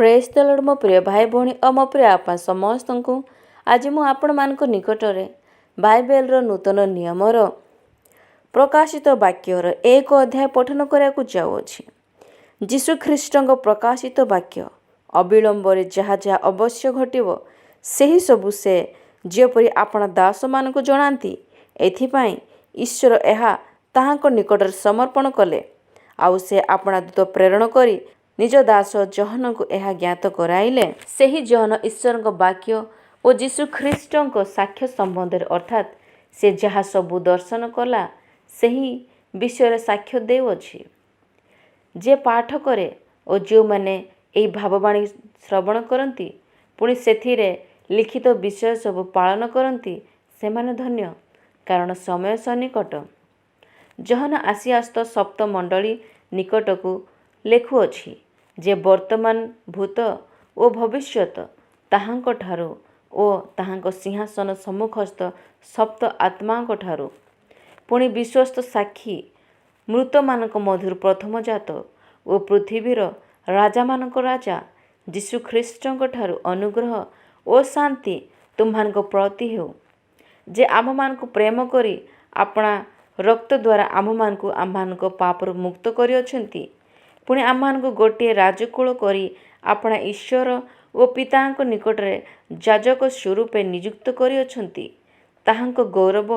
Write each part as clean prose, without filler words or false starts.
ପ୍ରେଜ୍ ଦ ଲର୍ଡ ମୋ ପ୍ରିୟ ଭାଇ ଭଉଣୀ ଓ ମୋ ପ୍ରିୟ ଆପା ସମସ୍ତଙ୍କୁ ଆଜି ମୁଁ ଆପଣମାନଙ୍କ ନିକଟରେ ବାଇବେଲର ନୂତନ ନିୟମର ପ୍ରକାଶିତ ବାକ୍ୟର ଏକ ଅଧ୍ୟାୟ ପଠନ କରିବାକୁ ଯାଉଅଛି। ଯୀଶୁଖ୍ରୀଷ୍ଟଙ୍କ ପ୍ରକାଶିତ ବାକ୍ୟ ଅବିଳମ୍ବରେ ଯାହା ଯାହା ଅବଶ୍ୟ ଘଟିବ ସେହି ସବୁ ସେ ଯେପରି ଆପଣା ଦାସମାନଙ୍କୁ ଜଣାନ୍ତି, ଏଥିପାଇଁ ଈଶ୍ୱର ଏହା ତାହାଙ୍କ ନିକଟରେ ସମର୍ପଣ କଲେ। ଆଉ ସେ ଆପଣା ଦୂତ ପ୍ରେରଣ କରି ନିଜ ଦାସ ଜହନଙ୍କୁ ଏହା ଜ୍ଞାତ କରାଇଲେ। ସେହି ଜହନ ଈଶ୍ୱରଙ୍କ ବାକ୍ୟ ଓ ଯୀଶୁଖ୍ରୀଷ୍ଟଙ୍କ ସାକ୍ଷ୍ୟ ସମ୍ବନ୍ଧରେ ଅର୍ଥାତ୍ ସେ ଯାହା ସବୁ ଦର୍ଶନ କଲା ସେହି ବିଷୟରେ ସାକ୍ଷ୍ୟ ଦେଉଅଛି। ଯେ ପାଠ କରେ ଓ ଯେଉଁମାନେ ଏହି ଭାବବାଣୀ ଶ୍ରବଣ କରନ୍ତି ପୁଣି ସେଥିରେ ଲିଖିତ ବିଷୟ ସବୁ ପାଳନ କରନ୍ତି, ସେମାନେ ଧନ୍ୟ, କାରଣ ସମୟ ସନ୍ନିକଟ। ଜହନ ଆସିଆସ୍ତ ସପ୍ତ ମଣ୍ଡଳୀ ନିକଟକୁ ଲେଖୁଅଛି ଯେ ବର୍ତ୍ତମାନ ଭୂତ ଓ ଭବିଷ୍ୟତ ତାହାଙ୍କଠାରୁ ଓ ତାହାଙ୍କ ସିଂହାସନ ସମ୍ମୁଖସ୍ଥ ସପ୍ତ ଆତ୍ମାଙ୍କଠାରୁ, ପୁଣି ବିଶ୍ୱସ୍ତ ସାକ୍ଷୀ, ମୃତମାନଙ୍କ ମଧ୍ୟରୁ ପ୍ରଥମଜାତ ଓ ପୃଥିବୀର ରାଜାମାନଙ୍କ ରାଜା ଯୀଶୁଖ୍ରୀଷ୍ଟଙ୍କଠାରୁ ଅନୁଗ୍ରହ ଓ ଶାନ୍ତି ତୁମ୍ଭମାନଙ୍କ ପ୍ରତି ହେଉ, ଯେ ଆମମାନଙ୍କୁ ପ୍ରେମ କରି ଆପଣା ରକ୍ତ ଦ୍ୱାରା ଆମ୍ଭମାନଙ୍କ ପାପରୁ ମୁକ୍ତ କରିଅଛନ୍ତି, ପୁଣି ଆମମାନଙ୍କୁ ଗୋଟିଏ ରାଜକୁଳ କରି ଆପଣା ଈଶ୍ୱର ଓ ପିତାଙ୍କ ନିକଟରେ ଯାଜକ ସ୍ୱରୂପେ ନିଯୁକ୍ତ କରିଅଛନ୍ତି। ତାହାଙ୍କ ଗୌରବ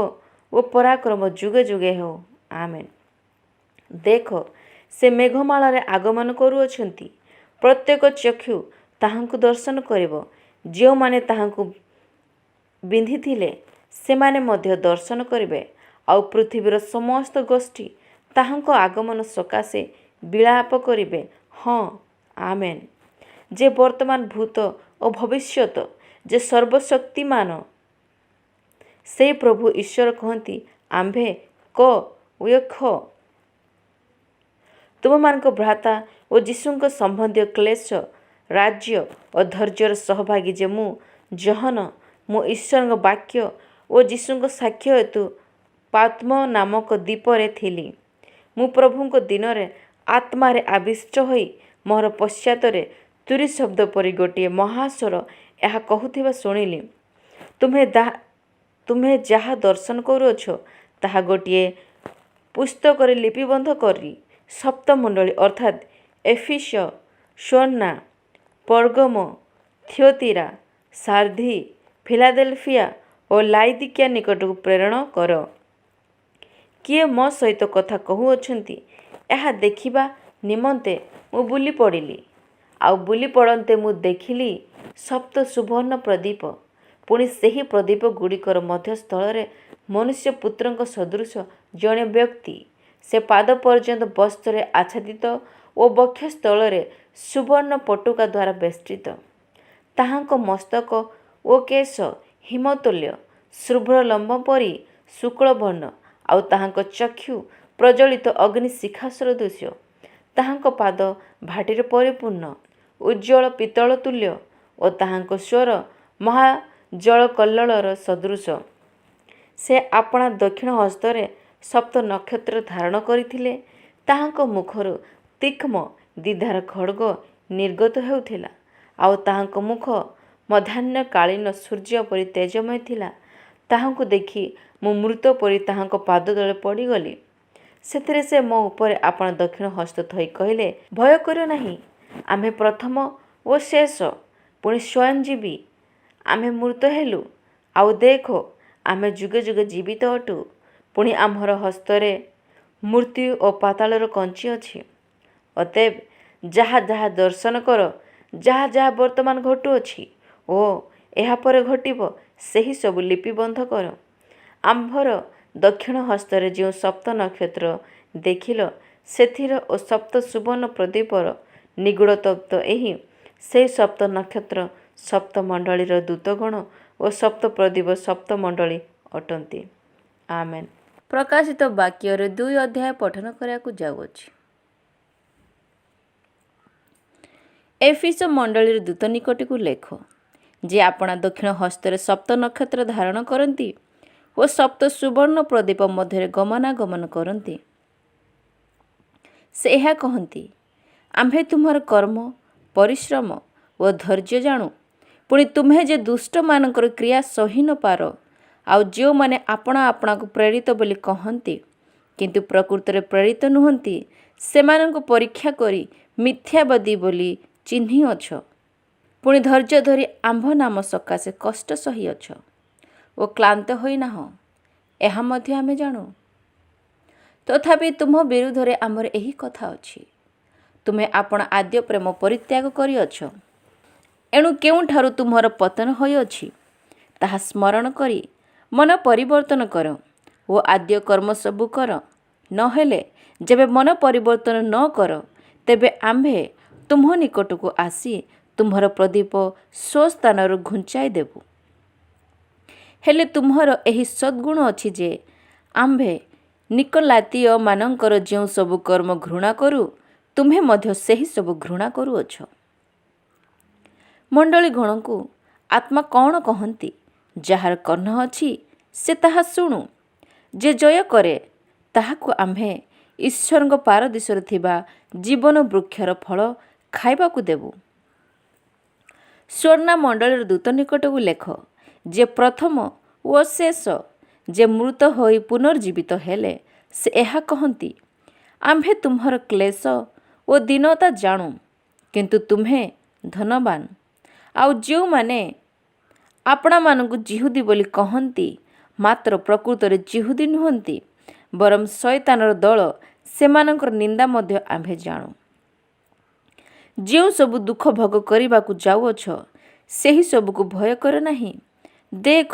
ଓ ପରାକ୍ରମ ଯୁଗେ ଯୁଗେ ହେଉ। ଆମେନ୍। ଦେଖ, ସେ ମେଘମାଳାରେ ଆଗମନ କରୁଅଛନ୍ତି। ପ୍ରତ୍ୟେକ ଚକ୍ଷୁ ତାହାଙ୍କୁ ଦର୍ଶନ କରିବ। ଯେଉଁମାନେ ତାହାଙ୍କୁ ବିନ୍ଧିଥିଲେ ସେମାନେ ମଧ୍ୟ ଦର୍ଶନ କରିବେ। ଆଉ ପୃଥିବୀର ସମସ୍ତ ଗୋଷ୍ଠୀ ତାହାଙ୍କ ଆଗମନ ସକାଶେ ବିଳାପ କରିବେ। ହଁ, ଆମେନ୍। ଯେ ବର୍ତ୍ତମାନ ଭୂତ ଓ ଭବିଷ୍ୟତ, ଯେ ସର୍ବଶକ୍ତିମାନ, ସେହି ପ୍ରଭୁ ଈଶ୍ୱର କହନ୍ତି, ଆମ୍ଭେ କ ୱେଖ ତୁମମାନଙ୍କ ଭ୍ରାତା ଓ ଯୀଶୁଙ୍କ ସମ୍ବନ୍ଧୀୟ କ୍ଲେଶ, ରାଜ୍ୟ ଓ ଧୈର୍ଯ୍ୟର ସହଭାଗୀ ଯେ ମୁଁ ଜହନ, ମୁଁ ଈଶ୍ୱରଙ୍କ ବାକ୍ୟ ଓ ଯୀଶୁଙ୍କ ସାକ୍ଷ୍ୟ ହେତୁ ପାତ୍ମ ନାମକ ଦ୍ୱୀପରେ ଥିଲି। ମୁଁ ପ୍ରଭୁଙ୍କ ଦିନରେ ଆତ୍ମାରେ ଆବିଷ୍ଟ ହୋଇ ମୋର ପଶ୍ଚାତରେ ତୁରୀ ଶବ୍ଦ ପରି ଗୋଟିଏ ମହାସ୍ୱର ଏହା କହୁଥିବା ଶୁଣିଲି, ତୁମ୍ଭେ ଯାହା ଦର୍ଶନ କରୁଅଛ ତାହା ଗୋଟିଏ ପୁସ୍ତକରେ ଲିପିବଦ୍ଧ କରି ସପ୍ତ ମଣ୍ଡଳୀ ଅର୍ଥାତ୍ ଏଫିସ, ସ୍ମର୍ଣ୍ଣା, ପର୍ଗମ, ଥିଓତିରା, ସାର୍ଦି, ଫିଲାଦେଲଫିଆ ଓ ଲାଇଦିକିଆ ନିକଟକୁ ପ୍ରେରଣ କର। କିଏ ମୋ ସହିତ କଥା କହୁଅଛନ୍ତି, ଏହା ଦେଖିବା ନିମନ୍ତେ ମୁଁ ବୁଲି ପଡ଼ିଲି। ଆଉ ବୁଲି ପଡ଼ନ୍ତେ ମୁଁ ଦେଖିଲି ସପ୍ତ ସୁବର୍ଣ୍ଣ ପ୍ରଦୀପ। ପୁଣି ସେହି ପ୍ରଦୀପଗୁଡ଼ିକର ମଧ୍ୟସ୍ଥଳରେ ମନୁଷ୍ୟପୁତ୍ରଙ୍କ ସଦୃଶ ଜଣେ ବ୍ୟକ୍ତି। ସେ ପାଦ ପର୍ଯ୍ୟନ୍ତ ବସ୍ତ୍ରରେ ଆଚ୍ଛାଦିତ ଓ ବକ୍ଷସ୍ଥଳରେ ସୁବର୍ଣ୍ଣ ପଟୁକା ଦ୍ୱାରା ବେଷ୍ଟିତ। ତାହାଙ୍କ ମସ୍ତକ ଓ କେଶ ହିମତୁଲ୍ୟ ଶୁଭ୍ର ଲମ୍ବ ପରି ଶୁକ୍ଳବର୍ଣ୍ଣ, ଆଉ ତାହାଙ୍କ ଚକ୍ଷୁ ପ୍ରଜ୍ୱଳିତ ଅଗ୍ନି ଶିଖା ସଦୃଶ। ତାହାଙ୍କ ପାଦ ଭାଟିରେ ପରିପୂର୍ଣ୍ଣ, ଉଜ୍ଜ୍ୱଳ ପିତ୍ତଳ ତୁଲ୍ୟ ଓ ତାହାଙ୍କ ସ୍ୱର ମହାଜଳକଲ୍ଲୋଳର ସଦୃଶ। ସେ ଆପଣା ଦକ୍ଷିଣ ହସ୍ତରେ ସପ୍ତ ନକ୍ଷତ୍ର ଧାରଣ କରିଥିଲେ। ତାହାଙ୍କ ମୁଖରୁ ତୀକ୍ଷ୍ଣ ଦ୍ୱିଧାର ଖଡ଼୍ଗ ନିର୍ଗତ ହେଉଥିଲା, ଆଉ ତାହାଙ୍କ ମୁଖ ମଧ୍ୟାହ୍ନକାଳୀନ ସୂର୍ଯ୍ୟ ପରି ତେଜମୟ ଥିଲା। ତାହାଙ୍କୁ ଦେଖି ମୁଁ ମୃତ ପରି ତାହାଙ୍କ ପାଦତଳେ ପଡ଼ିଗଲି। ସେଥିରେ ସେ ମୋ ଉପରେ ଆପଣା ଦକ୍ଷିଣ ହସ୍ତ ଥୋଇ କହିଲେ, ଭୟ କର ନାହିଁ। ଆମ୍ଭେ ପ୍ରଥମ ଓ ଶେଷ, ପୁଣି ସ୍ୱୟଂ ଜୀବୀ। ଆମ୍ଭେ ମୃତ ହେଲୁ, ଆଉ ଦେଖ, ଆମେ ଯୁଗେ ଯୁଗେ ଜୀବିତ ଅଟୁ। ପୁଣି ଆମ୍ଭର ହସ୍ତରେ ମୃତ୍ୟୁ ଓ ପାତାଳର କଞ୍ଚି ଅଛି। ଅତଏବ ଯାହା ଯାହା ଦର୍ଶନ କର, ଯାହା ଯାହା ବର୍ତ୍ତମାନ ଘଟୁଅଛି ଓ ଏହାପରେ ଘଟିବ, ସେହି ସବୁ ଲିପିବଦ୍ଧ କର। ଆମ୍ଭର ଦକ୍ଷିଣ ହସ୍ତରେ ଯେଉଁ ସପ୍ତ ନକ୍ଷତ୍ର ଦେଖିଲ, ସେଥିର ଓ ସପ୍ତ ସୁବର୍ଣ୍ଣ ପ୍ରଦୀପର ନିଗୂଢ଼ ତତ୍ତ୍ୱ ଏହି। ସେହି ସପ୍ତ ନକ୍ଷତ୍ର ସପ୍ତ ମଣ୍ଡଳୀର ଦୂତଗଣ ଓ ସପ୍ତ ପ୍ରଦୀପ ସପ୍ତ ମଣ୍ଡଳୀ ଅଟନ୍ତି। ଆମେନ୍। ପ୍ରକାଶିତ ବାକ୍ୟର 2 ଅଧ୍ୟାୟ ପଠନ କରିବାକୁ ଯାଉଅଛି। ଏଫିସ ମଣ୍ଡଳୀର ଦୂତ ନିକଟକୁ ଲେଖ, ଯେ ଆପଣା ଦକ୍ଷିଣ ହସ୍ତରେ ସପ୍ତ ନକ୍ଷତ୍ର ଧାରଣ କରନ୍ତି ଓ ସପ୍ତ ସୁବର୍ଣ୍ଣ ପ୍ରଦୀପ ମଧ୍ୟରେ ଗମନାଗମନ କରନ୍ତି। ସେ ଏହା କହନ୍ତି, ଆମ୍ଭେ ତୁମ୍ଭର କର୍ମ, ପରିଶ୍ରମ ଓ ଧୈର୍ଯ୍ୟ ଜାଣୁ। ପୁଣି ତୁମେ ଯେ ଦୁଷ୍ଟମାନଙ୍କର କ୍ରିୟା ସହି ନ ପାର, ଆଉ ଯେଉଁମାନେ ଆପଣା ଆପଣାକୁ ପ୍ରେରିତ ବୋଲି କହନ୍ତି କିନ୍ତୁ ପ୍ରକୃତରେ ପ୍ରେରିତ ନୁହନ୍ତି, ସେମାନଙ୍କୁ ପରୀକ୍ଷା କରି ମିଥ୍ୟାବାଦୀ ବୋଲି ଚିହ୍ନିଅଛ। ପୁଣି ଧୈର୍ଯ୍ୟ ଧରି ଆମ୍ଭ ନାମ ସକାଶେ କଷ୍ଟ ସହିଅଛ ଓ କ୍ଳାନ୍ତ ହୋଇନାହଁ, ଏହା ମଧ୍ୟ ଆମେ ଜାଣୁ। ତଥାପି ତୁମ ବିରୁଦ୍ଧରେ ଆମର ଏହି କଥା ଅଛି, ତୁମେ ଆପଣ ଆଦ୍ୟ ପ୍ରେମ ପରିତ୍ୟାଗ କରିଅଛ। ଏଣୁ କେଉଁଠାରୁ ତୁମର ପତନ ହୋଇଅଛି, ତାହା ସ୍ମରଣ କରି ମନ ପରିବର୍ତ୍ତନ କର ଓ ଆଦ୍ୟ କର୍ମ ସବୁ କର। ନହେଲେ ଯେବେ ମନ ପରିବର୍ତ୍ତନ ନ କର, ତେବେ ଆମ୍ଭେ ତୁମ୍ଭ ନିକଟକୁ ଆସି ତୁମ୍ଭର ପ୍ରଦୀପ ସ୍ୱସ୍ଥାନରୁ ଘୁଞ୍ଚାଇ ଦେବୁ। ହେଲେ ତୁମ୍ଭର ଏହି ସଦ୍ଗୁଣ ଅଛି ଯେ ଆମ୍ଭେ ନିକୋଲାତୀୟମାନଙ୍କର ଯେଉଁ ସବୁ କର୍ମ ଘୃଣା କରୁ, ତୁମ୍ଭେ ମଧ୍ୟ ସେହି ସବୁ ଘୃଣା କରୁଅଛ। ମଣ୍ଡଳୀଗଣଙ୍କୁ ଆତ୍ମା କ'ଣ କହନ୍ତି? ଯାହାର କର୍ଣ୍ଣ ଅଛି ସେ ତାହା ଶୁଣୁ। ଯେ ଜୟ କରେ ତାହାକୁ ଆମ୍ଭେ ଈଶ୍ୱରଙ୍କ ପାରଦୀଶରେ ଥିବା ଜୀବନ ବୃକ୍ଷର ଫଳ ଖାଇବାକୁ ଦେବୁ। ସ୍ୱର୍ଣ୍ଣା ମଣ୍ଡଳୀର ଦୂତ ନିକଟକୁ ଲେଖ ଯେ ପ୍ରଥମ ଓ ଶେଷ, ଯେ ମୃତ ହୋଇ ପୁନର୍ଜୀବିତ ହେଲେ, ସେ ଏହା କହନ୍ତି, ଆମ୍ଭେ ତୁମ୍ଭର କ୍ଲେଶ ଓ ଦୀନତା ଜାଣୁ, କିନ୍ତୁ ତୁମ୍ଭେ ଧନବାନ। ଆଉ ଯେଉଁମାନେ ଆପଣାମାନଙ୍କୁ ଯିହୁଦୀ ବୋଲି କହନ୍ତି, ମାତ୍ର ପ୍ରକୃତରେ ଯିହୁଦୀ ନୁହନ୍ତି, ବରଂ ଶୟତାନର ଦଳ, ସେମାନଙ୍କର ନିନ୍ଦା ମଧ୍ୟ ଆମ୍ଭେ ଜାଣୁ। ଯେଉଁ ସବୁ ଦୁଃଖ ଭୋଗ କରିବାକୁ ଯାଉଅଛ, ସେହି ସବୁକୁ ଭୟ କର ନାହିଁ। ଦେଖ,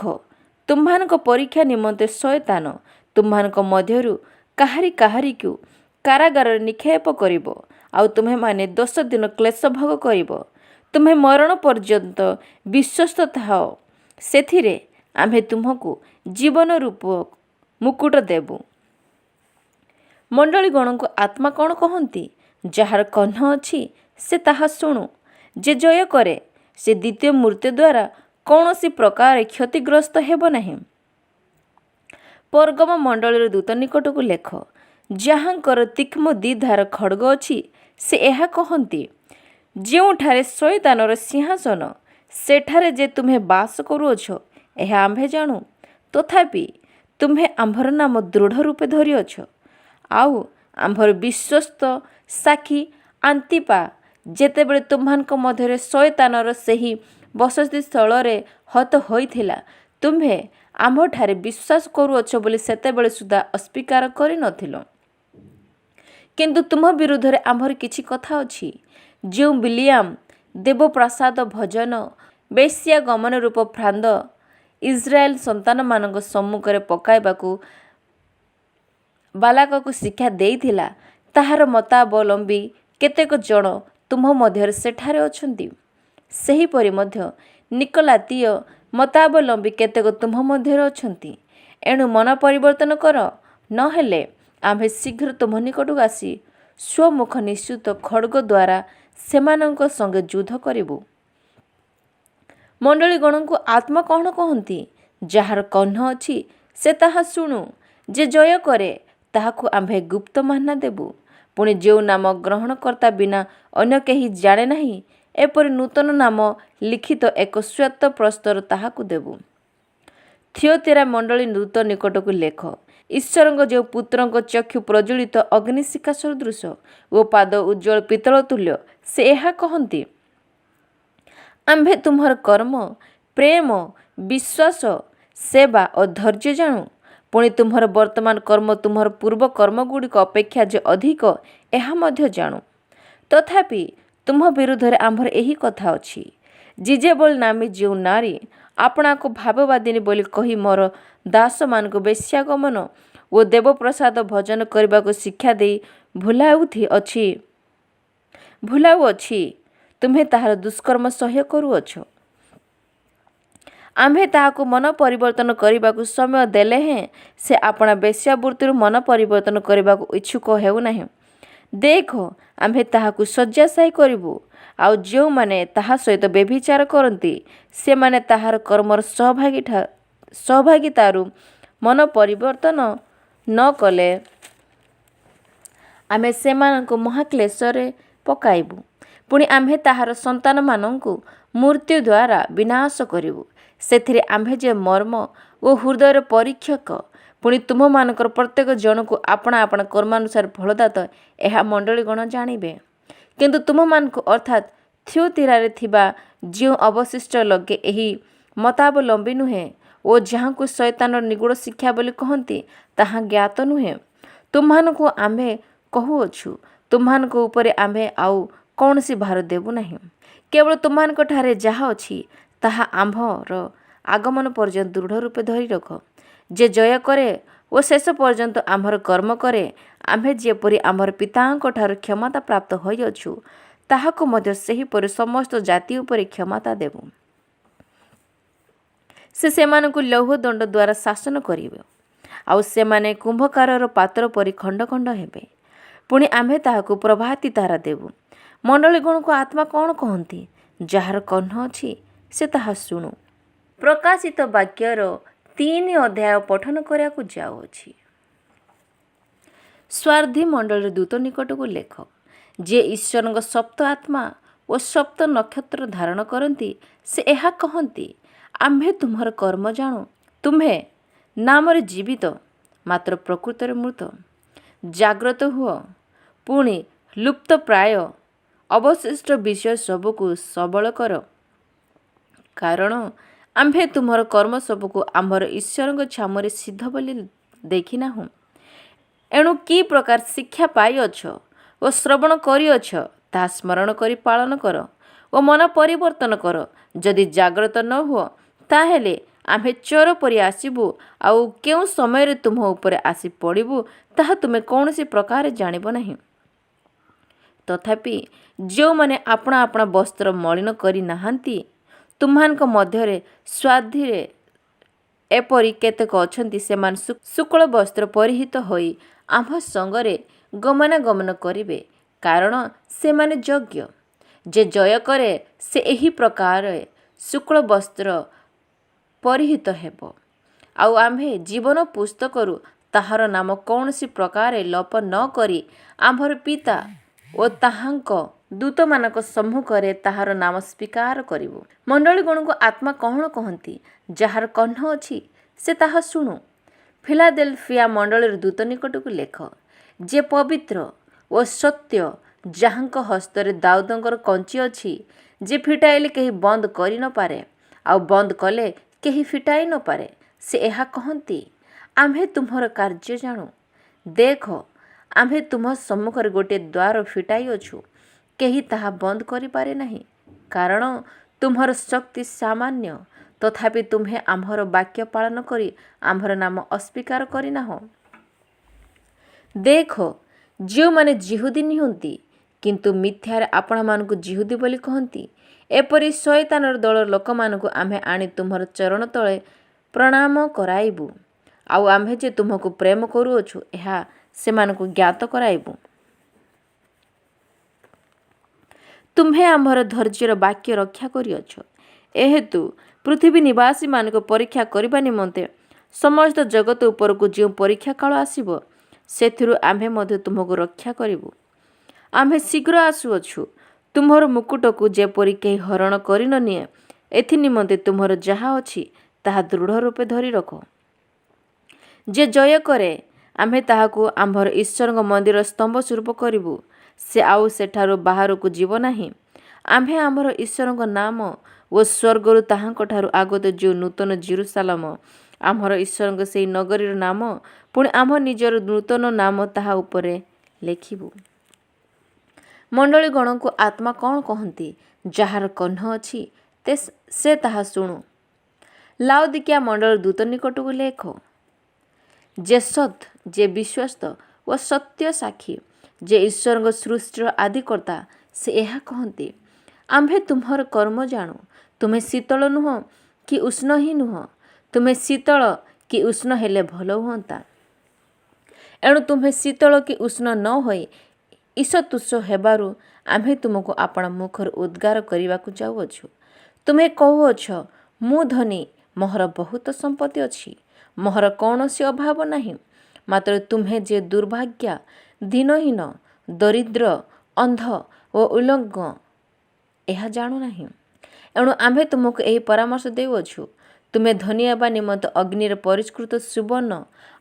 ତୁମ୍ଭମାନଙ୍କ ପରୀକ୍ଷା ନିମନ୍ତେ ଶୟତାନ ତୁମ୍ଭମାନଙ୍କ ମଧ୍ୟରୁ କାହାରିକୁ କାରାଗାରରେ ନିକ୍ଷେପ କରିବ, ଆଉ ତୁମ୍ଭେମାନେ 10 ଦିନ କ୍ଲେଶ ଭୋଗ କରିବ। ତୁମ୍ଭେ ମରଣ ପର୍ଯ୍ୟନ୍ତ ବିଶ୍ୱସ୍ତ ଥାଅ, ସେଥିରେ ଆମ୍ଭେ ତୁମ୍ଭଙ୍କୁ ଜୀବନ ରୂପ ମୁକୁଟ ଦେବୁ। ମଣ୍ଡଳୀଗଣଙ୍କୁ ଆତ୍ମା କ'ଣ କହନ୍ତି? ଯାହାର କର୍ଣ୍ଣ ଅଛି ସେ ତାହା ଶୁଣୁ। ଯେ ଜୟ କରେ ସେ ଦ୍ୱିତୀୟ ମୃତ୍ୟୁ ଦ୍ୱାରା କୌଣସି ପ୍ରକାରେ କ୍ଷତିଗ୍ରସ୍ତ ହେବ ନାହିଁ। ପରଗମ ମଣ୍ଡଳୀର ଦୂତ ନିକଟକୁ ଲେଖ, ଯାହାଙ୍କର ତୀକ୍ଷ୍ମ ଦ୍ୱିଧାର ଖଡ଼୍ଗ ଅଛି, ସେ ଏହା କହନ୍ତି, ଯେଉଁଠାରେ ଶୟତାନର ସିଂହାସନ, ସେଠାରେ ଯେ ତୁମ୍ଭେ ବାସ କରୁଅଛ, ଏହା ଆମ୍ଭେ ଜାଣୁ। ତଥାପି ତୁମ୍ଭେ ଆମ୍ଭର ନାମ ଦୃଢ଼ ରୂପେ ଧରିଅଛ। ଆଉ ଆମ୍ଭର ବିଶ୍ୱସ୍ତ ସାକ୍ଷୀ ଆନ୍ତିପା ଯେତେବେଳେ ତୁମ୍ଭମାନଙ୍କ ମଧ୍ୟରେ ଶୟତାନର ସେହି ବସତି ସ୍ଥଳରେ ହତ ହୋଇଥିଲା, ତୁମ୍ଭେ ଆମ୍ଭଠାରେ ବିଶ୍ୱାସ କରୁଅଛ ବୋଲି ସେତେବେଳେ ସୁଦ୍ଧା ଅସ୍ୱୀକାର କରିନଥିଲ। କିନ୍ତୁ ତୁମ୍ଭ ବିରୁଦ୍ଧରେ ଆମ୍ଭର କିଛି କଥା ଅଛି। ଯେଉଁ ବିଲିଆମ ଦେବପ୍ରସାଦ ଭଜନ, ବେଶ୍ୟାଗମନ ରୂପ ଫାନ୍ଦ ଇସ୍ରାଏଲ ସନ୍ତାନମାନଙ୍କ ସମ୍ମୁଖରେ ପକାଇବାକୁ ବାଲାକକୁ ଶିକ୍ଷା ଦେଇଥିଲା, ତାହାର ମତାବଲମ୍ବୀ କେତେକ ଜଣ ତୁମ୍ଭ ମଧ୍ୟରେ ସେଠାରେ ଅଛନ୍ତି। ସେହିପରି ମଧ୍ୟ ନିକୋଲାତୀୟ ମତାବଲମ୍ବୀ କେତେକ ତୁମ୍ଭ ମଧ୍ୟରେ ଅଛନ୍ତି। ଏଣୁ ମନ ପରିବର୍ତ୍ତନ କର, ନହେଲେ ଆମ୍ଭେ ଶୀଘ୍ର ତୁମ୍ଭ ନିକଟକୁ ଆସି ସ୍ୱମୁଖ ନିଶ୍ଚିତ ଖଡ଼୍ଗ ଦ୍ୱାରା ସେମାନଙ୍କ ସଙ୍ଗେ ଯୁଦ୍ଧ କରିବୁ। ମଣ୍ଡଳୀଗଣଙ୍କୁ ଆତ୍ମା କ'ଣ କହନ୍ତି? ଯାହାର କର୍ଣ୍ଣ ଅଛି ସେ ତାହା ଶୁଣୁ। ଯେ ଜୟ କରେ ତାହାକୁ ଆମ୍ଭେ ଗୁପ୍ତ ମାନ୍ନା ଦେବୁ। ପୁଣି ଯେଉଁ ନାମ ଗ୍ରହଣକର୍ତ୍ତା ବିନା ଅନ୍ୟ କେହି ଜାଣେ ନାହିଁ, ଏପରି ନୂତନ ନାମ ଲିଖିତ ଏକ ଶ୍ୱେତ ପ୍ରସ୍ତର ତାହାକୁ ଦେବୁ। ଥିୟତିରା ମଣ୍ଡଳୀ ଦୂତ ନିକଟକୁ ଲେଖ, ଈଶ୍ୱରଙ୍କ ଯେଉଁ ପୁତ୍ରଙ୍କ ଚକ୍ଷୁ ପ୍ରଜ୍ୱଳିତ ଅଗ୍ନିଶିଖା ସଦୃଶ ଓ ପାଦ ଉଜ୍ଜ୍ୱଳ ପିତ୍ତଳ ତୁଲ୍ୟ, ସେ ଏହା କହନ୍ତି, ଆମ୍ଭେ ତୁମ୍ଭର କର୍ମ, ପ୍ରେମ, ବିଶ୍ୱାସ, ସେବା ଓ ଧୈର୍ଯ୍ୟ ଜାଣୁ। ପୁଣି ତୁମ୍ଭର ବର୍ତ୍ତମାନ କର୍ମ ତୁମ୍ଭର ପୂର୍ବ କର୍ମଗୁଡ଼ିକ ଅପେକ୍ଷା ଯେ ଅଧିକ, ଏହା ମଧ୍ୟ ଜାଣୁ। ତଥାପି ତୁମ୍ଭ ବିରୁଦ୍ଧରେ ଆମ୍ଭର ଏହି କଥା ଅଛି, ଜିଜେବଲ୍ ନାମୀ ଯେଉଁ ନାରୀ ଆପଣାକୁ ଭାବବାଦିନୀ ବୋଲି କହି ମୋର ଦାସମାନଙ୍କୁ ବେଶ୍ୟାଗମନ ଓ ଦେବପ୍ରସାଦ ଭଜନ କରିବାକୁ ଶିକ୍ଷା ଦେଇ ଭୁଲାଉଅଛି, ତୁମ୍ଭେ ତାହାର ଦୁଷ୍କର୍ମ ସହ୍ୟ କରୁଅଛ। ଆମ୍ଭେ ତାହାକୁ ମନ ପରିବର୍ତ୍ତନ କରିବାକୁ ସମୟ ଦେଲେ ହେଁ ସେ ଆପଣା ବେଶ୍ୟାବୃତ୍ତିରୁ ମନ ପରିବର୍ତ୍ତନ କରିବାକୁ ଇଚ୍ଛୁକ ହେଉନାହିଁ। ଦେଖ, ଆମ୍ଭେ ତାହାକୁ ଶଯ୍ୟାଶାୟୀ କରିବୁ, ଆଉ ଯେଉଁମାନେ ତାହା ସହିତ ବ୍ୟଭିଚାର କରନ୍ତି, ସେମାନେ ତାହାର କର୍ମର ସହଭାଗିତାରୁ ମନ ପରିବର୍ତ୍ତନ ନ କଲେ, ଆମେ ସେମାନଙ୍କୁ ମହାକ୍ଲେଶରେ ପକାଇବୁ। ପୁଣି ଆମ୍ଭେ ତାହାର ସନ୍ତାନମାନଙ୍କୁ ମୃତ୍ୟୁ ଦ୍ୱାରା ବିନାଶ କରିବୁ। ସେଥିରେ ଆମ୍ଭେ ଯେ ମର୍ମ ଓ ହୃଦୟର ପରୀକ୍ଷକ, ପୁଣି ତୁମମାନଙ୍କର ପ୍ରତ୍ୟେକ ଜଣକୁ ଆପଣା ଆପଣା କର୍ମାନୁସାରେ ଫଳଦାତ, ଏହା ମଣ୍ଡଳୀଗଣ ଜାଣିବେ। କିନ୍ତୁ ତୁମମାନଙ୍କୁ ଅର୍ଥାତ୍ ଥିଓତିରାରେ ଥିବା ଯେଉଁ ଅବଶିଷ୍ଟ ଲୋକେ ଏହି ମତାବଲମ୍ବୀ ନୁହେଁ ଓ ଯାହାଙ୍କୁ ଶୟତାନର ନିଗୁଡ଼ ଶିକ୍ଷା ବୋଲି କହନ୍ତି, ତାହା ଜ୍ଞାତ ନୁହେଁ। ତୁମମାନଙ୍କୁ ଆମ୍ଭେ କହୁଅଛୁ, ତୁମମାନଙ୍କ ଉପରେ ଆମ୍ଭେ ଆଉ କୌଣସି ଭାର ଦେବୁ ନାହିଁ। କେବଳ ତୁମମାନଙ୍କଠାରେ ଯାହା ଅଛି ତାହା ଆମ୍ଭର ଆଗମନ ପର୍ଯ୍ୟନ୍ତ ଦୃଢ଼ ରୂପେ ଧରି ରଖ। ଯେ ଜୟ କରେ ଓ ଶେଷ ପର୍ଯ୍ୟନ୍ତ ଆମ୍ଭର କର୍ମ କରେ, ଆମ୍ଭେ ଯେପରି ଆମ୍ଭର ପିତାଙ୍କଠାରୁ କ୍ଷମତା ପ୍ରାପ୍ତ ହୋଇଅଛୁ, ତାହାକୁ ମଧ୍ୟ ସେହିପରି ସମସ୍ତ ଜାତି ଉପରେ କ୍ଷମତା ଦେବୁ। ସେ ସେମାନଙ୍କୁ ଲୌହ ଦଣ୍ଡ ଦ୍ୱାରା ଶାସନ କରିବ, ଆଉ ସେମାନେ କୁମ୍ଭକାରର ପାତ୍ର ପରି ଖଣ୍ଡ ଖଣ୍ଡ ହେବେ। ପୁଣି ଆମ୍ଭେ ତାହାକୁ ପ୍ରଭାତୀ ତାରା ଦେବୁ। ମଣ୍ଡଳୀଗଣକୁ ଆତ୍ମା କ'ଣ କହନ୍ତି? ଯାହାର କର୍ଣ୍ଣ ଅଛି ସେ ତାହା ଶୁଣୁ। ପ୍ରକାଶିତ ବାକ୍ୟର 3 ଅଧ୍ୟାୟ ପଠନ କରିବାକୁ ଯାଉଅଛି। ସ୍ୱାର୍ଧୀ ମଣ୍ଡଳୀର ଦୂତ ନିକଟକୁ ଲେଖ, ଯିଏ ଈଶ୍ୱରଙ୍କ ସପ୍ତ ଆତ୍ମା ଓ ସପ୍ତ ନକ୍ଷତ୍ର ଧାରଣ କରନ୍ତି, ସେ ଏହା କହନ୍ତି, ଆମ୍ଭେ ତୁମର କର୍ମ ଜାଣୁ। ତୁମ୍ଭେ ନାମରେ ଜୀବିତ, ମାତ୍ର ପ୍ରକୃତରେ ମୃତ। ଜାଗ୍ରତ ହୁଅ, ପୁଣି ଲୁପ୍ତପ୍ରାୟ ଅବଶିଷ୍ଟ ବିଷୟ ସବୁକୁ ସବଳ କର। କାରଣ ଆମ୍ଭେ ତୁମର କର୍ମ ସବୁକୁ ଆମ୍ଭର ଈଶ୍ୱରଙ୍କ ଛାମୁରେ ସିଦ୍ଧ ବୋଲି ଦେଖିନାହୁଁ। ଏଣୁ କି ପ୍ରକାର ଶିକ୍ଷା ପାଇଅଛ ଓ ଶ୍ରବଣ କରିଅଛ, ତାହା ସ୍ମରଣ କରି ପାଳନ କର ଓ ମନ ପରିବର୍ତ୍ତନ କର। ଯଦି ଜାଗ୍ରତ ନ ହୁଅ, ତାହେଲେ ଆମ୍ଭେ ଚୋର ପରି ଆସିବୁ, ଆଉ କେଉଁ ସମୟରେ ତୁମ ଉପରେ ଆସି ପଡ଼ିବୁ, ତାହା ତୁମେ କୌଣସି ପ୍ରକାରେ ଜାଣିବ ନାହିଁ। ତଥାପି ଯେଉଁମାନେ ଆପଣା ଆପଣା ବସ୍ତ୍ର ମଳିନ କରି ନାହାନ୍ତି, ତୁମ୍ଭମାନଙ୍କ ମଧ୍ୟରେ ସ୍ୱାଧୀରେ ଏପରି କେତେକ ଅଛନ୍ତି, ସେମାନେ ଶୁକ୍ଳ ବସ୍ତ୍ର ପରିହିତ ହୋଇ ଆମ୍ଭ ସଙ୍ଗରେ ଗମନାଗମନ କରିବେ, କାରଣ ସେମାନେ ଯୋଗ୍ୟ। ଯେ ଜୟ କରେ ସେ ଏହି ପ୍ରକାର ଶୁକ୍ଳ ବସ୍ତ୍ର ପରିହିତ ହେବ, ଆଉ ଆମ୍ଭେ ଜୀବନ ପୁସ୍ତକରୁ ତାହାର ନାମ କୌଣସି ପ୍ରକାରେ ଲୋପ ନ କରି ଆମ୍ଭର ପିତା ଓ ତାହାଙ୍କ ଦୂତମାନଙ୍କ ସମ୍ମୁଖରେ ତାହାର ନାମ ସ୍ୱୀକାର କରିବୁ। ମଣ୍ଡଳୀଗଣକୁ ଆତ୍ମା କ'ଣ କହନ୍ତି? ଯାହାର କର୍ଣ୍ଣ ଅଛି ସେ ତାହା ଶୁଣୁ। ଫିଲାଦେଲଫିଆ ମଣ୍ଡଳୀର ଦୂତ ନିକଟକୁ ଲେଖ, ଯେ ପବିତ୍ର ଓ ସତ୍ୟ, ଯାହାଙ୍କ ହସ୍ତରେ ଦାଉଦଙ୍କର କଞ୍ଚି ଅଛି, ଯେ ଫିଟାଇଲେ କେହି ବନ୍ଦ କରି ନ ପାରେ, ଆଉ ବନ୍ଦ କଲେ କେହି ଫିଟାଇ ନ ପାରେ, ସେ ଏହା କହନ୍ତି, ଆମ୍ଭେ ତୁମ୍ଭର କାର୍ଯ୍ୟ ଜାଣୁ। ଦେଖ, ଆମ୍ଭେ ତୁମ୍ଭ ସମ୍ମୁଖରେ ଗୋଟିଏ ଦ୍ୱାର ଫିଟାଇଅଛୁ, କେହି ତାହା ବନ୍ଦ କରିପାରେ ନାହିଁ। କାରଣ ତୁମ୍ଭର ଶକ୍ତି ସାମାନ୍ୟ, ତଥାପି ତୁମ୍ଭେ ଆମ୍ଭର ବାକ୍ୟ ପାଳନ କରି ଆମ୍ଭର ନାମ ଅସ୍ୱୀକାର କରିନାହଁ। ଦେଖ, ଯେଉଁମାନେ ଯିହୁଦୀ ନୁହନ୍ତି, କିନ୍ତୁ ମିଥ୍ୟାରେ ଆପଣାମାନଙ୍କୁ ଯିହୁଦୀ ବୋଲି କହନ୍ତି, ଏପରି ଶୟତାନର ଦଳର ଲୋକମାନଙ୍କୁ ଆମ୍ଭେ ଆଣି ତୁମ୍ଭର ଚରଣ ତଳେ ପ୍ରଣାମ କରାଇବୁ। ଆଉ ଆମ୍ଭେ ଯେ ତୁମକୁ ପ୍ରେମ କରୁଅଛୁ, ଏହା ସେମାନଙ୍କୁ ଜ୍ଞାତ କରାଇବୁ। ତୁମ୍ଭେ ଆମ୍ଭର ଧୈର୍ଯ୍ୟର ବାକ୍ୟ ରକ୍ଷା କରିଅଛ। ଏହେତୁ ପୃଥିବୀ ନିବାସୀମାନଙ୍କୁ ପରୀକ୍ଷା କରିବା ନିମନ୍ତେ ସମସ୍ତ ଜଗତ ଉପରକୁ ଯେଉଁ ପରୀକ୍ଷା କାଳ ଆସିବ, ସେଥିରୁ ଆମ୍ଭେ ମଧ୍ୟ ତୁମକୁ ରକ୍ଷା କରିବୁ। ଆମ୍ଭେ ଶୀଘ୍ର ଆସୁଅଛୁ। ତୁମ୍ଭର ମୁକୁଟକୁ ଯେପରି କେହି ହରଣ କରି ନ ନିଏ, ଏଥି ନିମନ୍ତେ ତୁମ୍ଭର ଯାହା ଅଛି ତାହା ଦୃଢ଼ ରୂପେ ଧରି ରଖ। ଯେ ଜୟ କରେ, ଆମ୍ଭେ ତାହାକୁ ଆମ୍ଭର ଈଶ୍ୱରଙ୍କ ମନ୍ଦିର ସ୍ତମ୍ଭ ସ୍ୱରୂପ କରିବୁ। ସେ ଆଉ ସେଠାରୁ ବାହାରକୁ ଯିବ ନାହିଁ। ଆମ୍ଭେ ଆମ୍ଭର ଈଶ୍ୱରଙ୍କ ନାମ ଓ ସ୍ୱର୍ଗରୁ ତାହାଙ୍କଠାରୁ ଆଗତ ଯେଉଁ ନୂତନ ଜେରୁସାଲେମ, ଆମ୍ଭର ଈଶ୍ୱରଙ୍କ ସେହି ନଗରୀର ନାମ, ପୁଣି ଆମ୍ଭ ନିଜର ନୂତନ ନାମ ତାହା ଉପରେ ଲେଖିବୁ। ମଣ୍ଡଳୀଗଣକୁ ଆତ୍ମା କ'ଣ କହନ୍ତି? ଯାହାର କର୍ଣ୍ଣ ଅଛି ସେ ତାହା ଶୁଣୁ। ଲାଉଦିକିଆ ମଣ୍ଡଳର ଦୂତ ନିକଟକୁ ଲେଖ, ଯେ ସତ୍, ଯେ ବିଶ୍ୱସ୍ତ ଓ ସତ୍ୟ ସାକ୍ଷୀ, ଯେ ଈଶ୍ୱରଙ୍କ ସୃଷ୍ଟିର ଆଦିକର୍ତ୍ତା, ସେ ଏହା କହନ୍ତି, ଆମ୍ଭେ ତୁମ୍ଭର କର୍ମ ଜାଣୁ। ତୁମେ ଶୀତଳ ନୁହଁ କି ଉଷ୍ଣ ହିଁ ନୁହଁ। ତୁମେ ଶୀତଳ କି ଉଷ୍ଣ ହେଲେ ଭଲ ହୁଅନ୍ତା। ଏଣୁ ତୁମ୍ଭେ ଶୀତଳ କି ଉଷ୍ଣ ନ ହୋଇ ଈଷତୁଷ ହେବାରୁ ଆମ୍ଭେ ତୁମକୁ ଆପଣା ମୁଖରେ ଉଦ୍ଗାର କରିବାକୁ ଯାଉଅଛୁ। ତୁମେ କହୁଅଛ, ମୁଁ ଧନୀ, ମୋହର ବହୁତ ସମ୍ପତ୍ତି ଅଛି, ମୋହର କୌଣସି ଅଭାବ ନାହିଁ। ମାତ୍ର ତୁମ୍ଭେ ଯେ ଦୁର୍ଭାଗ୍ୟା, ଦୀନହୀନ, ଦରିଦ୍ର, ଅନ୍ଧ ଓ ଉଲଗ୍ନ, ଏହା ଜାଣୁନାହିଁ। ଏଣୁ ଆମ୍ଭେ ତୁମକୁ ଏହି ପରାମର୍ଶ ଦେଉଅଛୁ, ତୁମେ ଧନୀ ହେବା ନିମନ୍ତେ ଅଗ୍ନିରେ ପରିଷ୍କୃତ ସୁବର୍ଣ୍ଣ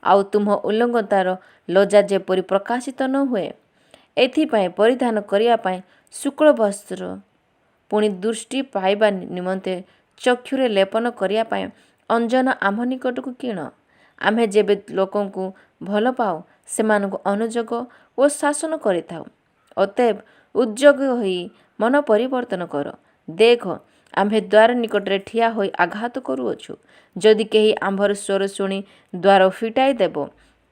ଆଉ ତୁମ ଉଲ୍ଲଙ୍ଘତାର ଲଜ୍ଜା ଯେପରି ପ୍ରକାଶିତ ନ ହୁଏ, ଏଥିପାଇଁ ପରିଧାନ କରିବା ପାଇଁ ଶୁକ୍ଳ ବସ୍ତ୍ର, ପୁଣି ଦୃଷ୍ଟି ପାଇବା ନିମନ୍ତେ ଚକ୍ଷୁରେ ଲେପନ କରିବା ପାଇଁ ଅଞ୍ଜନ ଆମ ନିକଟକୁ କିଣ। ଆମ୍ଭେ ଯେବେ ଲୋକଙ୍କୁ ଭଲ ପାଉ, ସେମାନଙ୍କୁ ଅନୁଯୋଗ ଓ ଶାସନ କରିଥାଉ। ଅତଏବ ଉଦ୍ଯୋଗ ହୋଇ ମନ ପରିବର୍ତ୍ତନ କର। ଦେଖ, ଆମ୍ଭେ ଦ୍ୱାର ନିକଟରେ ଠିଆ ହୋଇ ଆଘାତ କରୁଅଛୁ। ଯଦି କେହି ଆମ୍ଭର ସ୍ୱର ଶୁଣି ଦ୍ୱାର ଫିଟାଇ ଦେବ,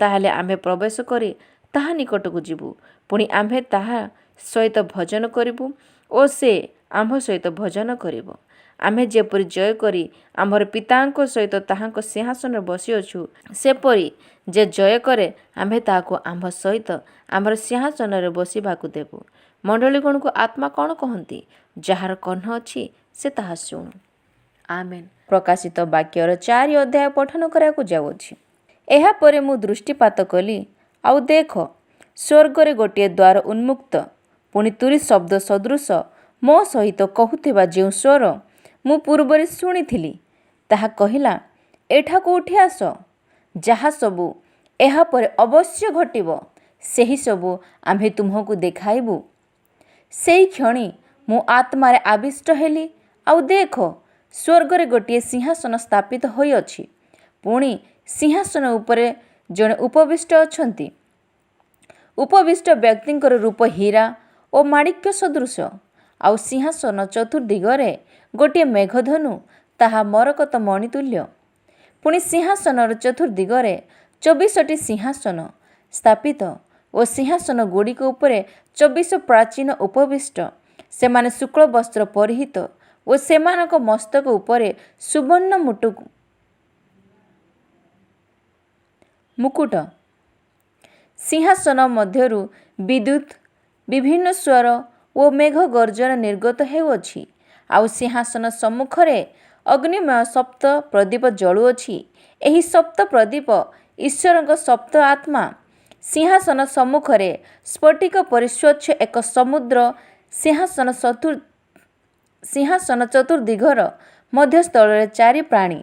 ତାହେଲେ ଆମ୍ଭେ ପ୍ରବେଶ କରି ତାହା ନିକଟକୁ ଯିବୁ। ପୁଣି ଆମ୍ଭେ ତାହା ସହିତ ଭୋଜନ କରିବୁ ଓ ସେ ଆମ୍ଭ ସହିତ ଭୋଜନ କରିବ। ଆମ୍ଭେ ଯେପରି ଜୟ କରି ଆମ୍ଭର ପିତାଙ୍କ ସହିତ ତାହାଙ୍କ ସିଂହାସନରେ ବସିଅଛୁ, ସେପରି ଯେ ଜୟ କରେ, ଆମ୍ଭେ ତାହାକୁ ଆମ୍ଭ ସହିତ ଆମ୍ଭର ସିଂହାସନରେ ବସିବାକୁ ଦେବୁ। ମଣ୍ଡଳୀଗଣକୁ ଆତ୍ମା କ'ଣ କହନ୍ତି? ଯାହାର କର୍ଣ୍ଣ ଅଛି ସେ ତାହା ଶୁଣୁ। ଆମେନ୍। ପ୍ରକାଶିତ ବାକ୍ୟର 4 ଅଧ୍ୟାୟ ପଠନ କରିବାକୁ ଯାଉଅଛି। ଏହାପରେ ମୁଁ ଦୃଷ୍ଟିପାତ କଲି, ଆଉ ଦେଖ, ସ୍ୱର୍ଗରେ ଗୋଟିଏ ଦ୍ୱାର ଉନ୍ମୁକ୍ତ। ପୁଣି ତୁରୀ ଶବ୍ଦ ସଦୃଶ ମୋ ସହିତ କହୁଥିବା ଯେଉଁ ସ୍ୱର ମୁଁ ପୂର୍ବରେ ଶୁଣିଥିଲି, ତାହା କହିଲା, ଏଠାକୁ ଉଠି ଆସ। ଯାହା ସବୁ ଏହାପରେ ଅବଶ୍ୟ ଘଟିବ, ସେହି ସବୁ ଆମ୍ଭେ ତୁମକୁ ଦେଖାଇବୁ। ସେହି କ୍ଷଣି ମୁଁ ଆତ୍ମାରେ ଆବିଷ୍ଟ ହେଲି, ଆଉ ଦେଖ, ସ୍ୱର୍ଗରେ ଗୋଟିଏ ସିଂହାସନ ସ୍ଥାପିତ ହୋଇଅଛି। ପୁଣି ସିଂହାସନ ଉପରେ ଜଣେ ଉପବିଷ୍ଟ ଅଛନ୍ତି। ଉପବିଷ୍ଟ ବ୍ୟକ୍ତିଙ୍କର ରୂପ ହୀରା ଓ ମାଣିକ୍ୟ ସଦୃଶ। ଆଉ ସିଂହାସନ ଚତୁର୍ଦିଗରେ ଗୋଟିଏ ମେଘଧନୁ, ତାହା ମରକତ ମଣି ତୁଲ୍ୟ। ପୁଣି ସିଂହାସନର ଚତୁର୍ଦିଗରେ 24ଟି ସିଂହାସନ ସ୍ଥାପିତ ଓ ସିଂହାସନ ଗୁଡ଼ିକ ଉପରେ 24 ପ୍ରାଚୀନ ଉପବିଷ୍ଟ। ସେମାନେ ଶୁକ୍ଳ ବସ୍ତ୍ର ପରିହିତ ଓ ସେମାନଙ୍କ ମସ୍ତକ ଉପରେ ସୁବର୍ଣ୍ଣ ମୁକୁଟ। ସିଂହାସନ ମଧ୍ୟରୁ ବିଦ୍ୟୁତ୍, ବିଭିନ୍ନ ସ୍ୱର ଓ ମେଘ ଗର୍ଜନ ନିର୍ଗତ ହେଉଅଛି। ଆଉ ସିଂହାସନ ସମ୍ମୁଖରେ ଅଗ୍ନିମୟ ସପ୍ତ ପ୍ରଦୀପ ଜଳୁଅଛି। ଏହି ସପ୍ତ ପ୍ରଦୀପ ଈଶ୍ୱରଙ୍କ ସପ୍ତ ଆତ୍ମା। ସିଂହାସନ ସମ୍ମୁଖରେ ସ୍ଫଟିକ ପରିସ୍ୱଚ୍ଛ ଏକ ସମୁଦ୍ର। ସିଂହାସନ ଚତୁର୍ଦିଗର ମଧ୍ୟସ୍ଥଳରେ 4 ପ୍ରାଣୀ,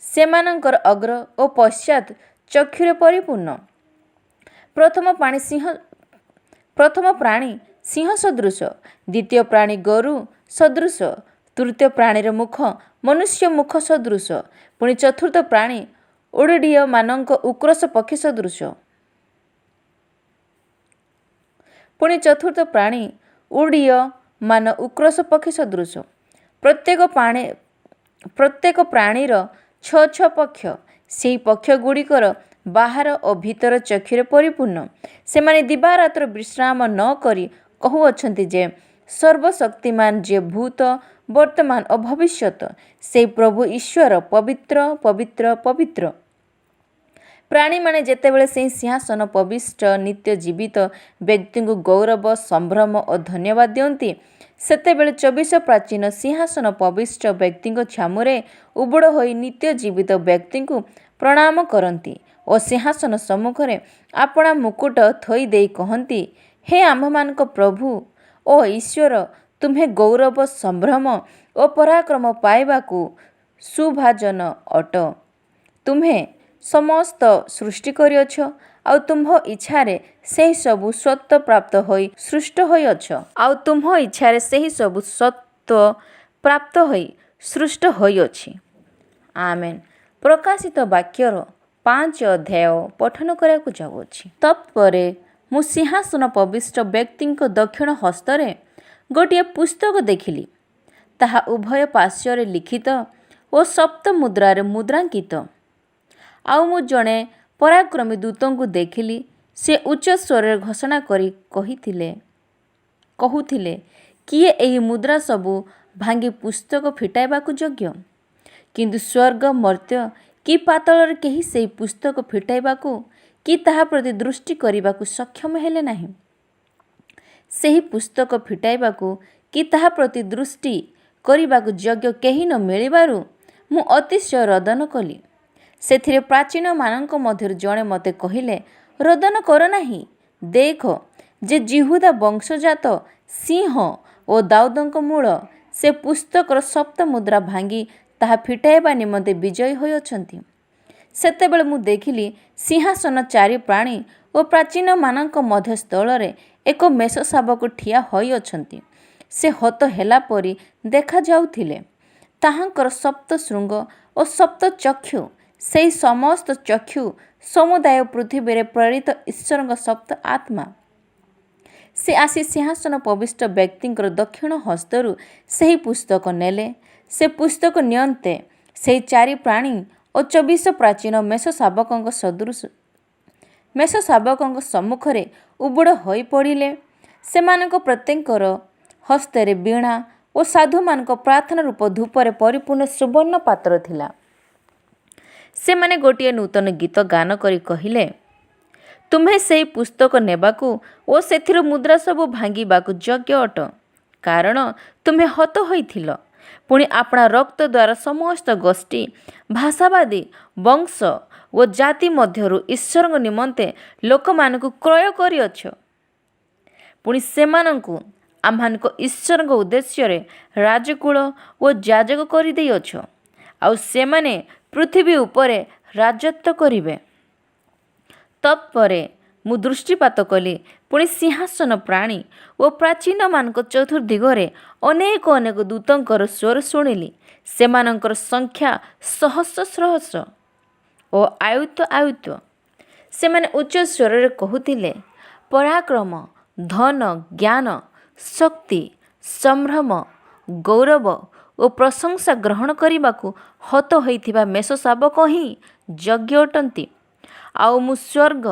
ସେମାନଙ୍କର ଅଗ୍ର ଓ ପଶ୍ଚାତ୍ ଚକ୍ଷୁରେ ପରିପୂର୍ଣ୍ଣ। ପ୍ରଥମ ପ୍ରାଣୀ ସିଂହ ସଦୃଶ, ଦ୍ୱିତୀୟ ପ୍ରାଣୀ ଗୋରୁ ସଦୃଶ, ତୃତୀୟ ପ୍ରାଣୀର ମୁଖ ମନୁଷ୍ୟ ମୁଖ ସଦୃଶ, ପୁଣି ଚତୁର୍ଥ ପ୍ରାଣୀ ଉଡ଼ୁଡ଼ିୟମାନଙ୍କ ଉକ୍ରୋଶ ପକ୍ଷୀ ସଦୃଶ। ପ୍ରତ୍ୟେକ ପ୍ରାଣୀର 6 ପକ୍ଷ। ସେହି ପକ୍ଷଗୁଡ଼ିକର ବାହାର ଓ ଭିତର ଚକ୍ଷୁରେ ପରିପୂର୍ଣ୍ଣ। ସେମାନେ ଦିବାରାତ୍ର ବିଶ୍ରାମ ନ କରି କହୁଅଛନ୍ତି ଯେ, ସର୍ବଶକ୍ତିମାନ ଯିଏ ଭୂତ, ବର୍ତ୍ତମାନ ଓ ଭବିଷ୍ୟତ, ସେହି ପ୍ରଭୁ ଈଶ୍ୱର ପବିତ୍ର, ପବିତ୍ର, ପବିତ୍ର। ପ୍ରାଣୀମାନେ ଯେତେବେଳେ ସେହି ସିଂହାସନ ଉପବିଷ୍ଟ ନିତ୍ୟ ଜୀବିତ ବ୍ୟକ୍ତିଙ୍କୁ ଗୌରବ, ସମ୍ଭ୍ରମ ଓ ଧନ୍ୟବାଦ ଦିଅନ୍ତି, ସେତେବେଳେ 24 ପ୍ରାଚୀନ ସିଂହାସନ ଉପବିଷ୍ଟ ବ୍ୟକ୍ତିଙ୍କ ଛାମୁରେ ଉବୁଡ଼ ହୋଇ ନିତ୍ୟ ଜୀବିତ ବ୍ୟକ୍ତିଙ୍କୁ ପ୍ରଣାମ କରନ୍ତି ଓ ସିଂହାସନ ସମ୍ମୁଖରେ ଆପଣା ମୁକୁଟ ଥୋଇ ଦେଇ କହନ୍ତି, ହେ ଆମ୍ଭମାନଙ୍କ ପ୍ରଭୁ ଓ ଈଶ୍ୱର, ତୁମ୍ଭେ ଗୌରବ, ସମ୍ଭ୍ରମ ଓ ପରାକ୍ରମ ପାଇବାକୁ ସୁଭାଜନ ଅଟ। ତୁମ୍ଭେ ସମସ୍ତ ସୃଷ୍ଟି କରିଅଛ, ଆଉ ତୁମ୍ଭ ଇଚ୍ଛାରେ ସେହି ସବୁ ସତ୍ତ୍ୱ ପ୍ରାପ୍ତ ହୋଇ ସୃଷ୍ଟ ହୋଇଅଛ। ସୃଷ୍ଟ ହୋଇଅଛି। ଆମେନ୍। ପ୍ରକାଶିତ ବାକ୍ୟର 5 ଅଧ୍ୟାୟ ପଠନ କରିବାକୁ ଯାଉଅଛି। ତତ୍ପରେ ମୁଁ ସିଂହାସନ ଉପବିଷ୍ଟ ବ୍ୟକ୍ତିଙ୍କ ଦକ୍ଷିଣ ହସ୍ତରେ ଗୋଟିଏ ପୁସ୍ତକ ଦେଖିଲି। ତାହା ଉଭୟ ପାର୍ଶ୍ୱରେ ଲିଖିତ ଓ ସପ୍ତ ମୁଦ୍ରାରେ ମୁଦ୍ରାଙ୍କିତ। ଆଉ ମୁଁ ଜଣେ ପରାକ୍ରମୀ ଦୂତଙ୍କୁ ଦେଖିଲି। ସେ ଉଚ୍ଚ ସ୍ୱରରେ ଘୋଷଣା କରି କହୁଥିଲେ, କିଏ ଏହି ମୁଦ୍ରା ସବୁ ଭାଙ୍ଗି ପୁସ୍ତକ ଫିଟାଇବାକୁ ଯୋଗ୍ୟ? କିନ୍ତୁ ସ୍ୱର୍ଗ, ମର୍ତ୍ତ୍ୟ କି ପାତାଳରେ କେହି ସେହି ପୁସ୍ତକ ଫିଟାଇବାକୁ କି ତାହା ପ୍ରତି ଦୃଷ୍ଟି କରିବାକୁ ସକ୍ଷମ ହେଲେ ନାହିଁ। ସେହି ପୁସ୍ତକ ଫିଟାଇବାକୁ କି ତାହା ପ୍ରତି ଦୃଷ୍ଟି କରିବାକୁ ଯୋଗ୍ୟ କେହି ନ ମିଳିବାରୁ ମୁଁ ଅତିଶୟ ରୋଦନ କଲି। ସେଥିରେ ପ୍ରାଚୀନମାନଙ୍କ ମଧ୍ୟରୁ ଜଣେ ମୋତେ କହିଲେ, ରୋଦନ କର ନାହିଁ। ଦେଖ, ଯେ ଯିହୁଦା ବଂଶଜାତ ସିଂହ ଓ ଦାଉଦଙ୍କ ମୂଳ ସେ ପୁସ୍ତକର ସପ୍ତ ମୁଦ୍ରା ଭାଙ୍ଗି ତାହା ଫିଟାଇବା ନିମନ୍ତେ ବିଜୟୀ ହୋଇଅଛନ୍ତି। ସେତେବେଳେ ମୁଁ ଦେଖିଲି ସିଂହାସନ ଚାରି ପ୍ରାଣୀ ଓ ପ୍ରାଚୀନମାନଙ୍କ ମଧ୍ୟସ୍ଥଳରେ ଏକ ମେଷ ଶାବକ ଠିଆ ହୋଇଅଛନ୍ତି। ସେ ହତ ହେଲା ପରି ଦେଖାଯାଉଥିଲେ। ତାହାଙ୍କର ସପ୍ତ ଶୃଙ୍ଗ ଓ ସପ୍ତ ଚକ୍ଷୁ, ସେହି ସମସ୍ତ ଚକ୍ଷୁ ସମୁଦାୟ ପୃଥିବୀରେ ପ୍ରେରିତ ଈଶ୍ୱରଙ୍କ ସପ୍ତ ଆତ୍ମା। ସେ ଆସି ସିଂହାସନ ପ୍ରବିଷ୍ଟ ବ୍ୟକ୍ତିଙ୍କର ଦକ୍ଷିଣ ହସ୍ତରୁ ସେହି ପୁସ୍ତକ ନେଲେ। ସେ ପୁସ୍ତକ ନିୟନ୍ତେ ସେହି ଚାରି ପ୍ରାଣୀ ଓ 24 ପ୍ରାଚୀନ ମେଷ ଶାବକଙ୍କ ସମ୍ମୁଖରେ ଉବୁଡ଼ ହୋଇ ପଡ଼ିଲେ। ସେମାନଙ୍କ ପ୍ରତ୍ୟେକଙ୍କର ହସ୍ତରେ ବୀଣା ଓ ସାଧୁମାନଙ୍କ ପ୍ରାର୍ଥନା ରୂପ ଧୂପରେ ପରିପୂର୍ଣ୍ଣ ସୁବର୍ଣ୍ଣ ପାତ୍ର ଥିଲା। ସେମାନେ ଗୋଟିଏ ନୂତନ ଗୀତ ଗାନ କରି କହିଲେ, ତୁମ୍ଭେ ସେହି ପୁସ୍ତକ ନେବାକୁ ଓ ସେଥିର ମୁଦ୍ରା ସବୁ ଭାଙ୍ଗିବାକୁ ଯୋଗ୍ୟ ଅଟ, କାରଣ ତୁମ୍ଭେ ହତ ହୋଇଥିଲ। ପୁଣି ଆପଣା ରକ୍ତ ଦ୍ୱାରା ସମସ୍ତ ଗୋଷ୍ଠୀ, ଭାଷାବାଦୀ, ବଂଶ ଓ ଜାତି ମଧ୍ୟରୁ ଈଶ୍ୱରଙ୍କ ନିମନ୍ତେ ଲୋକମାନଙ୍କୁ କ୍ରୟ କରିଅଛ। ପୁଣି ସେମାନଙ୍କୁ ଆମ୍ଭମାନଙ୍କ ଈଶ୍ୱରଙ୍କ ଉଦ୍ଦେଶ୍ୟରେ ରାଜକୁଳ ଓ ଯାଜକ କରିଦେଇଅଛ, ଆଉ ସେମାନେ ପୃଥିବୀ ଉପରେ ରାଜତ୍ୱ କରିବେ। ତତ୍ପରେ ମୁଁ ଦୃଷ୍ଟିପାତ କଲି, ପୁଣି ସିଂହାସନ, ପ୍ରାଣୀ ଓ ପ୍ରାଚୀନମାନଙ୍କ ଚତୁର୍ଦ୍ଦିଗରେ ଅନେକ ଅନେକ ଦୂତଙ୍କର ସ୍ୱର ଶୁଣିଲି। ସେମାନଙ୍କର ସଂଖ୍ୟା ସହସ୍ର ସହସ୍ର ଓ ଆୟୁତ ଆୟୁତ। ସେମାନେ ଉଚ୍ଚ ସ୍ୱରରେ କହୁଥିଲେ, ପରାକ୍ରମ, ଧନ, ଜ୍ଞାନ, ଶକ୍ତି, ସମ୍ଭ୍ରମ, ଗୌରବ ଓ ପ୍ରଶଂସା ଗ୍ରହଣ କରିବାକୁ ହତ ହୋଇଥିବା ମେଷ ଶାବକ ହିଁ ଯୋଗ୍ୟ ଅଟନ୍ତି। ଆଉ ମୁଁ ସ୍ୱର୍ଗ,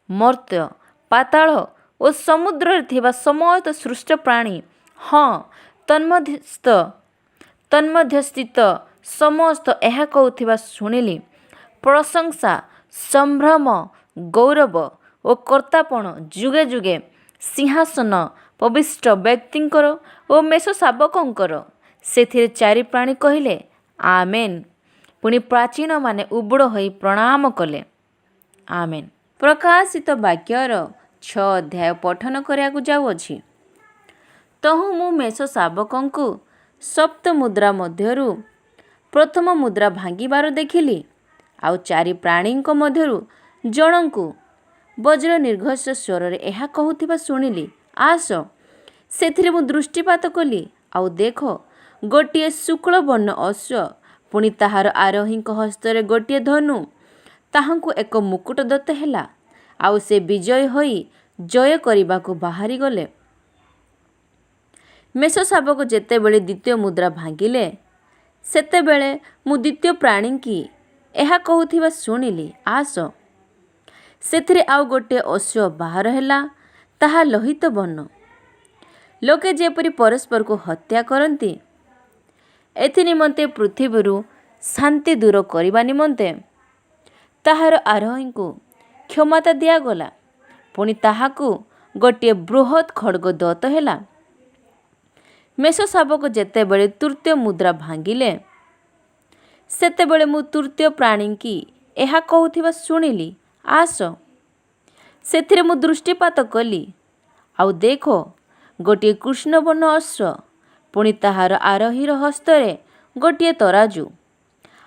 ମର୍ତ୍ତ୍ୟ, ପାତାଳ ଓ ସମୁଦ୍ରରେ ଥିବା ସମସ୍ତ ସୃଷ୍ଟ ପ୍ରାଣୀ, ହଁ ତନ୍ମଧ୍ୟସ୍ଥିତ ସମସ୍ତ ଏହା କହୁଥିବା ଶୁଣିଲି, ପ୍ରଶଂସା, ସମ୍ଭ୍ରମ, ଗୌରବ ଓ କର୍ତ୍ତାପଣ ଯୁଗେ ଯୁଗେ ସିଂହାସନ ପ୍ରବିଷ୍ଟ ବ୍ୟକ୍ତିଙ୍କର ଓ ମେଷ ଶାବକଙ୍କର। ସେଥିରେ ଚାରି ପ୍ରାଣୀ କହିଲେ, ଆମେନ୍। ପୁଣି ପ୍ରାଚୀନମାନେ ଉବୁଡ଼ ହୋଇ ପ୍ରଣାମ କଲେ। ଆମେନ୍। ପ୍ରକାଶିତ ବାକ୍ୟର 6 ଅଧ୍ୟାୟ ପଠନ କରିବାକୁ ଯାଉଅଛି। ତହୁଁ ମୁଁ ମେଷ ଶାବକଙ୍କୁ ସପ୍ତ ମୁଦ୍ରା ମଧ୍ୟରୁ ପ୍ରଥମ ମୁଦ୍ରା ଭାଙ୍ଗିବାର ଦେଖିଲି। ଆଉ ଚାରି ପ୍ରାଣୀଙ୍କ ମଧ୍ୟରୁ ଜଣଙ୍କୁ ବଜ୍ର ନିର୍ଘୋଷ ସ୍ୱରରେ ଏହା କହୁଥିବା ଶୁଣିଲି, ଆସ। ସେଥିରେ ମୁଁ ଦୃଷ୍ଟିପାତ କଲି, ଆଉ ଦେଖ, ଗୋଟିଏ ଶୁକ୍ଳବର୍ଣ୍ଣ ଅଶ୍ଵ, ପୁଣି ତାହାର ଆରୋହୀଙ୍କ ହସ୍ତରେ ଗୋଟିଏ ଧନୁ। ତାହାଙ୍କୁ ଏକ ମୁକୁଟ ଦତ୍ତ ହେଲା, ଆଉ ସେ ବିଜୟୀ ହୋଇ ଜୟ କରିବାକୁ ବାହାରିଗଲେ। ମେଷ ଶାବକ ଯେତେବେଳେ ଦ୍ୱିତୀୟ ମୁଦ୍ରା ଭାଙ୍ଗିଲେ, ସେତେବେଳେ ମୁଁ ଦ୍ୱିତୀୟ ପ୍ରାଣୀଙ୍କି ଏହା କହୁଥିବା ଶୁଣିଲି, ଆସ। ସେଥିରେ ଆଉ ଗୋଟିଏ ଅଶ୍ଵ ବାହାର ହେଲା, ତାହା ଲୋହିତ ବର୍ଣ୍ଣ। ଲୋକେ ଯେପରି ପରସ୍ପରକୁ ହତ୍ୟା କରନ୍ତି, ଏଥି ନିମନ୍ତେ ପୃଥିବୀରୁ ଶାନ୍ତି ଦୂର କରିବା ନିମନ୍ତେ ତାହାର ଆରୋହୀଙ୍କୁ କ୍ଷମତା ଦିଆଗଲା। ପୁଣି ତାହାକୁ ଗୋଟିଏ ବୃହତ୍ ଖଡ଼୍ଗ ଦତ୍ତ ହେଲା। ମେଷ ଶାବକ ଯେତେବେଳେ ତୃତୀୟ ମୁଦ୍ରା ଭାଙ୍ଗିଲେ, ସେତେବେଳେ ମୁଁ ତୃତୀୟ ପ୍ରାଣୀଙ୍କି ଏହା କହୁଥିବା ଶୁଣିଲି, ଆସ। ସେଥିରେ ମୁଁ ଦୃଷ୍ଟିପାତ କଲି, ଆଉ ଦେଖ, ଗୋଟିଏ କୃଷ୍ଣବର୍ଣ୍ଣ ଅଶ୍ଵ, ପୁଣି ତାହାର ଆରୋହୀର ହସ୍ତରେ ଗୋଟିଏ ତରାଜୁ।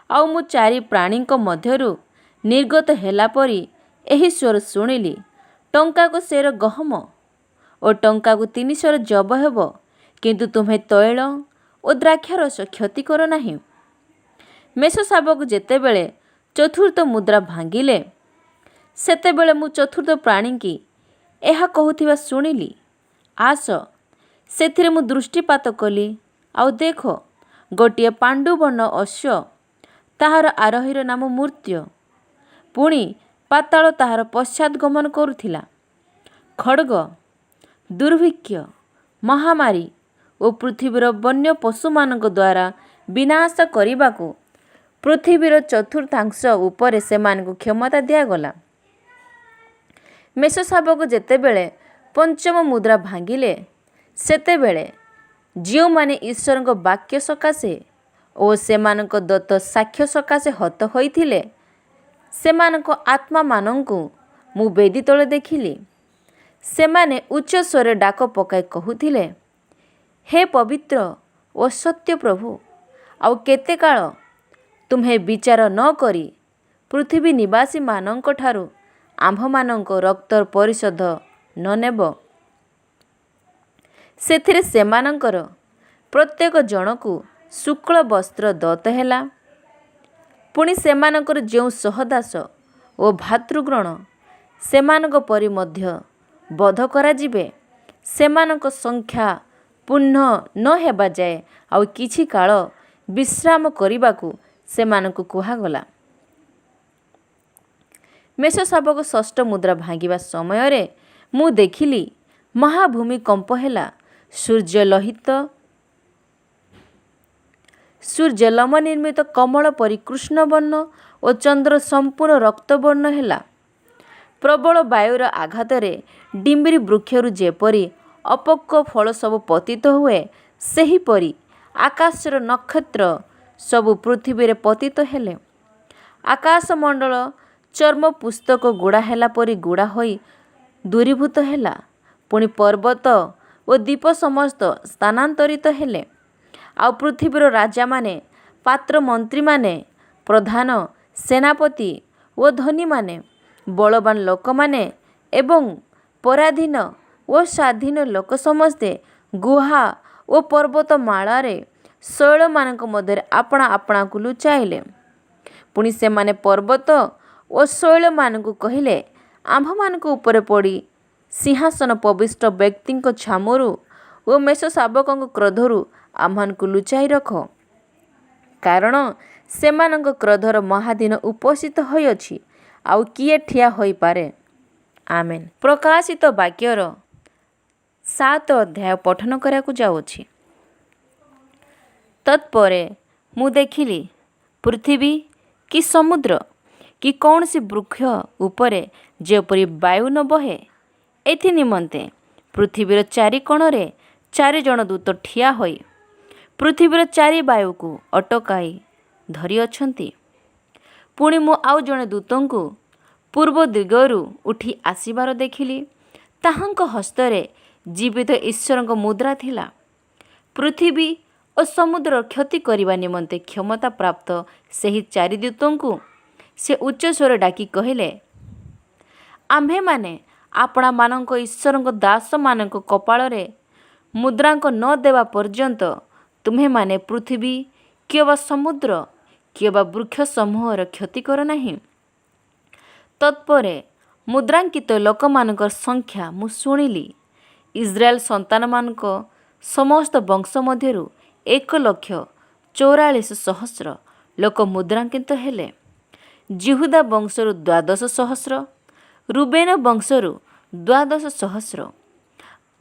ଆଉ ମୁଁ ଚାରି ପ୍ରାଣୀଙ୍କ ମଧ୍ୟରୁ ନିର୍ଗତ ହେଲା ପରି ଏହି ସ୍ୱର ଶୁଣିଲି, ଟଙ୍କାକୁ ସେର ଗହମ ଓ ଟଙ୍କାକୁ 300 ଯବ ହେବ, କିନ୍ତୁ ତୁମ୍ଭେ ତୈଳ ଓ ଦ୍ରାକ୍ଷାରସ କ୍ଷତି କର ନାହିଁ। ମେଷ ଶାବକ ଯେତେବେଳେ ଚତୁର୍ଥ ମୁଦ୍ରା ଭାଙ୍ଗିଲେ, ସେତେବେଳେ ମୁଁ ଚତୁର୍ଥ ପ୍ରାଣୀଙ୍କି ଏହା କହୁଥିବା ଶୁଣିଲି, ଆସ। ସେଥିରେ ମୁଁ ଦୃଷ୍ଟିପାତ କଲି, ଆଉ ଦେଖ, ଗୋଟିଏ ପାଣ୍ଡୁବର୍ଣ୍ଣ ଅଶ୍ଵ, ତାହାର ଆରୋହୀର ନାମ ମୃତ୍ୟୁ। ପୁଣି ପାତାଳ ତାହାର ପଶ୍ଚାତ୍ ଗମନ କରୁଥିଲା। ଖଡ଼୍ଗ, ଦୁର୍ଭିକ୍ଷ, ମହାମାରୀ ଓ ପୃଥିବୀର ବନ୍ୟ ପଶୁମାନଙ୍କ ଦ୍ୱାରା ବିନାଶ କରିବାକୁ ପୃଥିବୀର ଚତୁର୍ଥାଂଶ ଉପରେ ସେମାନଙ୍କୁ କ୍ଷମତା ଦିଆଗଲା। ମେଷ ଶାବକ ଯେତେବେଳେ ପଞ୍ଚମ ମୁଦ୍ରା ଭାଙ୍ଗିଲେ, ସେତେବେଳେ ଯେଉଁମାନେ ଈଶ୍ୱରଙ୍କ ବାକ୍ୟ ସକାଶେ ଓ ସେମାନଙ୍କ ଦତ୍ତ ସାକ୍ଷ୍ୟ ସକାଶେ ହତ ହୋଇଥିଲେ, ସେମାନଙ୍କ ଆତ୍ମାମାନଙ୍କୁ ମୁଁ ବେଦୀ ତଳେ ଦେଖିଲି। ସେମାନେ ଉଚ୍ଚ ସ୍ୱରରେ ଡାକ ପକାଇ କହୁଥିଲେ, हे पवित्र ଓ ସତ୍ୟ ପ୍ରଭୁ, ଆଉ କେତେ କାଳ ତୁମ୍ଭେ ବିଚାର ନ କରି ପୃଥିବୀ ନିବାସୀମାନଙ୍କଠାରୁ ଆମ୍ଭମାନଙ୍କ ରକ୍ତର ପରିଶୋଧ ନ ନେବ? ସେଥିରେ ସେମାନଙ୍କର ପ୍ରତ୍ୟେକ ଜଣକୁ ଶୁକ୍ଳ ବସ୍ତ୍ର ଦତ୍ତ ହେଲା। ପୁଣି ସେମାନଙ୍କର ଯେଉଁ ସହଦାସ ଓ ଭାତୃଗଣ ସେମାନଙ୍କ ପରି ମଧ୍ୟ ବଧ କରାଯିବେ, ସେମାନଙ୍କ ସଂଖ୍ୟା ପୂର୍ଣ୍ଣ ନ ହେବା ଯାଏ ଆଉ କିଛି କାଳ ବିଶ୍ରାମ କରିବାକୁ ସେମାନଙ୍କୁ କୁହାଗଲା। ମେଷଶାବକ ଷଷ୍ଠ ମୁଦ୍ରା ଭାଙ୍ଗିବା ସମୟରେ ମୁଁ ଦେଖିଲି, ମହାଭୂମିକମ୍ପ ହେଲା, ସୂର୍ଯ୍ୟ ଲୋମ ନିର୍ମିତ କମଳ ପରି କୃଷ୍ଣବର୍ଣ୍ଣ ଓ ଚନ୍ଦ୍ର ସମ୍ପୂର୍ଣ୍ଣ ରକ୍ତବର୍ଣ୍ଣ ହେଲା। ପ୍ରବଳ ବାୟୁର ଆଘାତରେ ଡିମ୍ବିରି ବୃକ୍ଷରୁ ଯେପରି ଅପକ୍ୱ ଫଳ ସବୁ ପତିତ ହୁଏ, ସେହିପରି ଆକାଶର ନକ୍ଷତ୍ର ସବୁ ପୃଥିବୀରେ ପତିତ ହେଲେ। ଆକାଶମଣ୍ଡଳ ଚର୍ମ ପୁସ୍ତକ ଗୁଡ଼ା ହେଲା ପରି ଗୁଡ଼ା ହୋଇ ଦୂରୀଭୂତ ହେଲା। ପୁଣି ପର୍ବତ ଓ ଦ୍ୱୀପ ସମସ୍ତ ସ୍ଥାନାନ୍ତରିତ ହେଲେ। ଆଉ ପୃଥିବୀର ରାଜାମାନେ, ପାତ୍ରମନ୍ତ୍ରୀମାନେ, ପ୍ରଧାନ, ସେନାପତି ଓ ଧନୀମାନେ, ବଳବାନ ଲୋକମାନେ ଏବଂ ପରାଧୀନ ଓ ସ୍ୱାଧୀନ ଲୋକ ସମସ୍ତେ ଗୁହା ଓ ପର୍ବତମାଳାରେ ଶୈଳମାନଙ୍କ ମଧ୍ୟରେ ଆପଣା ଆପଣାକୁ ଲୁଚାଇଲେ। ପୁଣି ସେମାନେ ପର୍ବତ ଓ ଶୈଳମାନଙ୍କୁ କହିଲେ, ଆମ୍ଭମାନଙ୍କ ଉପରେ ପଡ଼ି ସିଂହାସନ ପବିଷ୍ଟ ବ୍ୟକ୍ତିଙ୍କ ଛାମୁରୁ ଓ ମେଷଶାବକଙ୍କ କ୍ରୋଧରୁ ଆମ୍ଭମାନଙ୍କୁ ଲୁଚାଇ ରଖ, କାରଣ ସେମାନଙ୍କ କ୍ରୋଧର ମହାଦିନ ଉପସ୍ଥିତ ହୋଇଅଛି, ଆଉ କିଏ ଠିଆ ହୋଇପାରେ? ଆମେନ୍। ପ୍ରକାଶିତ ବାକ୍ୟର 7 ଅଧ୍ୟାୟ ପଠନ କରିବାକୁ ଯାଉଛି। ତତ୍ପରେ ମୁଁ ଦେଖିଲି, ପୃଥିବୀ କି ସମୁଦ୍ର କି କୌଣସି ବୃକ୍ଷ ଉପରେ ଯେପରି ବାୟୁ ନ ବହେ, ଏଥି ନିମନ୍ତେ ପୃଥିବୀର ଚାରି କୋଣରେ 4 ଜଣ ଦୂତ ଠିଆ ହୋଇ ପୃଥିବୀର 4 ବାୟୁକୁ ଅଟକାଇ ଧରିଅଛନ୍ତି। ପୁଣି ମୁଁ ଆଉ ଜଣେ ଦୂତଙ୍କୁ ପୂର୍ବ ଦିଗରୁ ଉଠି ଆସିବାର ଦେଖିଲି। ତାହାଙ୍କ ହସ୍ତରେ ଜୀବିତ ଈଶ୍ୱରଙ୍କ ମୁଦ୍ରା ଥିଲା। ପୃଥିବୀ ଓ ସମୁଦ୍ରର କ୍ଷତି କରିବା ନିମନ୍ତେ କ୍ଷମତା ପ୍ରାପ୍ତ ସେହି 4 ଦୂତଙ୍କୁ ସେ ଉଚ୍ଚ ସ୍ୱରରେ ଡାକି କହିଲେ, ଆମ୍ଭେମାନେ ଆପଣମାନଙ୍କ ଈଶ୍ୱରଙ୍କ ଦାସମାନଙ୍କ କପାଳରେ ମୁଦ୍ରାଙ୍କ ନ ଦେବା ପର୍ଯ୍ୟନ୍ତ ତୁମ୍ଭେମାନେ ପୃଥିବୀ କିମ୍ବା ସମୁଦ୍ର କିମ୍ବା ବୃକ୍ଷ ସମୂହର କ୍ଷତି କର ନାହିଁ। ତତ୍ପରେ ମୁଦ୍ରାଙ୍କିତ ଲୋକମାନଙ୍କର ସଂଖ୍ୟା ମୁଁ ଶୁଣିଲି। ଇସ୍ରାଏଲ ସନ୍ତାନମାନଙ୍କ ସମସ୍ତ ବଂଶ ମଧ୍ୟରୁ 1,44,000 ଲୋକ ମୁଦ୍ରାଙ୍କିତ ହେଲେ। ଜିହୁଦା ବଂଶରୁ 12,000, ରୁବେନ ବଂଶରୁ 12,000,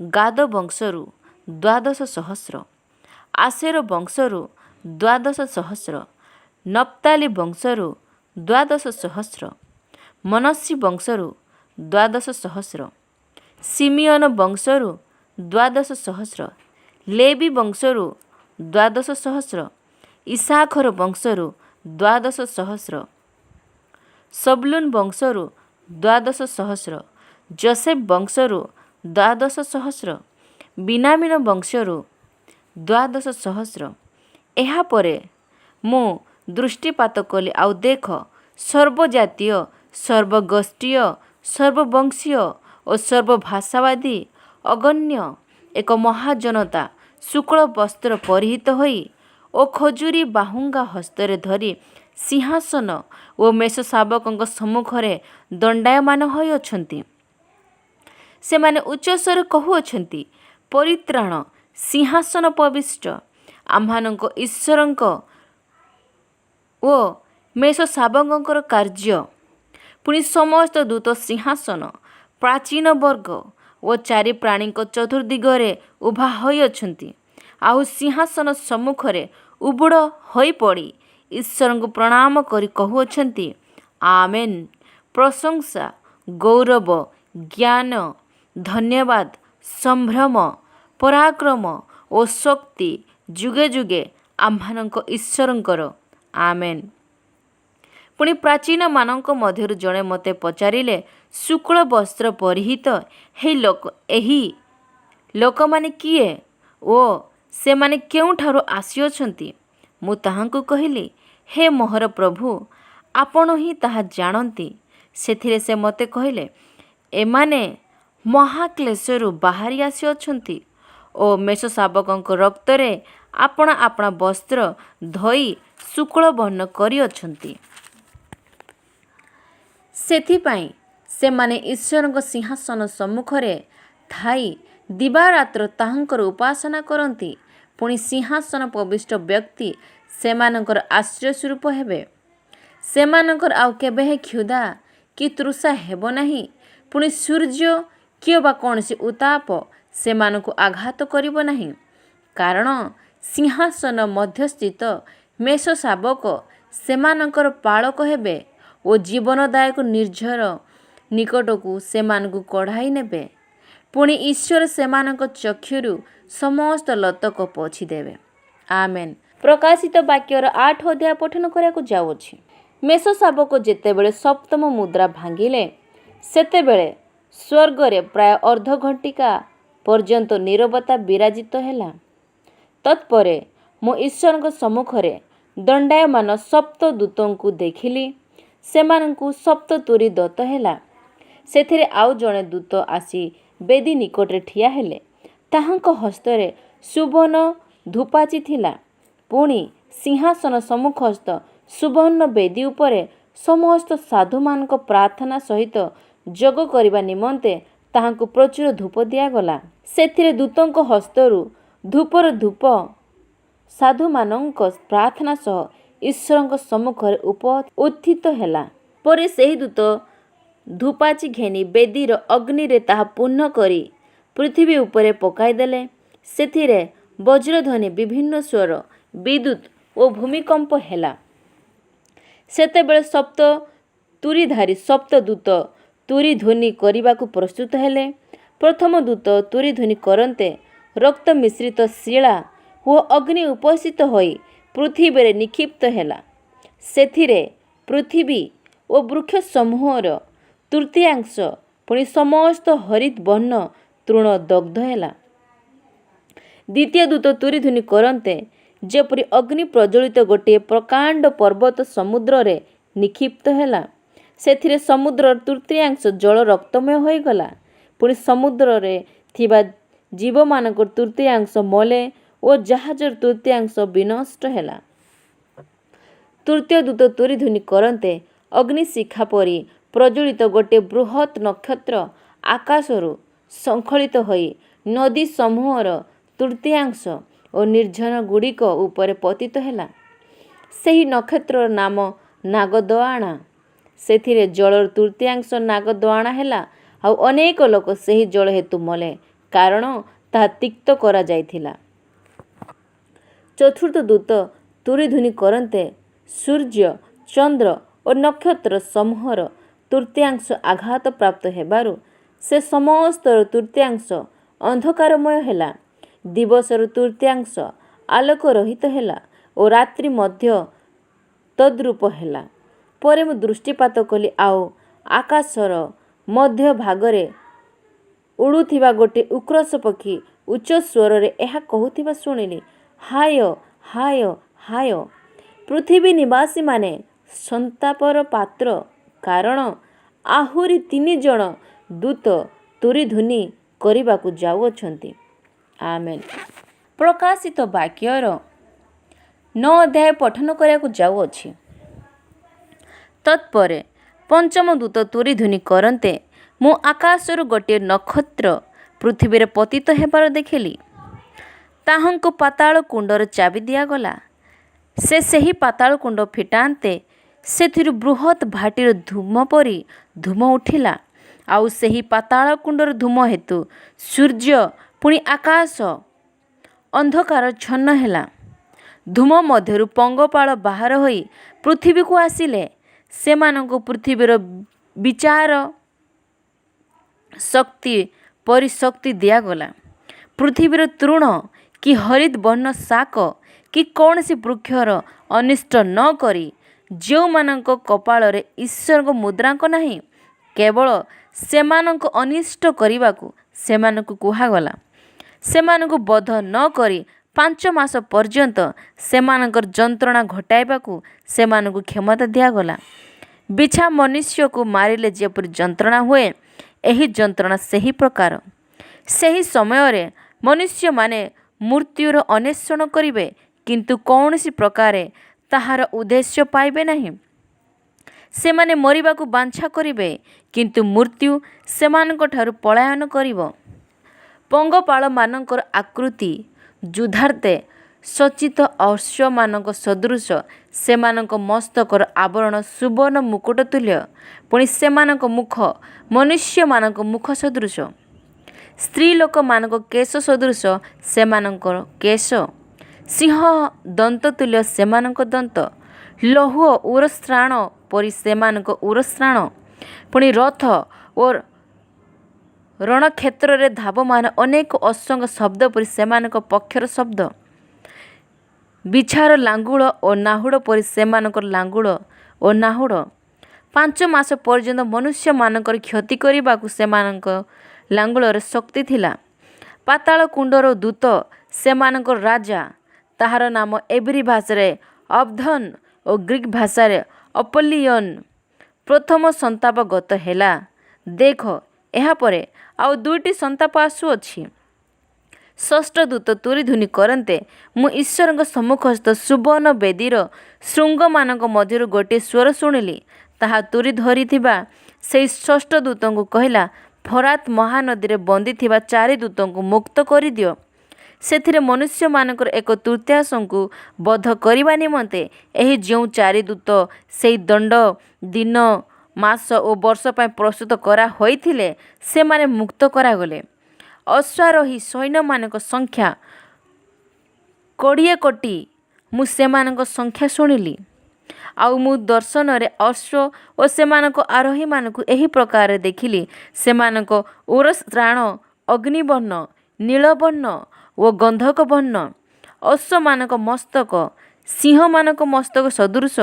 ଗାଦ ବଂଶରୁ 12,000, ଆସେର ବଂଶରୁ 12,000, ନପ୍ତାଲି ବଂଶରୁ 12,000, ମନସ୍ସୀ ବଂଶରୁ 12,000, ସିମିୟନ ବଂଶରୁ 12,000, ଲେବି ବଂଶରୁ 12,000, ଇସାଖର ବଂଶରୁ 12,000, ସବ୍ଲୁନ ବଂଶରୁ 12,000, ଯୋସେଫ ବଂଶରୁ 12,000, ବିନାମିନ ବଂଶରୁ 12,000। ଏହାପରେ ମୁଁ ଦୃଷ୍ଟିପାତ କଲି, ଆଉ ଦେଖ, ସର୍ବଜାତୀୟ, ସର୍ବଗୋଷ୍ଠୀୟ, ସର୍ବବଂଶୀୟ ଓ ସର୍ବଭାଷାବାଦୀ ଅଗଣ୍ୟ ଏକ ମହାଜନତା ଶୁକ୍ଳ ବସ୍ତ୍ର ପରିହିତ ହୋଇ ଓ ଖଜୁରୀ ବାହୁଙ୍ଗା ହସ୍ତରେ ଧରି ସିଂହାସନ ଓ ମେଷଶାବକଙ୍କ ସମ୍ମୁଖରେ ଦଣ୍ଡାୟମାନ ହୋଇଅଛନ୍ତି। ସେମାନେ ଉଚ୍ଚସ୍ୱରେ କହୁଅଛନ୍ତି, ପରିତ୍ରାଣ, ସିଂହାସନ ପବିଷ୍ଟ, ଆମ୍ଭମାନଙ୍କ ଈଶ୍ୱରଙ୍କ ଓ ମେଷଶାବକଙ୍କର କାର୍ଯ୍ୟ। ପୁଣି ସମସ୍ତ ଦୂତ ସିଂହାସନ, ପ୍ରାଚୀନ ବର୍ଗ ଓ 4 ପ୍ରାଣୀଙ୍କ ଚତୁର୍ଦ୍ଦିଗରେ ଉଭା ହୋଇଅଛନ୍ତି, ଆଉ ସିଂହାସନ ସମ୍ମୁଖରେ ଉବୁଡ଼ ହୋଇପଡ଼ି ଈଶ୍ୱରଙ୍କୁ ପ୍ରଣାମ କରି କହୁଅଛନ୍ତି, ଆମେନ୍। ପ୍ରଶଂସା, ଗୌରବ, ଜ୍ଞାନ, ଧନ୍ୟବାଦ, ସମ୍ଭ୍ରମ, ପରାକ୍ରମ ଓ ଶକ୍ତି ଯୁଗେ ଯୁଗେ ଆମ୍ଭମାନଙ୍କ ଈଶ୍ୱରଙ୍କର। ଆମେନ୍। ପୁଣି ପ୍ରାଚୀନମାନଙ୍କ ମଧ୍ୟରୁ ଜଣେ ମୋତେ ପଚାରିଲେ, ଶୁକ୍ଳ ବସ୍ତ୍ର ପରିହିତ ଏହି ଲୋକମାନେ କିଏ ଓ ସେମାନେ କେଉଁଠାରୁ ଆସିଅଛନ୍ତି? ମୁଁ ତାହାଙ୍କୁ କହିଲି, ହେ ମୋହର ପ୍ରଭୁ, ଆପଣ ହିଁ ତାହା ଜାଣନ୍ତି। ସେଥିରେ ସେ ମୋତେ କହିଲେ, ଏମାନେ ମହାକ୍ଲେଶରୁ ବାହାରି ଆସିଅଛନ୍ତି ଓ ମେଷଶାବକଙ୍କ ରକ୍ତରେ ଆପଣା ଆପଣା ବସ୍ତ୍ର ଧୋଇ ଶୁକ୍ଳ ବର୍ଣ୍ଣ କରିଅଛନ୍ତି। ସେଥିପାଇଁ ସେମାନେ ଈଶ୍ୱରଙ୍କ ସିଂହାସନ ସମ୍ମୁଖରେ ଥାଇ ଦିବାରାତ୍ର ତାହାଙ୍କର ଉପାସନା କରନ୍ତି। ପୁଣି ସିଂହାସନ ପ୍ରବିଷ୍ଟ ବ୍ୟକ୍ତି ସେମାନଙ୍କର ଆଶ୍ରୟ ସ୍ୱରୂପ ହେବେ। ସେମାନଙ୍କର ଆଉ କେବେ କ୍ଷୁଧା କି ତୃଷା ହେବ ନାହିଁ। ପୁଣି ସୂର୍ଯ୍ୟ କିମ୍ବା କୌଣସି ଉତ୍ତାପ ସେମାନଙ୍କୁ ଆଘାତ କରିବ ନାହିଁ, କାରଣ ସିଂହାସନ ମଧ୍ୟସ୍ଥିତ ମେଷଶାବକ ସେମାନଙ୍କର ପାଳକ ହେବେ ଓ ଜୀବନଦାୟକ ନିର୍ଝର ନିକଟକୁ ସେମାନଙ୍କୁ କଢ଼ାଇ ନେବେ। ପୁଣି ଈଶ୍ୱର ସେମାନଙ୍କ ଚକ୍ଷୁରୁ ସମସ୍ତ ଲୋତକ ପୋଛିଦେବେ। ଆମେନ୍। ପ୍ରକାଶିତ ବାକ୍ୟର 8 ଅଧ୍ୟାୟ ପଠନ କରିବାକୁ ଯାଉଅଛି। ମେଷଶାବକ ଯେତେବେଳେ ସପ୍ତମ ମୁଦ୍ରା ଭାଙ୍ଗିଲେ, ସେତେବେଳେ ସ୍ୱର୍ଗରେ ପ୍ରାୟ ଅର୍ଦ୍ଧଘଣ୍ଟିକା ପର୍ଯ୍ୟନ୍ତ ନୀରବତା ବିରାଜିତ ହେଲା। ତତ୍ପରେ ମୁଁ ଈଶ୍ୱରଙ୍କ ସମ୍ମୁଖରେ ଦଣ୍ଡାୟମାନ ସପ୍ତ ଦୂତଙ୍କୁ ଦେଖିଲି। ସେମାନଙ୍କୁ ସପ୍ତ ତୁରୀ ଦତ୍ତ ହେଲା। ସେଥିରେ ଆଉ ଜଣେ ଦୂତ ଆସି ବେଦୀ ନିକଟରେ ଠିଆ ହେଲେ। ତାହାଙ୍କ ହସ୍ତରେ ସୁବର୍ଣ୍ଣ ଧୂପାଚି ଥିଲା। ପୁଣି ସିଂହାସନ ସମ୍ମୁଖସ୍ଥ ସୁବର୍ଣ୍ଣ ବେଦୀ ଉପରେ ସମସ୍ତ ସାଧୁମାନଙ୍କ ପ୍ରାର୍ଥନା ସହିତ ଯୋଗ କରିବା ନିମନ୍ତେ ତାହାଙ୍କୁ ପ୍ରଚୁର ଧୂପ ଦିଆଗଲା। ସେଥିରେ ଦୂତଙ୍କ ହସ୍ତରୁ ଧୂପର ଧୂପ ସାଧୁମାନଙ୍କ ପ୍ରାର୍ଥନା ସହ ଈଶ୍ୱରଙ୍କ ସମ୍ମୁଖରେ ଉତ୍ଥିତ ହେଲା। ପରେ ସେହି ଦୂତ ଧୂପାଚି ଘେନି ବେଦୀର ଅଗ୍ନିରେ ତାହା ପୂର୍ଣ୍ଣ କରି ପୃଥିବୀ ଉପରେ ପକାଇଦେଲେ। ସେଥିରେ ବଜ୍ରଧ୍ୱନି, ବିଭିନ୍ନ ସ୍ୱର, ବିଦ୍ୟୁତ୍ ଓ ଭୂମିକମ୍ପ ହେଲା। ସେତେବେଳେ ସପ୍ତ ତୁରୀଧାରୀ ସପ୍ତ ଦୂତ ତୁରୀ ଧ୍ୱନି କରିବାକୁ ପ୍ରସ୍ତୁତ ହେଲେ। ପ୍ରଥମ ଦୂତ ତୁରୀ ଧ୍ୱନି କରନ୍ତେ ରକ୍ତ ମିଶ୍ରିତ ଶିଳା ଓ ଅଗ୍ନି ଉପସ୍ଥିତ ହୋଇ ପୃଥିବୀରେ ନିକ୍ଷିପ୍ତ ହେଲା। ସେଥିରେ ପୃଥିବୀ ଓ ବୃକ୍ଷ ସମୂହର ତୃତୀୟାଂଶ, ପୁଣି ସମସ୍ତ ହରିତ୍ ବର୍ଣ୍ଣ ତୃଣ ଦଗ୍ଧ ହେଲା। ଦ୍ୱିତୀୟ ଦୂତ ତୁରୀ ଧ୍ୱନି କରନ୍ତେ ଯେପରି ଅଗ୍ନି ପ୍ରଜ୍ୱଳିତ ଗୋଟିଏ ପ୍ରକାଣ୍ଡ ପର୍ବତ ସମୁଦ୍ରରେ ନିକ୍ଷିପ୍ତ ହେଲା। ସେଥିରେ ସମୁଦ୍ରର ତୃତୀୟାଂଶ ଜଳ ରକ୍ତମୟ ହୋଇଗଲା। ପୁଣି ସମୁଦ୍ରରେ ଥିବା ଜୀବମାନଙ୍କର ତୃତୀୟାଂଶ ମଲେ ଓ ଜାହାଜର ତୃତୀୟାଂଶ ବିନଷ୍ଟ ହେଲା। ତୃତୀୟ ଦୂତ ତୁରୀ ଧ୍ୱନି କରନ୍ତେ ଅଗ୍ନିଶିଖା ପରି ପ୍ରଜ୍ୱଳିତ ଗୋଟିଏ ବୃହତ୍ ନକ୍ଷତ୍ର ଆକାଶରୁ ସ୍ଖଳିତ ହୋଇ ନଦୀ ସମୂହର ତୃତୀୟାଂଶ ଓ ନିର୍ଝରଗୁଡ଼ିକ ଉପରେ ପତିତ ହେଲା। ସେହି ନକ୍ଷତ୍ରର ନାମ ନାଗଦଆଣା। ସେଥିରେ ଜଳର ତୃତୀୟାଂଶ ନାଗଦଆଣା ହେଲା। ଆଉ ଅନେକ ଲୋକ ସେହି ଜଳ ହେତୁ ମଲେ, କାରଣ ତାହା ତିକ୍ତ କରାଯାଇଥିଲା। ଚତୁର୍ଥ ଦୂତ ତୁରୀ ଧ୍ୱନି କରନ୍ତେ ସୂର୍ଯ୍ୟ, ଚନ୍ଦ୍ର ଓ ନକ୍ଷତ୍ର ସମୂହର ତୃତୀୟାଂଶ ଆଘାତ ପ୍ରାପ୍ତ ହେବାରୁ ସେ ସମସ୍ତର ତୃତୀୟାଂଶ ଅନ୍ଧକାରମୟ ହେଲା। ଦିବସର ତୃତୀୟାଂଶ ଆଲୋକ ରହିତ ହେଲା ଓ ରାତ୍ରି ମଧ୍ୟ ତଦ୍ରୂପ ହେଲା। ପରେ ମୁଁ ଦୃଷ୍ଟିପାତ କଲି, ଆଉ ଆକାଶର ମଧ୍ୟ ଭାଗରେ ଉଡ଼ୁଥିବା ଗୋଟିଏ ଉକ୍ରସ ପକ୍ଷୀ ଉଚ୍ଚ ସ୍ୱରରେ ଏହା କହୁଥିବା ଶୁଣିଲି, ହାୟ ହାୟ ହାୟ ପୃଥିବୀ ନିବାସୀମାନେ ସନ୍ତାପର ପାତ୍ର, କାରଣ ଆହୁରି 3 ଜଣ ଦୂତ ତୁରୀ ଧ୍ୱନି କରିବାକୁ ଯାଉଅଛନ୍ତି। ଆମେନ୍। ପ୍ରକାଶିତ ବାକ୍ୟର 9 ଅଧ୍ୟାୟ ପଠନ କରିବାକୁ ଯାଉଅଛି। ତତ୍ପରେ ପଞ୍ଚମ ଦୂତ ତୁରୀ ଧ୍ୱନି କରନ୍ତେ ମୁଁ ଆକାଶରୁ ଗୋଟିଏ ନକ୍ଷତ୍ର ପୃଥିବୀରେ ପତିତ ହେବାର ଦେଖିଲି। ତାହାଙ୍କୁ ପାତାଳ କୁଣ୍ଡର ଚାବି ଦିଆଗଲା। ସେ ସେହି ପାତାଳ କୁଣ୍ଡ ଫିଟାନ୍ତେ ସେଥିରୁ ବୃହତ୍ ଭାଟିର ଧୂମ ପରି ଧୂମ ଉଠିଲା। ଆଉ ସେହି ପାତାଳ କୁଣ୍ଡର ଧୂମ ହେତୁ ସୂର୍ଯ୍ୟ ପୁଣି ଆକାଶ ଅନ୍ଧକାରଚ୍ଛନ୍ନ ହେଲା। ଧୂମ ମଧ୍ୟରୁ ପଙ୍ଗପାଳ ବାହାର ହୋଇ ପୃଥିବୀକୁ ଆସିଲେ। ସେମାନଙ୍କୁ ପୃଥିବୀର ବିଚାର ଶକ୍ତି ପରି ଶକ୍ତି ଦିଆଗଲା। ପୃଥିବୀର ତୃଣ କି ହରିତ୍ ବର୍ଣ୍ଣ ଶାକ କି କୌଣସି ବୃକ୍ଷର ଅନିଷ୍ଟ ନ କରି, ଯେଉଁମାନଙ୍କ କପାଳରେ ଈଶ୍ୱରଙ୍କ ମୁଦ୍ରାଙ୍କ ନାହିଁ, କେବଳ ସେମାନଙ୍କ ଅନିଷ୍ଟ କରିବାକୁ ସେମାନଙ୍କୁ କୁହାଗଲା। ସେମାନଙ୍କୁ ବଧ ନ କରି 5 ମାସ ପର୍ଯ୍ୟନ୍ତ ସେମାନଙ୍କର ଯନ୍ତ୍ରଣା ଘଟାଇବାକୁ ସେମାନଙ୍କୁ କ୍ଷମତା ଦିଆଗଲା। ବିଛା ମନୁଷ୍ୟକୁ ମାରିଲେ ଯେପରି ଯନ୍ତ୍ରଣା ହୁଏ, ଏହି ଯନ୍ତ୍ରଣା ସେହି ପ୍ରକାର। ସେହି ସମୟରେ ମନୁଷ୍ୟମାନେ ମୃତ୍ୟୁର ଅନ୍ୱେଷଣ କରିବେ, କିନ୍ତୁ କୌଣସି ପ୍ରକାରେ ତାହାର ଉଦ୍ଦେଶ୍ୟ ପାଇବେ ନାହିଁ। ସେମାନେ ମରିବାକୁ ବାଞ୍ଛା କରିବେ, କିନ୍ତୁ ମୃତ୍ୟୁ ସେମାନଙ୍କଠାରୁ ପଳାୟନ କରିବ। ପଙ୍ଗପାଳମାନଙ୍କର ଆକୃତି ଯୁଦ୍ଧାର୍ଥେ ସଜ୍ଜିତ ଅଶ୍ୱମାନଙ୍କ ସଦୃଶ, ସେମାନଙ୍କ ମସ୍ତକର ଆବରଣ ସୁବର୍ଣ୍ଣ ମୁକୁଟ ତୁଲ୍ୟ, ପୁଣି ସେମାନଙ୍କ ମୁଖ ମନୁଷ୍ୟମାନଙ୍କ ମୁଖ ସଦୃଶ। ସ୍ତ୍ରୀ ଲୋକମାନଙ୍କ କେଶ ସଦୃଶ ସେମାନଙ୍କର କେଶ, ସିଂହ ଦନ୍ତ ତୁଲ୍ୟ ସେମାନଙ୍କ ଦନ୍ତ, ଲୌହ ଉରସ୍ରାଣ ପରି ସେମାନଙ୍କ ଉରସ୍ରାଣ, ପୁଣି ରଥ ଓ ରଣକ୍ଷେତ୍ରରେ ଧାବମାନ ଅନେକ ଅଶ୍ୱଙ୍କ ଶବ୍ଦ ପରି ସେମାନଙ୍କ ପକ୍ଷର ଶବ୍ଦ। ବିଛାର ଲାଙ୍ଗୁଳ ଓ ନାହୁଡ଼ ପରି ସେମାନଙ୍କର ଲାଙ୍ଗୁଳ ଓ ନାହୁଡ଼। 5 ମାସ ପର୍ଯ୍ୟନ୍ତ ମନୁଷ୍ୟମାନଙ୍କର କ୍ଷତି କରିବାକୁ ସେମାନଙ୍କ ଲାଙ୍ଗୁଳରେ ଶକ୍ତି ଥିଲା। ପାତାଳ କୁଣ୍ଡର ଦୂତ ସେମାନଙ୍କର ରାଜା, ତାହାର ନାମ ଏବ୍ରୀ ଭାଷାରେ ଅବଦ୍ଦୋନ ଓ ଗ୍ରୀକ୍ ଭାଷାରେ ଅପୋଲିୟନ। ପ୍ରଥମ ସନ୍ତାପ ଗତ ହେଲା, ଦେଖ, ଏହାପରେ ଆଉ 2ଟି ସନ୍ତାପ ଆସୁଅଛି। ଷଷ୍ଠ ଦୂତ ତୁରୀଧ୍ୱନି କରନ୍ତେ ମୁଁ ଈଶ୍ୱରଙ୍କ ସମ୍ମୁଖସ୍ଥ ସୁବର୍ଣ୍ଣ ବେଦୀର ଶୃଙ୍ଗମାନଙ୍କ ମଧ୍ୟରୁ ଗୋଟିଏ ସ୍ୱର ଶୁଣିଲି। ତାହା ତୁରୀ ଧରିଥିବା ସେହି ଷଷ୍ଠ ଦୂତଙ୍କୁ କହିଲା, ଫରାତ୍ ମହାନଦୀରେ ବନ୍ଦୀ ଥିବା 4 ଦୂତଙ୍କୁ ମୁକ୍ତ କରିଦିଅ। ସେଥିରେ ମନୁଷ୍ୟମାନଙ୍କର 1/3 ବଧ କରିବା ନିମନ୍ତେ ଏହି ଯେଉଁ 4 ଦୂତ ସେହି ଦଣ୍ଡ, ଦିନ, ମାସ ଓ ବର୍ଷ ପାଇଁ ପ୍ରସ୍ତୁତ କରା ହୋଇଥିଲେ, ସେମାନେ ମୁକ୍ତ କରାଗଲେ। ଅଶ୍ୱାରୋହୀ ସୈନ୍ୟମାନଙ୍କ ସଂଖ୍ୟା 20 କୋଟି। ମୁଁ ସେମାନଙ୍କ ସଂଖ୍ୟା ଶୁଣିଲି। ଆଉ ମୁଁ ଦର୍ଶନରେ ଅଶ୍ଵ ଓ ସେମାନଙ୍କ ଆରୋହୀମାନଙ୍କୁ ଏହି ପ୍ରକାରେ ଦେଖିଲି। ସେମାନଙ୍କ ଉରସ୍ରାଣ ଅଗ୍ନିବର୍ଣ୍ଣ, ନୀଳବର୍ଣ୍ଣ ଓ ଗନ୍ଧକ ବର୍ଣ୍ଣ। ଅଶ୍ୱମାନଙ୍କ ମସ୍ତକ ସିଂହମାନଙ୍କ ମସ୍ତକ ସଦୃଶ,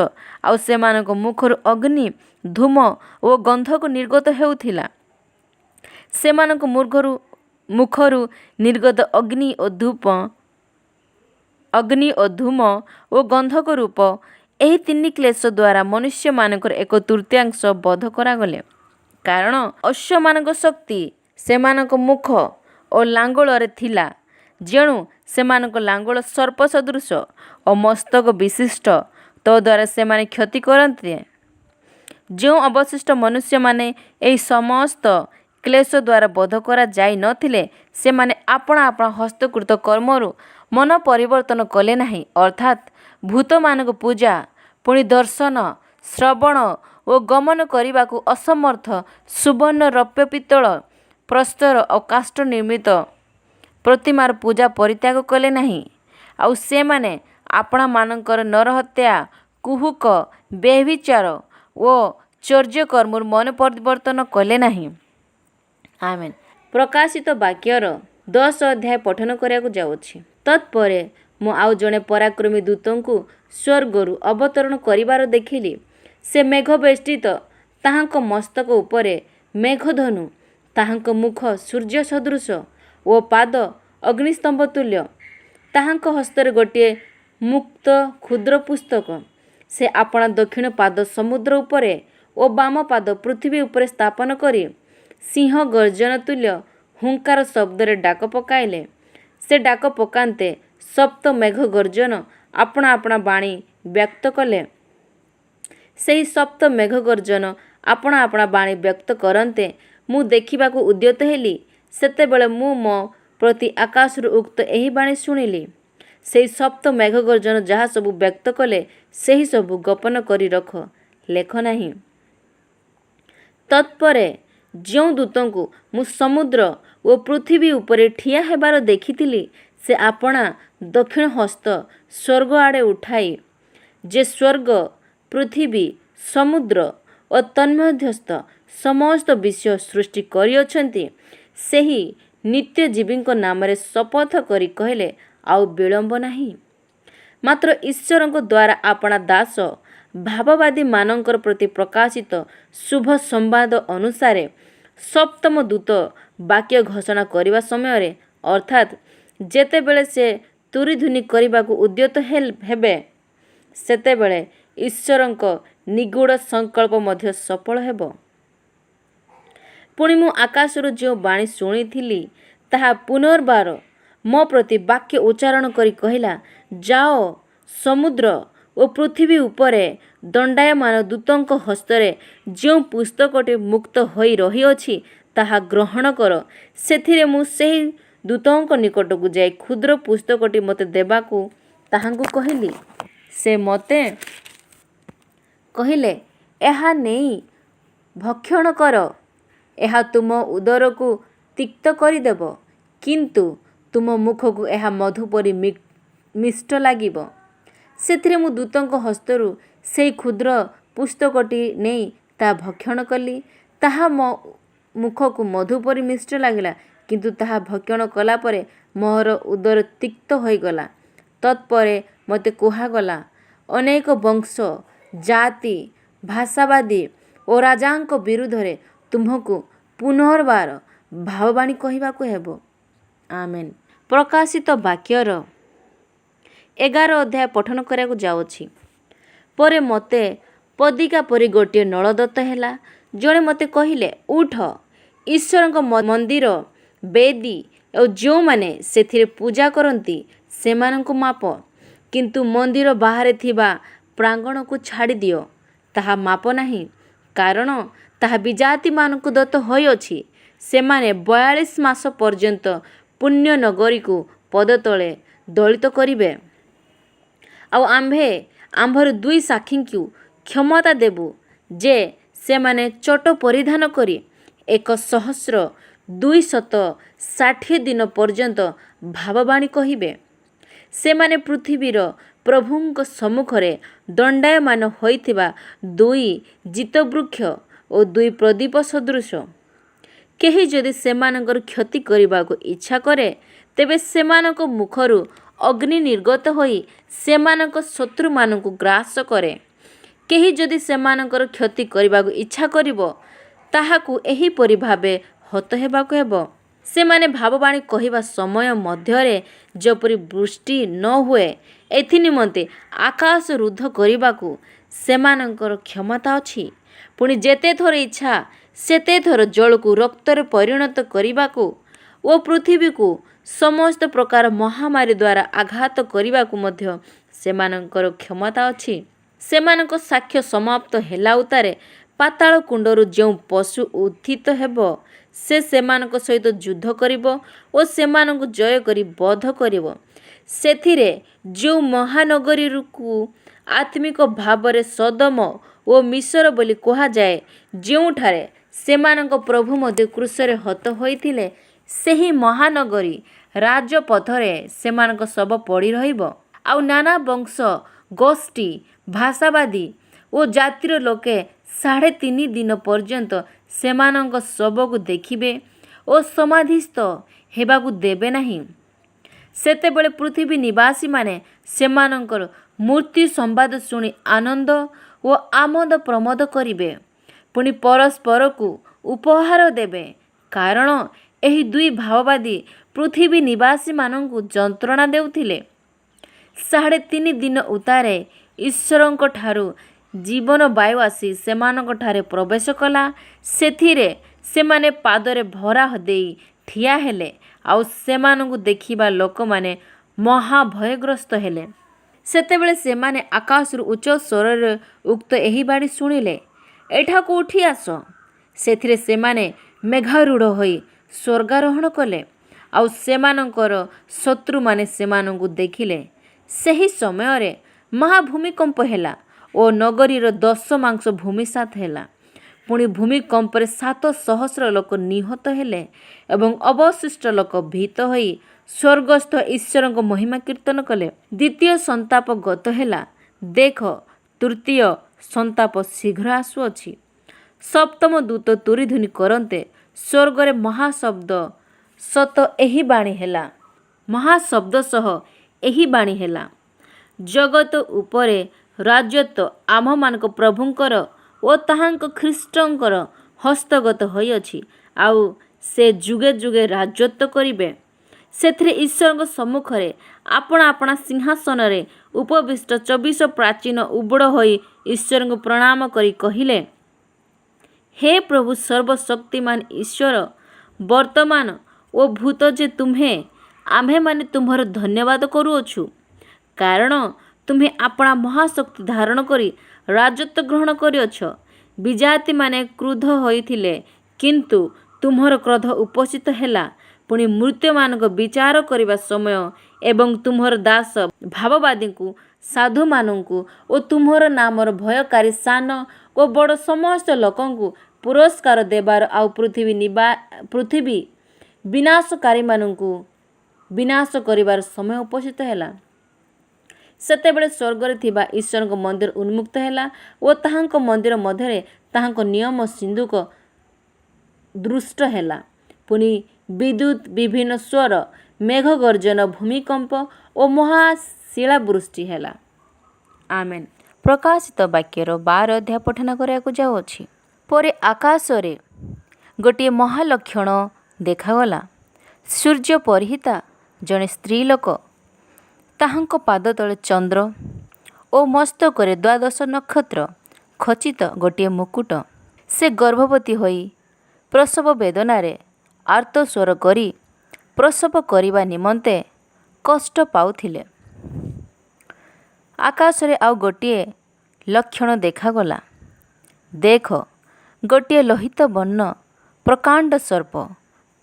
ଆଉ ସେମାନଙ୍କ ମୁଖରୁ ଅଗ୍ନି, ଧୂମ ଓ ଗନ୍ଧକ ନିର୍ଗତ ହେଉଥିଲା। ସେମାନଙ୍କ ମୁଖରୁ ନିର୍ଗତ ଅଗ୍ନି ଓ ଧୂମ ଓ ଗନ୍ଧକ ରୂପ ଏହି 3 କ୍ଲେଶ ଦ୍ୱାରା ମନୁଷ୍ୟମାନଙ୍କର 1/3 ବଧ କରାଗଲେ। କାରଣ ଅଶ୍ୱମାନଙ୍କ ଶକ୍ତି ସେମାନଙ୍କ ମୁଖ ଓ ଲାଙ୍ଗୁଳରେ ଥିଲା, ଯେଣୁ ସେମାନଙ୍କ ଲାଙ୍ଗୁଳ ସର୍ପ ସଦୃଶ ଓ ମସ୍ତକ ବିଶିଷ୍ଟ, ତଦ୍ୱାରା ସେମାନେ କ୍ଷତି କରନ୍ତେ। ଯେଉଁ ଅବଶିଷ୍ଟ ମନୁଷ୍ୟମାନେ ଏହି ସମସ୍ତ କ୍ଲେଶ ଦ୍ୱାରା ବଧ କରାଯାଇ ନ ଥିଲେ, ସେମାନେ ଆପଣା ଆପଣା ହସ୍ତକୃତ କର୍ମରୁ ମନ ପରିବର୍ତ୍ତନ କଲେ ନାହିଁ, ଅର୍ଥାତ୍ ଭୂତମାନଙ୍କୁ ପୂଜା, ପୁଣି ଦର୍ଶନ, ଶ୍ରବଣ ଓ ଗମନ କରିବାକୁ ଅସମର୍ଥ ସୁବର୍ଣ୍ଣ, ରୌପ୍ୟ, ପିତ୍ତଳ, ପ୍ରସ୍ତର ଓ କାଷ୍ଠ ନିର୍ମିତ ପ୍ରତିମାର ପୂଜା ପରିତ୍ୟାଗ କଲେ ନାହିଁ। ଆଉ ସେମାନେ ଆପଣାମାନଙ୍କର ନରହତ୍ୟା, କୁହୁକ, ବ୍ୟଭିଚାର ଓ ଚୌର୍ଯ୍ୟକର୍ମରୁ ମନ ପରିବର୍ତ୍ତନ କଲେ ନାହିଁ। ଆମେନ୍। ପ୍ରକାଶିତ ବାକ୍ୟର 10 ଅଧ୍ୟାୟ ପଠନ କରିବାକୁ ଯାଉଛି। ତତ୍ପରେ ମୁଁ ଆଉ ଜଣେ ପରାକ୍ରମୀ ଦୂତଙ୍କୁ ସ୍ୱର୍ଗରୁ ଅବତରଣ କରିବାର ଦେଖିଲି। ସେ ମେଘ ବେଷ୍ଟିତ, ତାହାଙ୍କ ମସ୍ତକ ଉପରେ ମେଘଧନୁ, ତାହାଙ୍କ ମୁଖ ସୂର୍ଯ୍ୟ ସଦୃଶ ଓ ପାଦ ଅଗ୍ନିସ୍ତମ୍ଭ ତୁଲ୍ୟ। ତାହାଙ୍କ ହସ୍ତରେ ଗୋଟିଏ ମୁକ୍ତ କ୍ଷୁଦ୍ର ପୁସ୍ତକ। ସେ ଆପଣା ଦକ୍ଷିଣ ପାଦ ସମୁଦ୍ର ଉପରେ ଓ ବାମ ପାଦ ପୃଥିବୀ ଉପରେ ସ୍ଥାପନ କରି ସିଂହ ଗର୍ଜନ ତୁଲ୍ୟ ହୁଙ୍କାର ଶବ୍ଦରେ ଡାକ ପକାଇଲେ। ସେ ଡାକ ପକାନ୍ତେ ସପ୍ତ ମେଘ ଗର୍ଜନ ଆପଣା ଆପଣା ବାଣୀ ବ୍ୟକ୍ତ କଲେ। ସେହି ସପ୍ତ ମେଘ ଗର୍ଜନ ଆପଣା ଆପଣା ବାଣୀ ବ୍ୟକ୍ତ କରନ୍ତେ ମୁଁ ଦେଖିବାକୁ ଉଦ୍ୟତ ହେଲି। ସେତେବେଳେ ମୁଁ ମୋ ପ୍ରତି ଆକାଶରୁ ଉକ୍ତ ଏହି ବାଣୀ ଶୁଣିଲି, ସେହି ସପ୍ତ ମେଘ ଗର୍ଜନ ଯାହା ସବୁ ବ୍ୟକ୍ତ କଲେ, ସେହି ସବୁ ଗୋପନ କରି ରଖ, ଲେଖ ନାହିଁ। ତତ୍ପରେ ଯେଉଁ ଦୂତଙ୍କୁ ମୁଁ ସମୁଦ୍ର ଓ ପୃଥିବୀ ଉପରେ ଠିଆ ହେବାର ଦେଖିଥିଲି, ସେ ଆପଣା ଦକ୍ଷିଣ ହସ୍ତ ସ୍ୱର୍ଗ ଆଡ଼େ ଉଠାଇ, ଯେ ସ୍ୱର୍ଗ, ପୃଥିବୀ, ସମୁଦ୍ର ଓ ତନ୍ମଧ୍ୟସ୍ଥ ସମସ୍ତ ବିଷୟ ସୃଷ୍ଟି କରିଅଛନ୍ତି, ସେହି ନିତ୍ୟଜୀବୀଙ୍କ ନାମରେ ଶପଥ କରି କହିଲେ, ଆଉ ବିଳମ୍ବ ନାହିଁ। ମାତ୍ର ଈଶ୍ୱରଙ୍କ ଦ୍ୱାରା ଆପଣା ଦାସ ଭାବବାଦୀମାନଙ୍କର ପ୍ରତି ପ୍ରକାଶିତ ଶୁଭ ସମ୍ବାଦ ଅନୁସାରେ ସପ୍ତମ ଦୂତ ବାକ୍ୟ ଘୋଷଣା କରିବା ସମୟରେ, ଅର୍ଥାତ୍ ଯେତେବେଳେ ସେ ତୁରିଧୁନି କରିବାକୁ ଉଦ୍ୟତ ହେବେ, ସେତେବେଳେ ଈଶ୍ୱରଙ୍କ ନିଗୁଢ଼ ସଂକଳ୍ପ ମଧ୍ୟ ସଫଳ ହେବ। ପୁଣି ମୁଁ ଆକାଶରୁ ଯେଉଁ ବାଣୀ ଶୁଣିଥିଲି ତାହା ପୁନର୍ବାର ମୋ ପ୍ରତି ବାକ୍ୟ ଉଚ୍ଚାରଣ କରି କହିଲା, ଯାଅ, ସମୁଦ୍ର ଓ ପୃଥିବୀ ଉପରେ ଦଣ୍ଡାୟମାନ ଦୂତଙ୍କ ହସ୍ତରେ ଯେଉଁ ପୁସ୍ତକଟି ମୁକ୍ତ ହୋଇ ରହିଅଛି ତାହା ଗ୍ରହଣ କର। ସେଥିରେ ମୁଁ ସେହି ଦୂତଙ୍କ ନିକଟକୁ ଯାଇ କ୍ଷୁଦ୍ର ପୁସ୍ତକଟି ମୋତେ ଦେବାକୁ ତାହାଙ୍କୁ କହିଲି। ସେ ମୋତେ କହିଲେ, ଏହା ନେଇ ଭକ୍ଷଣ କର। ଏହା ତୁମ ଉଦରକୁ ତିକ୍ତ କରିଦେବ, କିନ୍ତୁ ତୁମ ମୁଖକୁ ଏହା ମଧୁ ପରି ମିଷ୍ଟ ଲାଗିବ। ସେଥିରେ ମୁଁ ଦୂତଙ୍କ ହସ୍ତରୁ ସେହି କ୍ଷୁଦ୍ର ପୁସ୍ତକଟି ନେଇ ତାହା ଭକ୍ଷଣ କଲି। ତାହା ମୋ ମୁଖକୁ ମଧୁ ପରି ମିଷ୍ଟ ଲାଗିଲା, କିନ୍ତୁ ତାହା ଭକ୍ଷଣ କଲା ପରେ ମୋର ଉଦର ତିକ୍ତ ହୋଇଗଲା। ତତ୍ପରେ ମୋତେ କୁହାଗଲା, ଅନେକ ବଂଶ, ଜାତି, ଭାଷାବାଦୀ ଓ ରାଜାଙ୍କ ବିରୁଦ୍ଧରେ ତୁମ୍ଭକୁ ପୁନର୍ବାର ଭାବବାଣୀ କହିବାକୁ ହେବ। ଆମେନ୍। ପ୍ରକାଶିତ ବାକ୍ୟର 11 ଅଧ୍ୟାୟ ପଠନ କରିବାକୁ ଯାଉଛି। ପରେ ମୋତେ ପଦିକା ପରି ଗୋଟିଏ ନଳ ଦତ୍ତ ହେଲା। ଜଣେ ମୋତେ କହିଲେ, ଉଠ, ଈଶ୍ୱରଙ୍କ ମନ୍ଦିର ବେଦୀ ଓ ଯେଉଁମାନେ ସେଥିରେ ପୂଜା କରନ୍ତି ସେମାନଙ୍କୁ ମାପ, କିନ୍ତୁ ମନ୍ଦିର ବାହାରେ ଥିବା ପ୍ରାଙ୍ଗଣକୁ ଛାଡ଼ିଦିଅ। ତାହା ମାପ ନାହିଁ, କାରଣ ତାହା ବିଜାତିମାନଙ୍କୁ ଦତ୍ତ ହୋଇଅଛି। ସେମାନେ 42 ମାସ ପର୍ଯ୍ୟନ୍ତ ପୁଣ୍ୟ ନଗରୀକୁ ପଦତଳେ ଦଳିତ କରିବେ। ଆଉ ଆମ୍ଭେ ଆମ୍ଭର 2 ସାକ୍ଷୀଙ୍କୁ କ୍ଷମତା ଦେବୁ ଯେ ସେମାନେ ଚଟ ପରିଧାନ କରି 1260 ଦିନ ପର୍ଯ୍ୟନ୍ତ ଭାବବାଣୀ କହିବେ। ସେମାନେ ପୃଥିବୀର ପ୍ରଭୁଙ୍କ ସମ୍ମୁଖରେ ଦଣ୍ଡାୟମାନ ହୋଇଥିବା 2 ଜିତବୃକ୍ଷ ଓ 2 ପ୍ରଦୀପ ସଦୃଶ। କେହି ଯଦି ସେମାନଙ୍କର କ୍ଷତି କରିବାକୁ ଇଚ୍ଛା କରେ, ତେବେ ସେମାନଙ୍କ ମୁଖରୁ ଅଗ୍ନି ନିର୍ଗତ ହୋଇ ସେମାନଙ୍କ ଶତ୍ରୁମାନଙ୍କୁ ଗ୍ରାସ କରେ। କେହି ଯଦି ସେମାନଙ୍କର କ୍ଷତି କରିବାକୁ ଇଚ୍ଛା କରିବ, ତାହାକୁ ଏହିପରି ଭାବେ ହତ ହେବାକୁ ହେବ। ସେମାନେ ଭାବବାଣୀ କହିବା ସମୟ ମଧ୍ୟରେ ଯେପରି ବୃଷ୍ଟି ନ ହୁଏ, ଏଥିନିମନ୍ତେ ଆକାଶ ରୁଦ୍ଧ କରିବାକୁ ସେମାନଙ୍କର କ୍ଷମତା ଅଛି। ପୁଣି ଯେତେ ଥର ଇଚ୍ଛା ସେତେ ଥର ଜଳକୁ ରକ୍ତରେ ପରିଣତ କରିବାକୁ ଓ ପୃଥିବୀକୁ ସମସ୍ତ ପ୍ରକାର ମହାମାରୀ ଦ୍ୱାରା ଆଘାତ କରିବାକୁ ମଧ୍ୟ ସେମାନଙ୍କର କ୍ଷମତା ଅଛି। ସେମାନଙ୍କ ସାକ୍ଷ୍ୟ ସମାପ୍ତ ହେଲା ଉତ୍ତାରେ ପାତାଳ କୁଣ୍ଡରୁ ଯେଉଁ ପଶୁ ଉତ୍ଥିତ ହେବ, ସେ ସେମାନଙ୍କ ସହିତ ଯୁଦ୍ଧ କରିବ ଓ ସେମାନଙ୍କୁ ଜୟ କରି ବଧ କରିବ। ସେଥିରେ ଯେଉଁ ମହାନଗରୀକୁ ଆତ୍ମିକ ଭାବରେ ସୋଦମ ଓ ମିଶର ବୋଲି କୁହାଯାଏ, ଯେଉଁଠାରେ ସେମାନଙ୍କ ପ୍ରଭୁ ମଧ୍ୟ କ୍ରୁଶରେ ହତ ହୋଇଥିଲେ, ସେହି ମହାନଗରୀ ରାଜପଥରେ ସେମାନଙ୍କ ଶବ ପଡ଼ି ରହିବ। ଆଉ ନାନା ବଂଶ, ଗୋଷ୍ଠୀ, ଭାଷାବାଦୀ ଓ ଜାତିର ଲୋକେ 3.5 ଦିନ ପର୍ଯ୍ୟନ୍ତ ସେମାନଙ୍କ ଶବକୁ ଦେଖିବେ ଓ ସମାଧିସ୍ଥ ହେବାକୁ ଦେବେ ନାହିଁ। ସେତେବେଳେ ପୃଥିବୀ ନିବାସୀମାନେ ସେମାନଙ୍କର ମୃତ୍ୟୁ ସମ୍ବାଦ ଶୁଣି ଆନନ୍ଦ ଓ ଆମୋଦ ପ୍ରମୋଦ କରିବେ। ପୁଣି ପରସ୍ପରକୁ ଉପହାର ଦେବେ, କାରଣ ଏହି 2 ଭାବବାଦୀ ପୃଥିବୀ ନିବାସୀମାନଙ୍କୁ ଯନ୍ତ୍ରଣା ଦେଉଥିଲେ। 3.5 ଦିନ ଉତ୍ତାରେ ଈଶ୍ୱରଙ୍କଠାରୁ ଜୀବନ ବାୟୁ ଆସି ସେମାନଙ୍କଠାରେ ପ୍ରବେଶ କଲା। ସେଥିରେ ସେମାନେ ପାଦରେ ଭରା ଦେଇ ଠିଆ ହେଲେ, ଆଉ ସେମାନଙ୍କୁ ଦେଖିବା ଲୋକମାନେ ମହାଭୟଗ୍ରସ୍ତ ହେଲେ। ସେତେବେଳେ ସେମାନେ ଆକାଶରୁ ଉଚ୍ଚ ସ୍ୱରରେ ଉକ୍ତ ଏହି ବାଣୀ ଶୁଣିଲେ, ଏଠାକୁ ଉଠି ଆସ। ସେଥିରେ ସେମାନେ ମେଘାରୂଢ଼ ହୋଇ ସ୍ୱର୍ଗାରୋହଣ କଲେ, ଆଉ ସେମାନଙ୍କର ଶତ୍ରୁମାନେ ସେମାନଙ୍କୁ ଦେଖିଲେ। ସେହି ସମୟରେ ମହାଭୂମିକମ୍ପ ହେଲା ଓ ନଗରୀର 10 ଭୂମିସାତ୍ ହେଲା। ପୁଣି ଭୂମିକମ୍ପରେ 7,000 ଲୋକ ନିହତ ହେଲେ ଏବଂ ଅବଶିଷ୍ଟ ଲୋକ ଭୀତ ହୋଇ ସ୍ୱର୍ଗସ୍ଥ ଈଶ୍ୱରଙ୍କ ମହିମା କୀର୍ତ୍ତନ କଲେ। ଦ୍ୱିତୀୟ ସନ୍ତାପ ଗତ ହେଲା। ଦେଖ, ତୃତୀୟ ସନ୍ତାପ ଶୀଘ୍ର ଆସୁଅଛି। ସପ୍ତମ ଦୂତ ତୁରିଧୁନି କରନ୍ତେ ସ୍ୱର୍ଗରେ ମହାଶବ୍ଦ ସତ ଏହି ବାଣୀ ହେଲା। ମହାଶବ୍ଦ ସହ ଏହି ବାଣୀ ହେଲା, ଜଗତ ଉପରେ ରାଜତ୍ୱ ଆମ୍ଭମାନଙ୍କ ପ୍ରଭୁଙ୍କର ଓ ତାହାଙ୍କ ଖ୍ରୀଷ୍ଟଙ୍କର ହସ୍ତଗତ ହୋଇଅଛି, ଆଉ ସେ ଯୁଗେ ଯୁଗେ ରାଜତ୍ୱ କରିବେ। ସେଥିରେ ଈଶ୍ୱରଙ୍କ ସମ୍ମୁଖରେ ଆପଣା ଆପଣା ସିଂହାସନରେ ଉପବିଷ୍ଟ 24 ପ୍ରାଚୀନ ଉବଡ଼ ହୋଇ ଈଶ୍ୱରଙ୍କୁ ପ୍ରଣାମ କରି କହିଲେ, ହେ ପ୍ରଭୁ ସର୍ବଶକ୍ତିମାନ ଈଶ୍ୱର, ବର୍ତ୍ତମାନ ଓ ଭୂତ ଯେ ତୁମ୍ଭେ ଆମ୍ଭେମାନେ ତୁମ୍ଭର ଧନ୍ୟବାଦ କରୁଅଛୁ, କାରଣ ତୁମ୍ଭେ ଆପଣା ମହାଶକ୍ତି ଧାରଣ କରି ରାଜତ୍ୱ ଗ୍ରହଣ କରିଅଛ। ବିଜାତିମାନେ କ୍ରୁଦ୍ଧ ହୋଇଥିଲେ, କିନ୍ତୁ ତୁମ୍ଭର କ୍ରୋଧ ଉପସ୍ଥିତ ହେଲା। ପୁଣି ମୃତ୍ୟୁମାନଙ୍କ ବିଚାର କରିବା ସମୟ ଏବଂ ତୁମ୍ଭର ଦାସ ଭାବବାଦୀଙ୍କୁ, ସାଧୁମାନଙ୍କୁ ଓ ତୁମ୍ଭର ନାମର ଭୟକାରୀ ସାନ ଓ ବଡ଼ ସମସ୍ତ ଲୋକଙ୍କୁ ପୁରସ୍କାର ଦେବାର ଆଉ ପୃଥିବୀ ବିନାଶକାରୀମାନଙ୍କୁ ବିନାଶ କରିବାର ସମୟ ଉପସ୍ଥିତ ହେଲା। ସେତେବେଳେ ସ୍ୱର୍ଗରେ ଥିବା ଈଶ୍ୱରଙ୍କ ମନ୍ଦିର ଉନ୍ମୁକ୍ତ ହେଲା ଓ ତାହାଙ୍କ ମନ୍ଦିର ମଧ୍ୟରେ ତାହାଙ୍କ ନିୟମ ସିନ୍ଦୁକ ଦୃଷ୍ଟ ହେଲା। ପୁଣି ବିଦ୍ୟୁତ୍, ବିଭିନ୍ନ ସ୍ୱର, ମେଘଗର୍ଜନ, ଭୂମିକମ୍ପ ଓ ମହାଶିଳାବୃଷ୍ଟି ହେଲା। ଆମେନ୍। ପ୍ରକାଶିତ ବାକ୍ୟର 12 ଅଧ୍ୟାୟ ପଠନ କରିବାକୁ ଯାଉଅଛି। ପରେ ଆକାଶରେ ଗୋଟିଏ ମହାଲକ୍ଷଣ ଦେଖାଗଲା। ସୂର୍ଯ୍ୟ ପରିହିତା ଜଣେ ସ୍ତ୍ରୀ ଲୋକ, ତାହାଙ୍କ ପାଦ ତଳେ ଚନ୍ଦ୍ର ଓ ମସ୍ତକରେ 12 ନକ୍ଷତ୍ର ଖଚିତ ଗୋଟିଏ ମୁକୁଟ। ସେ ଗର୍ଭବତୀ ହୋଇ ପ୍ରସବ ବେଦନାରେ ଆର୍ତ୍ତସ୍ୱର କରି ପ୍ରସବ କରିବା ନିମନ୍ତେ କଷ୍ଟ ପାଉଥିଲେ। ଆକାଶରେ ଆଉ ଗୋଟିଏ ଲକ୍ଷଣ ଦେଖାଗଲା। ଦେଖ, ଗୋଟିଏ ଲୋହିତ ବର୍ଣ୍ଣ ପ୍ରକାଣ୍ଡ ସର୍ପ,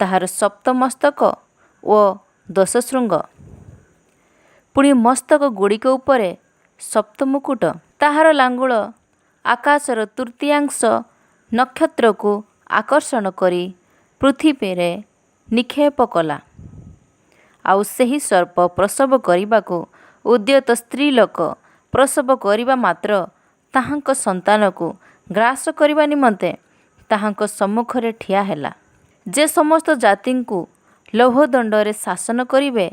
ତାହାର 7 ମସ୍ତକ ଓ 10 ଶୃଙ୍ଗ। ପୁଣି ମସ୍ତକ ଗୁଡ଼ିକ ଉପରେ 7 ମୁକୁଟ। ତାହାର ଲାଙ୍ଗୁଳ ଆକାଶର ତୃତୀୟାଂଶ ନକ୍ଷତ୍ରକୁ ଆକର୍ଷଣ କରି ପୃଥିବୀରେ ନିକ୍ଷେପ କଲା। ଆଉ ସେହି ସର୍ପ ପ୍ରସବ କରିବାକୁ ଉଦ୍ୟତ ସ୍ତ୍ରୀ ଲୋକ ପ୍ରସବ କରିବା ମାତ୍ର ତାହାଙ୍କ ସନ୍ତାନକୁ ଗ୍ରାସ କରିବା ନିମନ୍ତେ ତାହାଙ୍କ ସମ୍ମୁଖରେ ଠିଆ ହେଲା। ଯେ ସମସ୍ତ ଜାତିଙ୍କୁ ଲୌହଦଣ୍ଡରେ ଶାସନ କରିବେ,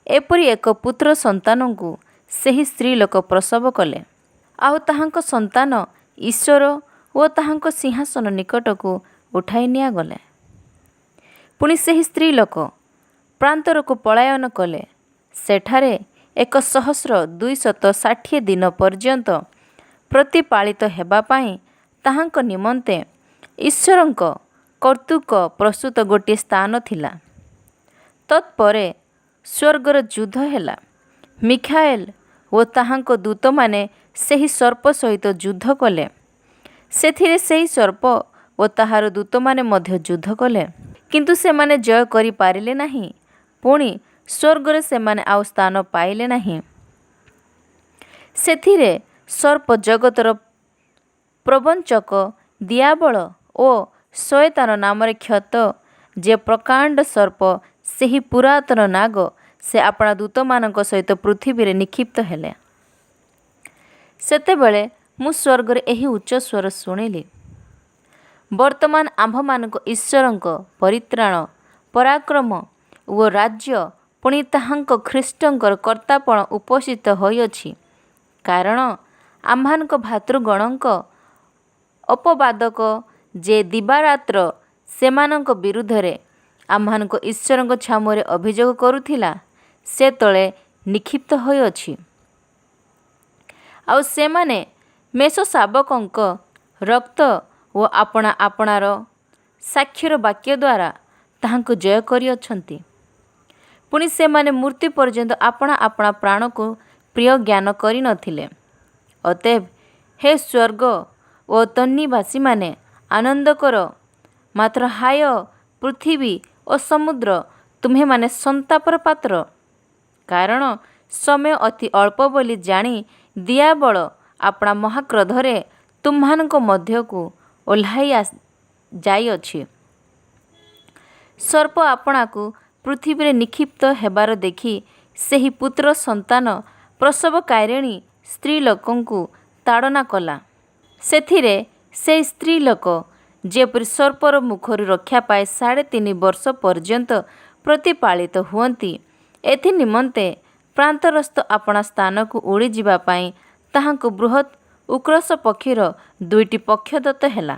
ଏପରି ଏକ ପୁତ୍ର ସନ୍ତାନଙ୍କୁ ସେହି ସ୍ତ୍ରୀ ଲୋକ ପ୍ରସବ କଲେ। ଆଉ ତାହାଙ୍କ ସନ୍ତାନ ଈଶ୍ୱର ଓ ତାହାଙ୍କ ସିଂହାସନ ନିକଟକୁ ଉଠାଇ ନିଆଗଲେ। ପୁଣି ସେହି ସ୍ତ୍ରୀ ଲୋକ ପ୍ରାନ୍ତରକୁ ପଳାୟନ କଲେ। ସେଠାରେ 1260 ଦିନ ପର୍ଯ୍ୟନ୍ତ ପ୍ରତିପାଳିତ ହେବା ପାଇଁ ତାହାଙ୍କ ନିମନ୍ତେ ଈଶ୍ୱରଙ୍କ କର୍ତ୍ତୃକ ପ୍ରସ୍ତୁତ ଗୋଟିଏ ସ୍ଥାନ ଥିଲା। ତତ୍ପରେ ସ୍ୱର୍ଗର ଯୁଦ୍ଧ ହେଲା। ମିଖାଏଲ ଓ ତାହାଙ୍କ ଦୂତମାନେ ସେହି ସର୍ପ ସହିତ ଯୁଦ୍ଧ କଲେ। ସେଥିରେ ସେହି ସର୍ପ ଓ ତାହାର ଦୂତମାନେ ମଧ୍ୟ ଯୁଦ୍ଧ କଲେ, କିନ୍ତୁ ସେମାନେ ଜୟ କରିପାରିଲେ ନାହିଁ। ପୁଣି ସ୍ୱର୍ଗରେ ସେମାନେ ଆଉ ସ୍ଥାନ ପାଇଲେ ନାହିଁ। ସେଥିରେ ସର୍ପ ଜଗତର ପ୍ରବଞ୍ଚକ, ଦିଆବଳ ଓ ଶୟତାନ ନାମରେ ଖ୍ୟାତ ଯେ ପ୍ରକାଣ୍ଡ ସର୍ପ, ସେହି ପୁରାତନ ନାଗ, ସେ ଆପଣା ଦୂତମାନଙ୍କ ସହିତ ପୃଥିବୀରେ ନିକ୍ଷିପ୍ତ ହେଲେ। ସେତେବେଳେ ମୁଁ ସ୍ୱର୍ଗରେ ଏହି ଉଚ୍ଚ ସ୍ୱର ଶୁଣିଲି, ବର୍ତ୍ତମାନ ଆମ୍ଭମାନଙ୍କ ଈଶ୍ୱରଙ୍କ ପରିତ୍ରାଣ, ପରାକ୍ରମ ଓ ରାଜ୍ୟ ପୁଣି ତାହାଙ୍କ ଖ୍ରୀଷ୍ଟଙ୍କର କର୍ତ୍ତାପଣ ଉପସ୍ଥିତ ହୋଇଅଛି। କାରଣ ଆମ୍ଭମାନଙ୍କ ଭାତୃଗଣଙ୍କ ଅପବାଦକ ଯେ ଦିବାରାତ୍ର ସେମାନଙ୍କ ବିରୁଦ୍ଧରେ ଆମ୍ଭମାନଙ୍କ ଈଶ୍ୱରଙ୍କ ଛାମୁରେ ଅଭିଯୋଗ କରୁଥିଲା, ସେ ତଳେ ନିକ୍ଷିପ୍ତ ହୋଇଅଛି। ଆଉ ସେମାନେ ମେଷଶାବକଙ୍କ ରକ୍ତ ଓ ଆପଣା ଆପଣାର ସାକ୍ଷ୍ୟର ବାକ୍ୟ ଦ୍ୱାରା ତାହାଙ୍କୁ ଜୟ କରିଅଛନ୍ତି। ପୁଣି ସେମାନେ ମୃତ୍ୟୁ ପର୍ଯ୍ୟନ୍ତ ଆପଣା ଆପଣା ପ୍ରାଣକୁ ପ୍ରିୟ ଜ୍ଞାନ କରିନଥିଲେ। ଅତଏବ ହେ ସ୍ୱର୍ଗ ଓ ତନ୍ନିବାସୀମାନେ, ଆନନ୍ଦ କର। ମାତ୍ର ହାୟ ପୃଥିବୀ ଓ ସମୁଦ୍ର, ତୁମ୍ଭେମାନେ ସନ୍ତାପର ପାତ୍ର। କାରଣ ସମୟ ଅତି ଅଳ୍ପ ବୋଲି ଜାଣି ଦିଆବଳ ଆପଣା ମହାକ୍ରୋଧରେ ତୁମ୍ଭମାନଙ୍କ ମଧ୍ୟକୁ ଓହ୍ଲାଇ ଯାଇଅଛି। ସର୍ପ ଆପଣାକୁ ପୃଥିବୀରେ ନିକ୍ଷିପ୍ତ ହେବାର ଦେଖି ସେହି ପୁତ୍ର ସନ୍ତାନ ପ୍ରସବକାରିଣୀ ସ୍ତ୍ରୀ ଲୋକଙ୍କୁ ତାଡ଼ନା କଲା। ସେଥିରେ ସେହି ସ୍ତ୍ରୀ ଲୋକ ଯେପରି ସର୍ପର ମୁଖରୁ ରକ୍ଷା ପାଇ 3.5 ବର୍ଷ ପର୍ଯ୍ୟନ୍ତ ପ୍ରତିପାଳିତ ହୁଅନ୍ତି, ଏଥି ନିମନ୍ତେ ପ୍ରାନ୍ତରସ୍ଥ ଆପଣା ସ୍ଥାନକୁ ଉଡ଼ିଯିବା ପାଇଁ ତାହାଙ୍କୁ ବୃହତ୍ ଉକ୍ରୋଶ ପକ୍ଷୀର 2ଟି ପକ୍ଷ ଦତ୍ତ ହେଲା।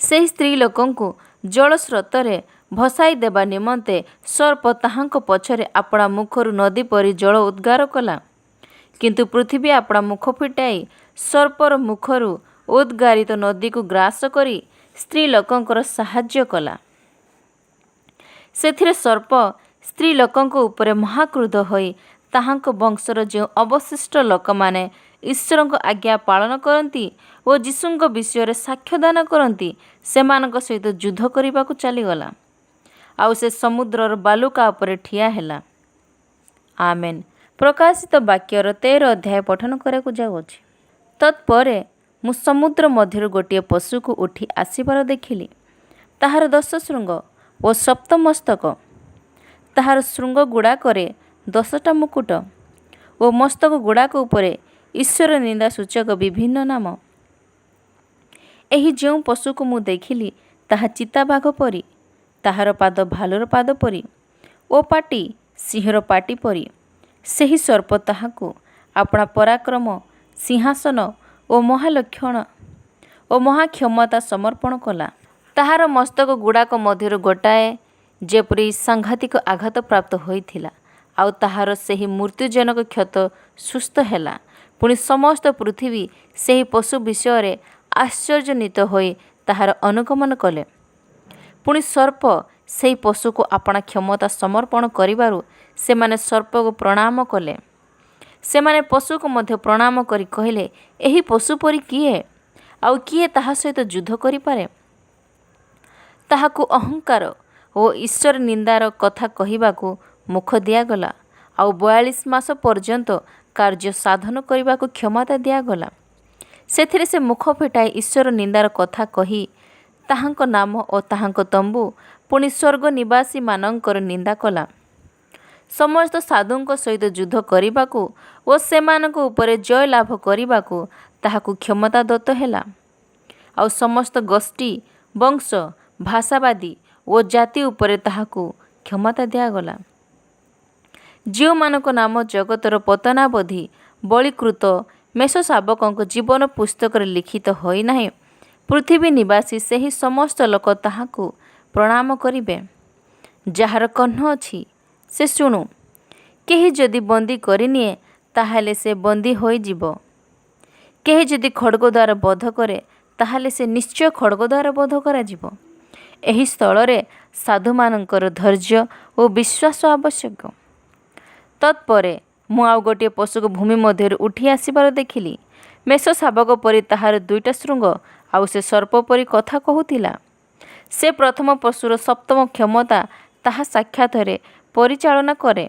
ସେହି ସ୍ତ୍ରୀ ଲୋକଙ୍କୁ ଜଳସ୍ରୋତରେ ଭସାଇ ଦେବା ନିମନ୍ତେ ସର୍ପ ତାହାଙ୍କ ପଛରେ ଆପଣା ମୁଖରୁ ନଦୀ ପରି ଜଳ ଉଦ୍ଗାର କଲା। କିନ୍ତୁ ପୃଥିବୀ ଆପଣା ମୁଖ ଫିଟାଇ ସର୍ପର ମୁଖରୁ ଉଦ୍ଗାରିତ ନଦୀକୁ ଗ୍ରାସ କରି ସ୍ତ୍ରୀ ଲୋକଙ୍କର ସାହାଯ୍ୟ କଲା। ସେଥିରେ ସର୍ପ ସ୍ତ୍ରୀ ଲୋକଙ୍କ ଉପରେ ମହାକ୍ରୁଦ୍ଧ ହୋଇ ତାହାଙ୍କ ବଂଶର ଯେଉଁ ଅବଶିଷ୍ଟ ଲୋକମାନେ ଈଶ୍ୱରଙ୍କ ଆଜ୍ଞା ପାଳନ କରନ୍ତି ଓ ଯୀଶୁଙ୍କ ବିଷୟରେ ସାକ୍ଷ୍ୟଦାନ କରନ୍ତି ସେମାନଙ୍କ ସହିତ ଯୁଦ୍ଧ କରିବାକୁ ଚାଲିଗଲା। ଆଉ ସେ ସମୁଦ୍ରର ବାଲୁକା ଉପରେ ଠିଆ ହେଲା। ଆମେନ୍। ପ୍ରକାଶିତ ବାକ୍ୟର 13 ଅଧ୍ୟାୟ ପଠନ କରିବାକୁ ଯାଉଅଛି। ତତ୍ପରେ ମୁଁ ସମୁଦ୍ର ମଧ୍ୟରୁ ଗୋଟିଏ ପଶୁକୁ ଉଠି ଆସିବାର ଦେଖିଲି। ତାହାର 10 ଶୃଙ୍ଗ ଓ 7 ମସ୍ତକ। ତାହାର ଶୃଙ୍ଗ ଗୁଡ଼ାକରେ 10ଟା ମୁକୁଟ ଓ ମସ୍ତକ ଗୁଡ଼ାକ ଉପରେ ଈଶ୍ୱର ନିନ୍ଦା ସୂଚକ ବିଭିନ୍ନ ନାମ। ଏହି ଯେଉଁ ପଶୁକୁ ମୁଁ ଦେଖିଲି ତାହା ଚିତାବାଘ ପରି, ତାହାର ପାଦ ଭାଲୁର ପାଦ ପରି ଓ ପାଟି ସିଂହର ପାଟି ପରି। ସେହି ସର୍ପ ତାହାକୁ ଆପଣା ପରାକ୍ରମ, ସିଂହାସନ ଓ ମହାଲକ୍ଷଣ ଓ ମହାକ୍ଷମତା ସମର୍ପଣ କଲା। ତାହାର ମସ୍ତକ ଗୁଡ଼ାକ ମଧ୍ୟରୁ ଗୋଟାଏ ଯେପରି ସାଂଘାତିକ ଆଘାତ ପ୍ରାପ୍ତ ହୋଇଥିଲା, ଆଉ ତାହାର ସେହି ମୃତ୍ୟୁଜନକ କ୍ଷତ ସୁସ୍ଥ ହେଲା। ପୁଣି ସମସ୍ତ ପୃଥିବୀ ସେହି ପଶୁ ବିଷୟରେ ଆଶ୍ଚର୍ଯ୍ୟାନ୍ୱିତ ହୋଇ ତାହାର ଅନୁଗମନ କଲେ। ପୁଣି ସର୍ପ ସେହି ପଶୁକୁ ଆପଣା କ୍ଷମତା ସମର୍ପଣ କରିବାରୁ ସେମାନେ ସର୍ପକୁ ପ୍ରଣାମ କଲେ। ସେମାନେ ପଶୁକୁ ମଧ୍ୟ ପ୍ରଣାମ କରି କହିଲେ, ଏହି ପଶୁ ପରି କିଏ? ଆଉ କିଏ ତାହା ସହିତ ଯୁଦ୍ଧ କରିପାରେ? ତାହାକୁ ଅହଙ୍କାର ଓ ଈଶ୍ୱର ନିନ୍ଦାର କଥା କହିବାକୁ ମୁଖ ଦିଆଗଲା, ଆଉ 42 ମାସ ପର୍ଯ୍ୟନ୍ତ କାର୍ଯ୍ୟ ସାଧନ କରିବାକୁ କ୍ଷମତା ଦିଆଗଲା। ସେଥିରେ ସେ ମୁଖ ଫିଟାଇ ଈଶ୍ୱର ନିନ୍ଦାର କଥା କହି ତାହାଙ୍କ ନାମ ଓ ତାହାଙ୍କ ତମ୍ବୁ ପୁଣି ସ୍ୱର୍ଗ ନିବାସୀମାନଙ୍କର ନିନ୍ଦା କଲା। ସମସ୍ତ ସାଧୁଙ୍କ ସହିତ ଯୁଦ୍ଧ କରିବାକୁ ଓ ସେମାନଙ୍କ ଉପରେ ଜୟ ଲାଭ କରିବାକୁ ତାହାକୁ କ୍ଷମତା ଦତ୍ତ ହେଲା। ଆଉ ସମସ୍ତ ଗୋଷ୍ଠୀ, ବଂଶ, ଭାଷାବାଦୀ ଓ ଜାତି ଉପରେ ତାହାକୁ କ୍ଷମତା ଦିଆଗଲା। ଯେଉଁମାନଙ୍କ ନାମ ଜଗତର ପତନାବଧି ବଳୀକୃତ ମେଷଶାବକଙ୍କ ଜୀବନ ପୁସ୍ତକରେ ଲିଖିତ ହୋଇନାହିଁ, ପୃଥିବୀ ନିବାସୀ ସେହି ସମସ୍ତ ଲୋକ ତାହାକୁ ପ୍ରଣାମ କରିବେ। ଯାହାର କର୍ଣ୍ଣ ଅଛି ସେ ଶୁଣୁ। କେହି ଯଦି ବନ୍ଦୀ କରିନିଏ ତାହେଲେ ସେ ବନ୍ଦୀ ହୋଇଯିବ। କେହି ଯଦି ଖଡ଼୍ଗ ଦ୍ୱାରା ବଧ କରେ ତାହେଲେ ସେ ନିଶ୍ଚୟ ଖଡ଼୍ଗ ଦ୍ୱାରା ବଧ କରାଯିବ। ଏହି ସ୍ଥଳରେ ସାଧୁମାନଙ୍କର ଧୈର୍ଯ୍ୟ ଓ ବିଶ୍ୱାସ ଆବଶ୍ୟକ। ତତ୍ପରେ ମୁଁ ଆଉ ଗୋଟିଏ ପଶୁକୁ ଭୂମି ମଧ୍ୟରୁ ଉଠି ଆସିବାର ଦେଖିଲି। ମେଷଶାବକ ପରି ତାହାର 2ଟା ଶୃଙ୍ଗ, ଆଉ ସେ ସର୍ପ ପରି କଥା କହୁଥିଲା। ସେ ପ୍ରଥମ ପଶୁର 7ମ କ୍ଷମତା ତାହା ସାକ୍ଷାତରେ ପରିଚାଳନା କରେ।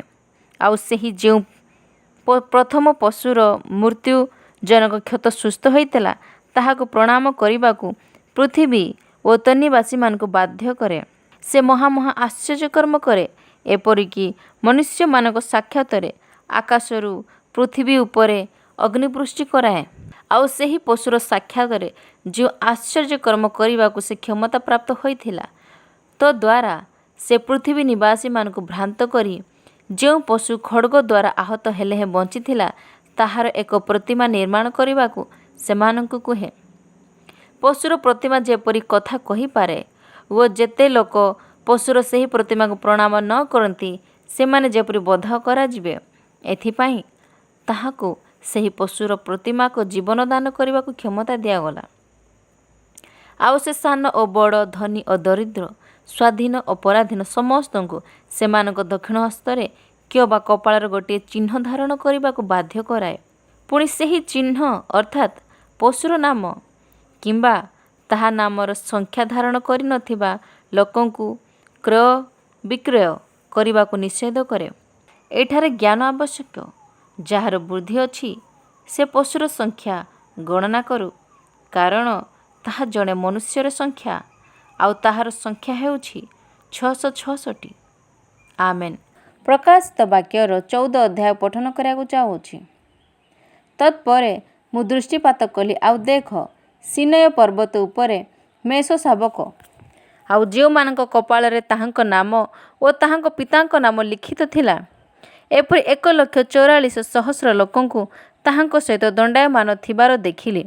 ଆଉ ସେହି ଯେଉଁ ପ୍ରଥମ ପଶୁର ମୃତ୍ୟୁଜନକ କ୍ଷତ ସୁସ୍ଥ ହୋଇଥିଲା ତାହାକୁ ପ୍ରଣାମ କରିବାକୁ ପୃଥିବୀ ଓ ତନ୍ନିବାସୀମାନଙ୍କୁ ବାଧ୍ୟ କରେ। ସେ ମହା ଆଶ୍ଚର୍ଯ୍ୟକର୍ମ କରେ, ଏପରିକି ମନୁଷ୍ୟମାନଙ୍କ ସାକ୍ଷାତରେ ଆକାଶରୁ ପୃଥିବୀ ଉପରେ ଅଗ୍ନିବୃଷ୍ଟି କରାଏ। ଆଉ ସେହି ପଶୁର ସାକ୍ଷାତରେ ଯେଉଁ ଆଶ୍ଚର୍ଯ୍ୟକର୍ମ କରିବାକୁ ସେ କ୍ଷମତା ପ୍ରାପ୍ତ ହୋଇଥିଲା, ତଦ୍ୱାରା ସେ ପୃଥିବୀ ନିବାସୀମାନଙ୍କୁ ଭ୍ରାନ୍ତ କରି ଯେଉଁ ପଶୁ ଖଡ଼୍ଗ ଦ୍ୱାରା ଆହତ ହେଲେ ହେଁ ବଞ୍ଚିଥିଲା ତାହାର ଏକ ପ୍ରତିମା ନିର୍ମାଣ କରିବାକୁ ସେମାନଙ୍କୁ କୁହେ। ପଶୁର ପ୍ରତିମା ଯେପରି କଥା କହିପାରେ ଓ ଯେତେ ଲୋକ ପଶୁର ସେହି ପ୍ରତିମାକୁ ପ୍ରଣାମ ନ କରନ୍ତି ସେମାନେ ଯେପରି ବଧ କରାଯିବେ, ଏଥିପାଇଁ ତାହାକୁ ସେହି ପଶୁର ପ୍ରତିମାକୁ ଜୀବନ ଦାନ କରିବାକୁ କ୍ଷମତା ଦିଆଗଲା। ଆଉ ସେ ସାନ ଓ ବଡ଼, ଧନୀ ଓ ଦରିଦ୍ର, ସ୍ୱାଧୀନ ଓ ପରାଧୀନ ସମସ୍ତଙ୍କୁ ସେମାନଙ୍କ ଦକ୍ଷିଣ ହସ୍ତରେ କିମ୍ବା କପାଳର ଗୋଟିଏ ଚିହ୍ନ ଧାରଣ କରିବାକୁ ବାଧ୍ୟ କରାଏ। ପୁଣି ସେହି ଚିହ୍ନ ଅର୍ଥାତ୍ ପଶୁର ନାମ କିମ୍ବା ତାହା ନାମର ସଂଖ୍ୟା ଧାରଣ କରିନଥିବା ଲୋକଙ୍କୁ କ୍ରୟ ବିକ୍ରୟ କରିବାକୁ ନିଷେଧ କରେ। ଏଠାରେ ଜ୍ଞାନ ଆବଶ୍ୟକ। ଯାହାର ବୁଦ୍ଧି ଅଛି ସେ ପଶୁର ସଂଖ୍ୟା ଗଣନା କରୁ, କାରଣ ତାହା ଜଣେ ମନୁଷ୍ୟର ସଂଖ୍ୟା, ଆଉ ତାହାର ସଂଖ୍ୟା ହେଉଛି 666। ଆମେନ୍। ପ୍ରକାଶିତ ବାକ୍ୟର 14 ଅଧ୍ୟାୟ ପଠନ କରିବାକୁ ଯାଉଅଛି। ତତ୍ପରେ ମୁଁ ଦୃଷ୍ଟିପାତ କଲି, ଆଉ ଦେଖ, ସିନୟ ପର୍ବତ ଉପରେ ମେଷଶାବକ, ଆଉ ଯେଉଁମାନଙ୍କ କପାଳରେ ତାହାଙ୍କ ନାମ ଓ ତାହାଙ୍କ ପିତାଙ୍କ ନାମ ଲିଖିତ ଥିଲା, ଏପରି 1,44,000 ଲୋକଙ୍କୁ ତାହାଙ୍କ ସହିତ ଦଣ୍ଡାୟମାନ ଥିବାର ଦେଖିଲି।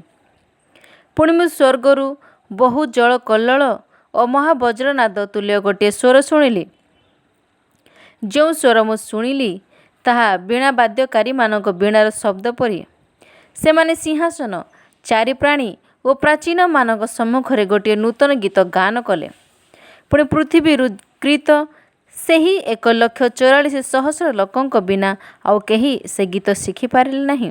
ପୁଣି ମୁଁ ସ୍ୱର୍ଗରୁ ବହୁ ଜଳ କଲ୍ଲୋଳ ଓ ମହାବଜ୍ରନାଦ ତୁଲ୍ୟ ଗୋଟିଏ ସ୍ୱର ଶୁଣିଲି। ଯେଉଁ ସ୍ୱର ମୁଁ ଶୁଣିଲି ତାହା ବୀଣା ବାଦ୍ୟକାରୀମାନଙ୍କ ବୀଣାର ଶବ୍ଦ ପରି। ସେମାନେ ସିଂହାସନ, ଚାରି ପ୍ରାଣୀ ଓ ପ୍ରାଚୀନମାନଙ୍କ ସମ୍ମୁଖରେ ଗୋଟିଏ ନୂତନ ଗୀତ ଗାନ କଲେ। ପୁଣି ପୃଥିବୀରୁ କ୍ରୀତ ସେହି 1,44,000 ଲୋକଙ୍କ ବିନା ଆଉ କେହି ସେ ଗୀତ ଶିଖିପାରିଲେ ନାହିଁ।